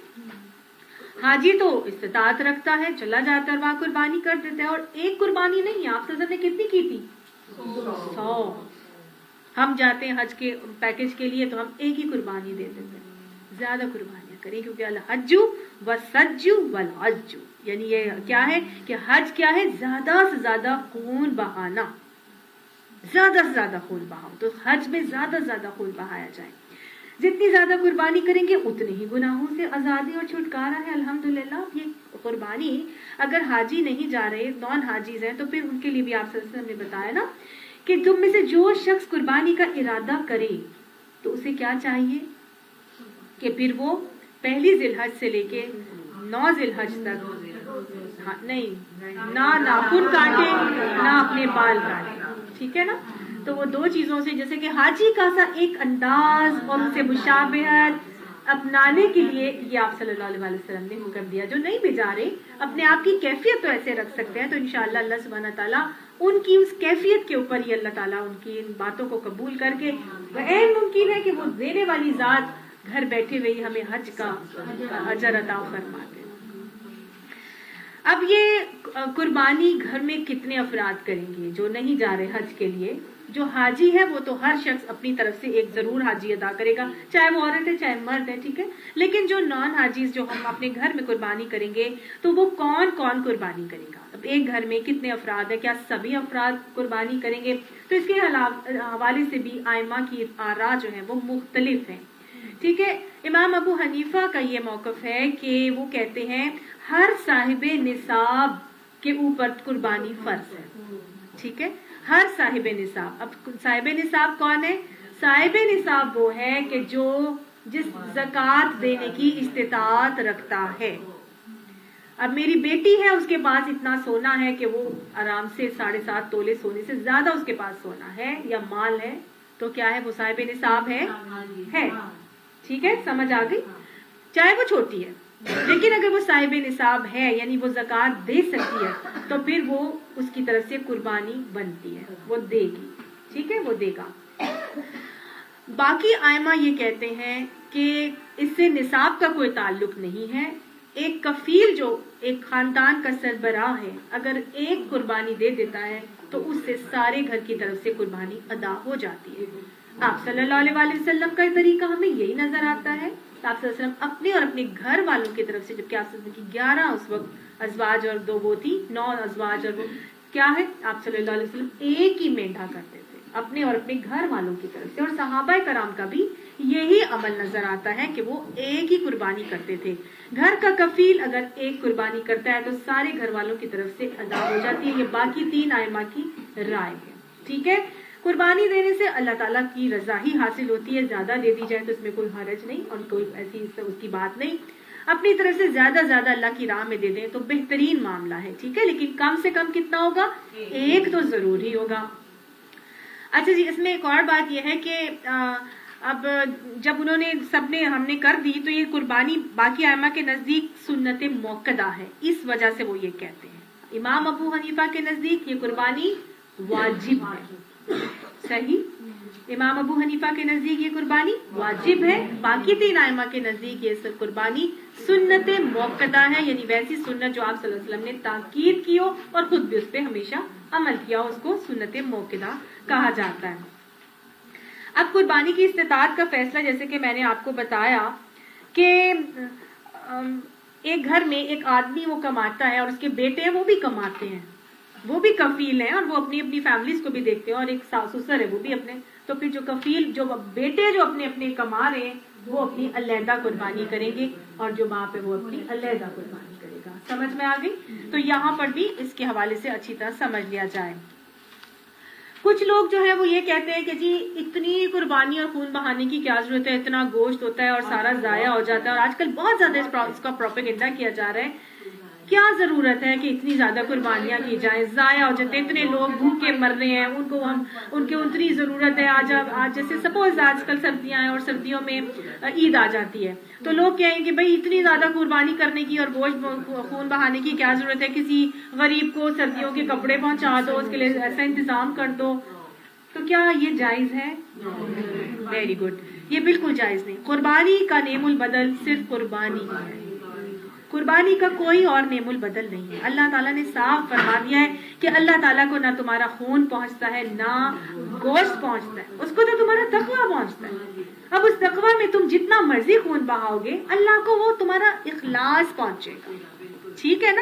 Speaker 2: حاجی تو استطاعت رکھتا ہے، چلا جاتا ہے وہاں قربانی کر دیتا ہے. اور ایک قربانی نہیں، آپ صلی اللہ علیہ وسلم نے کتنی کی تھی؟ 100. ہم جاتے ہیں حج کے پیکج کے لیے تو ہم ایک ہی قربانی دے دیتے ہیں. زیادہ قربانیاں کریں، کیونکہ الحج والسج والعج، یعنی یہ کیا ہے کہ حج کیا ہے؟ زیادہ سے زیادہ خون بہانا، زیادہ سے زیادہ خون بہاؤ. تو حج میں زیادہ سے زیادہ خون بہایا جائے. جتنی زیادہ قربانی کریں گے اتنے ہی گناہوں سے آزادی اور چھٹکارا ہے الحمدللہ. یہ قربانی اگر حاجی نہیں جا رہے، نان حاجیز ہیں، تو پھر ان کے لیے بھی آپ صلی اللہ علیہ وسلم نے بتایا نا کہ تم میں سے جو شخص قربانی کا ارادہ کرے تو اسے کیا چاہیے کہ پھر وہ پہلی ذی الحج سے لے کے 9 ذی الحج تک نہیں نہ ناخن کاٹے نہ اپنے بال کاٹے. ٹھیک ہے نا؟ تو وہ 2 چیزوں سے، جیسے کہ حاجی کا سا ایک انداز اور ان سے مشابہت اپنانے کے لیے یہ آپ صلی اللہ علیہ وسلم نے حکم دیا. جو نہیں بھی جا رہے اپنے آپ کی کیفیت تو ایسے رکھ سکتے ہیں، تو انشاءاللہ اللہ سبحانہ تعالیٰ ان کی اس کیفیت کے اوپر ہی اللہ تعالیٰ ان کی ان باتوں کو قبول کر کے عین ممکن ہے کہ وہ دینے والی ذات گھر بیٹھے ہوئے ہی ہمیں حج کا اجر عطا فرماتے. اب یہ قربانی گھر میں کتنے افراد کریں گے جو نہیں جا رہے حج کے لیے؟ جو حاجی ہے وہ تو ہر شخص اپنی طرف سے ایک ضرور حاجی ادا کرے گا، چاہے وہ عورت ہے چاہے مرد ہے. ٹھیک ہے، لیکن جو نان حاجیز جو ہم اپنے گھر میں قربانی کریں گے تو وہ کون کون قربانی کرے گا؟ اب ایک گھر میں کتنے افراد ہیں؟ کیا سبھی افراد قربانی کریں گے؟ تو اس کے حوالے سے بھی ائمہ کی آراء جو ہیں وہ مختلف ہیں. ٹھیک ہے، امام ابو حنیفہ کا یہ موقف ہے کہ وہ کہتے ہیں ہر صاحب نصاب کے اوپر قربانی فرض ہے. ٹھیک ہے، ہر صاحب نصاب. اب صاحب نصاب کون ہے؟ صاحب نصاب وہ ہے کہ جو جس زکوٰۃ دینے کی استطاعت رکھتا ہے. اب میری بیٹی ہے، اس کے پاس اتنا سونا ہے کہ وہ آرام سے 7.5 تولے سونے سے زیادہ اس کے پاس سونا ہے یا مال ہے، تو کیا ہے؟ وہ صاحب نصاب ہے. ٹھیک ہے، سمجھ آ گئی؟ چاہے وہ چھوٹی ہے، لیکن اگر وہ صاحب نصاب ہے یعنی وہ زکوٰۃ دے سکتی ہے تو پھر وہ اس کی طرف سے قربانی بنتی ہے، وہ دے گی. ٹھیک ہے، وہ دے گا. باقی ائمہ یہ کہتے ہیں کہ اس سے نصاب کا کوئی تعلق نہیں ہے. ایک کفیل جو ایک خاندان کا سربراہ ہے، اگر ایک قربانی دے دیتا ہے تو اس سے سارے گھر کی طرف سے قربانی ادا ہو جاتی ہے. آپ صلی اللہ علیہ وسلم کا طریقہ ہمیں یہی نظر آتا ہے. آپ صلی اللہ علیہ وسلم اپنے اور اپنے گھر والوں کی طرف سے، جبکہ آپ صلی اللہ علیہ وسلم کی 11 اس وقت ازواج اور 2 وہ تھی، 9 ازواج اور وہ کیا ہے، آپ صلی اللہ علیہ وسلم ایک ہی مینڈھا کرتے تھے اپنے اور اپنے گھر والوں کی طرف سے. اور صحابہ کرام کا بھی یہی عمل نظر آتا ہے کہ وہ ایک ہی قربانی کرتے تھے. گھر کا کفیل اگر ایک قربانی کرتا ہے تو سارے گھر والوں کی طرف سے ادا ہو جاتی ہے. یہ باقی 3 ائمہ کی رائے ہے. ٹھیک ہے، قربانی دینے سے اللہ تعالیٰ کی رضا ہی حاصل ہوتی ہے. زیادہ دے دی جائے تو اس میں کوئی حرج نہیں اور کوئی ایسی اس کی بات نہیں. اپنی طرف سے زیادہ اللہ کی راہ میں دے دیں تو بہترین معاملہ ہے. ٹھیک ہے، لیکن کم سے کم کتنا ہوگا؟ ایک تو ضرور ہی ہوگا. اچھا جی، اس میں ایک اور بات یہ ہے کہ اب جب انہوں نے سب نے ہم نے کر دی تو یہ قربانی باقی ائمہ کے نزدیک سنت موقدہ ہے. اس وجہ سے وہ یہ کہتے ہیں. امام ابو حنیفہ کے نزدیک یہ قربانی واجب ہے. صحیح، امام ابو حنیفہ کے نزدیک یہ قربانی واجب ہے. باقی 3 ائمہ کے نزدیک یہ قربانی سنت موقدہ ہے، یعنی ویسی سنت جو آپ صلی اللہ علیہ وسلم نے تاکید کی ہو اور خود بھی اس پہ ہمیشہ عمل کیا ہو، اس کو سنت موقدہ کہا جاتا ہے. اب قربانی کی استطاعت کا فیصلہ، جیسے کہ میں نے آپ کو بتایا کہ ایک گھر میں ایک آدمی وہ کماتا ہے اور اس کے بیٹے ہیں وہ بھی کماتے ہیں، وہ بھی کفیل ہیں اور وہ اپنی اپنی فیملیز کو بھی دیکھتے ہیں، اور ایک ساس سسر ہے وہ بھی اپنے. تو پھر جو کفیل جو بیٹے جو اپنے اپنے کما رہے ہیں وہ اپنی علیحدہ قربانی کریں گے اور جو باپ ہے وہ اپنی علیحدہ قربانی کرے گا. سمجھ میں آ گئی؟ تو یہاں پر بھی اس کے حوالے سے اچھی طرح سمجھ لیا جائے. کچھ لوگ جو ہے وہ یہ کہتے ہیں کہ جی اتنی قربانی اور خون بہانے کی کیا ضرورت ہے، اتنا گوشت ہوتا ہے اور سارا ضائع ہو جاتا ہے، اور آج کل بہت زیادہ اس کا پروپیگنڈا کیا جا رہا ہے. کیا ضرورت ہے کہ اتنی زیادہ قربانیاں کی جائیں، ضائع ہو جاتے ہیں، اتنے لوگ بھوکے مر رہے ہیں، ان کو ان کی اتنی ضرورت ہے. آج جیسے سپوز آج کل سردیاں ہیں اور سردیوں میں عید آ جاتی ہے تو لوگ کہیں کہ بھائی اتنی زیادہ قربانی کرنے کی اور گوشت خون بہانے کی کیا ضرورت ہے، کسی غریب کو سردیوں کے کپڑے پہنچا دو، اس کے لیے ایسا انتظام کر دو. تو کیا یہ جائز ہے؟ ویری گڈ، یہ بالکل جائز نہیں. قربانی کا نعم البدل صرف قربانی ہے، قربانی کا کوئی اور نعم البدل نہیں ہے. اللہ تعالیٰ نے صاف فرما دیا ہے کہ اللہ تعالیٰ کو نہ تمہارا خون پہنچتا ہے نہ گوشت پہنچتا ہے، اس کو تو تمہارا تقویٰ پہنچتا ہے. اب اس تقویٰ میں تم جتنا مرضی خون بہاؤ گے اللہ کو وہ تمہارا اخلاص پہنچے گا. ٹھیک ہے نا؟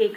Speaker 2: 1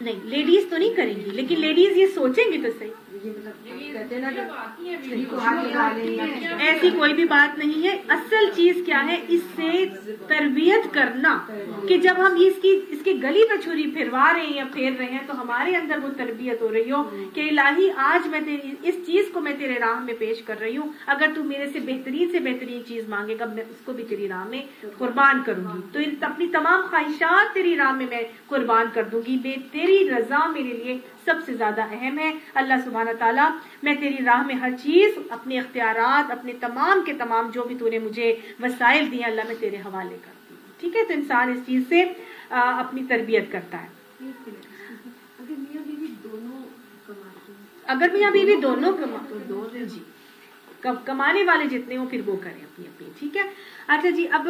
Speaker 2: نہیں لیڈیز تو نہیں کریں گی, لیکن لیڈیز یہ سوچیں گی تو صحیح. ایسی کوئی بھی بات نہیں ہے. اصل چیز کیا ہے, اس سے تربیت کرنا کہ جب ہم اس کے گلی پہ چھری پھروا رہے ہیں یا پھیر رہے ہیں تو ہمارے اندر وہ تربیت ہو رہی ہو کہ الہی آج میں اس چیز کو میں تیرے راہ میں پیش کر رہی ہوں, اگر تو میرے سے بہترین چیز مانگے گا میں اس کو بھی تیری راہ میں قربان کروں گی. تو اپنی تمام خواہشات تیری راہ میں قربان کر دوں گی. تیری رضا میرے لیے سب سے زیادہ اہم ہے. اللہ سبحانہ تعالیٰ میں تیری راہ میں ہر چیز, اپنے اختیارات, اپنے تمام کے تمام جو بھی تو نے مجھے وسائل دیے اللہ میں تیرے حوالے کرتی ہوں. ٹھیک ہے, تو انسان اس چیز سے اپنی تربیت کرتا ہے. اگر میاں بیوی دونوں جی کمانے والے جتنے ہوں پھر وہ کریں اپنی اپنی. ٹھیک ہے. اچھا جی, اب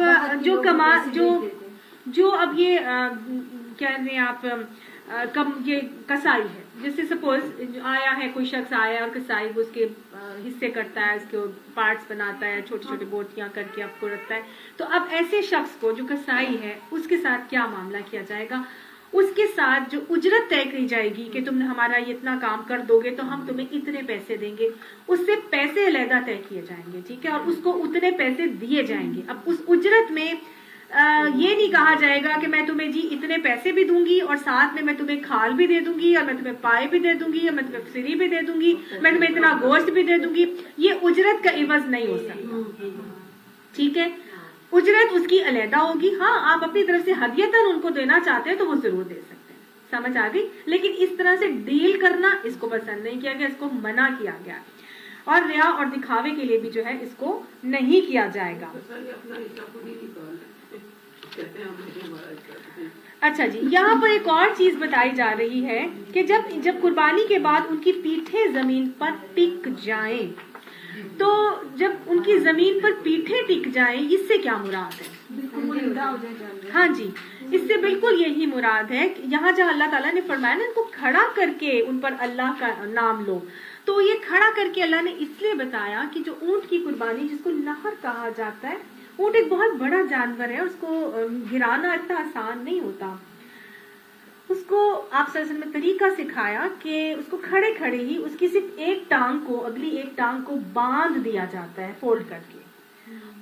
Speaker 2: جو اب یہ کیا کہتے ہیں آپ, یہ کسائی ہے, جیسے سپوز آیا ہے کوئی شخص آیا ہے اور کسائی وہ اس کے حصے کرتا ہے, اس کے پارٹس بناتا ہے, چھوٹی چھوٹی بوٹیاں کر کے آپ کو رکھتا ہے. تو اب ایسے شخص کو جو کسائی ہے اس کے ساتھ کیا معاملہ کیا جائے گا؟ اس کے ساتھ جو اجرت طے کی جائے گی کہ تم نے ہمارا اتنا کام کر دو گے تو ہم تمہیں اتنے پیسے دیں گے, اس سے پیسے علیحدہ طے کیے جائیں گے. ٹھیک ہے, اور اس کو اتنے پیسے دیے جائیں گے. اب اس اجرت میں یہ نہیں کہا جائے گا کہ میں تمہیں جی اتنے پیسے بھی دوں گی اور ساتھ میں تمہیں کھال بھی دے دوں گی اور میں تمہیں پائے بھی دے دوں گی اور میں تمہیں فری بھی دے دوں گی, میں تمہیں اتنا گوشت بھی دے دوں گی. یہ اجرت کا عوض نہیں ہو سکتا. ٹھیک ہے, اجرت اس کی علیحدہ ہوگی. ہاں آپ اپنی طرف سے ہدیتاً ان کو دینا چاہتے ہیں تو وہ ضرور دے سکتے ہیں, سمجھ آ گئی. لیکن اس طرح سے ڈیل کرنا اس کو پسند نہیں کیا گیا, اس کو منع کیا گیا. اور ریا اور دکھاوے کے لیے بھی جو ہے اس کو نہیں کیا جائے گا. اچھا جی, یہاں پر ایک اور چیز بتائی جا رہی ہے کہ جب قربانی کے بعد ان کی پیٹھیں زمین پر ٹک جائیں, تو جب ان کی زمین پر پیٹھیں ٹک جائیں اس سے کیا مراد ہے؟ ہاں جی, اس سے بالکل یہی مراد ہے. یہاں جہاں اللہ تعالیٰ نے فرمایا نا ان کو کھڑا کر کے ان پر اللہ کا نام لو, تو یہ کھڑا کر کے اللہ نے اس لیے بتایا کہ جو اونٹ کی قربانی جس کو نہر کہا جاتا ہے, اونٹ ایک بہت بڑا جانور ہے, اس کو گرانا اتنا آسان نہیں ہوتا. اس کو آپ صلی اللہ علیہ وسلم نے طریقہ سکھایا کہ اس کو کھڑے کھڑے ہی اس کی صرف ایک ٹانگ کو اگلی ایک ٹانگ کو باندھ دیا جاتا ہے فولڈ کر کے,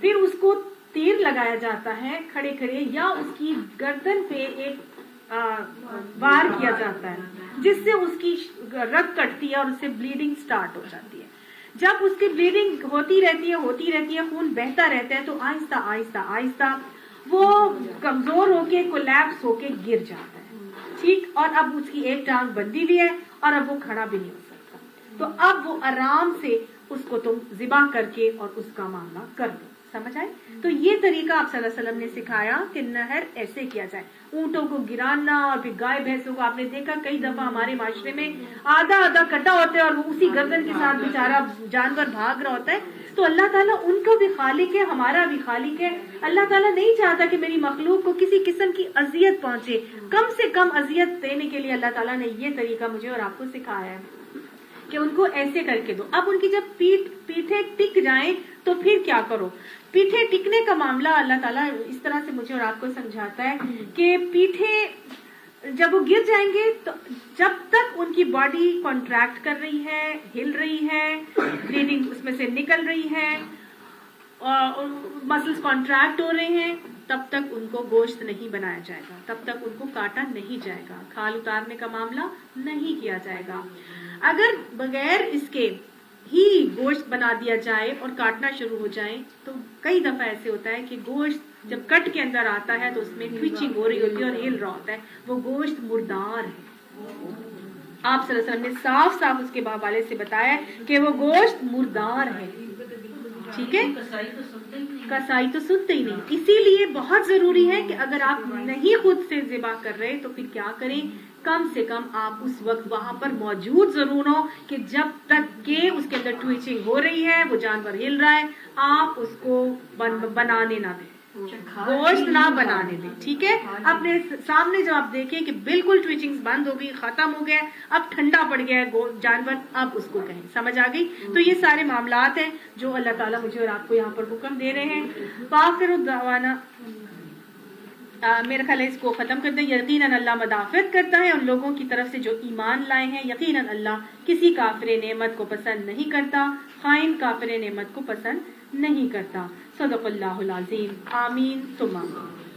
Speaker 2: پھر اس کو تیر لگایا جاتا ہے کھڑے کھڑے, یا اس کی گردن پہ ایک وار کیا جاتا ہے جس سے اس کی رگ کٹتی ہے اور اس سے بلیڈنگ سٹارٹ ہو جاتی ہے. جب اس کی بلیڈنگ ہوتی رہتی ہے, خون بہتا رہتا ہے, تو آہستہ آہستہ آہستہ وہ کمزور ہو کے کولیپس ہو کے گر جاتا ہے. ٹھیک, اور اب اس کی ایک ٹانگ بندی بھی ہے اور اب وہ کھڑا بھی نہیں ہو سکتا. تو اب وہ آرام سے اس کو تم ذبح کر کے اور اس کا معاملہ کر دو. سمجھ آئے؟ تو یہ طریقہ آپ صلی اللہ علیہ وسلم نے سکھایا کہ نہر ایسے کیا جائے. اونٹوں کو گرانا اور پھر گائے بھینسوں کو آپ نے دیکھا کئی دفعہ ہمارے معاشرے میں آدھا کٹا ہوتا ہے اور وہ اسی گردن کے ساتھ بیچارہ جانور بھاگ رہا ہوتا ہے. تو اللہ تعالیٰ ان کا بھی خالق ہے, ہمارا بھی خالق ہے. اللہ تعالیٰ نہیں چاہتا کہ میری مخلوق کو کسی قسم کی اذیت پہنچے. کم سے کم اذیت دینے کے لیے اللہ تعالیٰ نے یہ طریقہ مجھے اور آپ کو سکھایا ہے کہ ان کو ایسے کر کے دو. اب ان کی جب پیٹھیں ٹک جائیں تو پھر کیا کرو؟ پیٹھیں ٹکنے کا معاملہ اللہ تعالیٰ اس طرح سے مجھے اور آپ کو سمجھاتا ہے کہ پیٹھیں جب وہ گر جائیں گے تو جب تک ان کی باڈی کانٹریکٹ کر رہی ہے, ہل رہی ہے, بلیڈنگ اس میں سے نکل رہی ہے, اور مسلز کانٹریکٹ ہو رہے ہیں, تب تک ان کو گوشت نہیں بنایا جائے گا, تب تک ان کو کاٹا نہیں جائے گا, کھال اتارنے کا معاملہ نہیں کیا جائے گا. اگر بغیر اس کے ہی گوشت بنا دیا جائے اور کاٹنا شروع ہو جائیں تو کئی دفعہ ایسے ہوتا ہے کہ گوشت جب کٹ کے اندر آتا ہے تو اس میں ٹویچنگ ہو رہی ہوتی ہے اور ہل رہا ہوتا ہے, وہ گوشت مردار ہے. آپ صلی اللہ علیہ وسلم نے صاف صاف اس کے حوالے سے بتایا کہ وہ گوشت مردار ہے. ٹھیک ہے, کسائی تو سنتے ہی نہیں. اسی لیے بہت ضروری ہے کہ اگر آپ نہیں خود سے ذبح کر رہے تو پھر کیا کریں, کم سے کم آپ اس وقت وہاں پر موجود ضرور ہو کہ جب تک کہ اس کے اندر ٹویچنگ ہو رہی ہے, وہ جانور ہل رہا ہے, آپ اس کو بنانے نہ دیں, گوشت نہ بنانے دیں. ٹھیک ہے, اپنے سامنے جب آپ دیکھیں کہ بالکل ٹویچنگ بند ہو گئی, ختم ہو گیا, اب ٹھنڈا پڑ گیا ہے جانور, اب اس کو کہیں. سمجھ آ گئی؟ تو یہ سارے معاملات ہیں جو اللہ تعالیٰ مجھے اور آپ کو یہاں پر حکم دے رہے ہیں. وآخر الدعوانا میرا خیال ہے اس کو ختم کر دیں. یقیناً اللہ مدافعت کرتا ہے ان لوگوں کی طرف سے جو ایمان لائے ہیں. یقیناً اللہ کسی کافر نعمت کو پسند نہیں کرتا, خائن کافر نعمت کو پسند نہیں کرتا. صدق اللہ العظیم. آمین ثم آمین.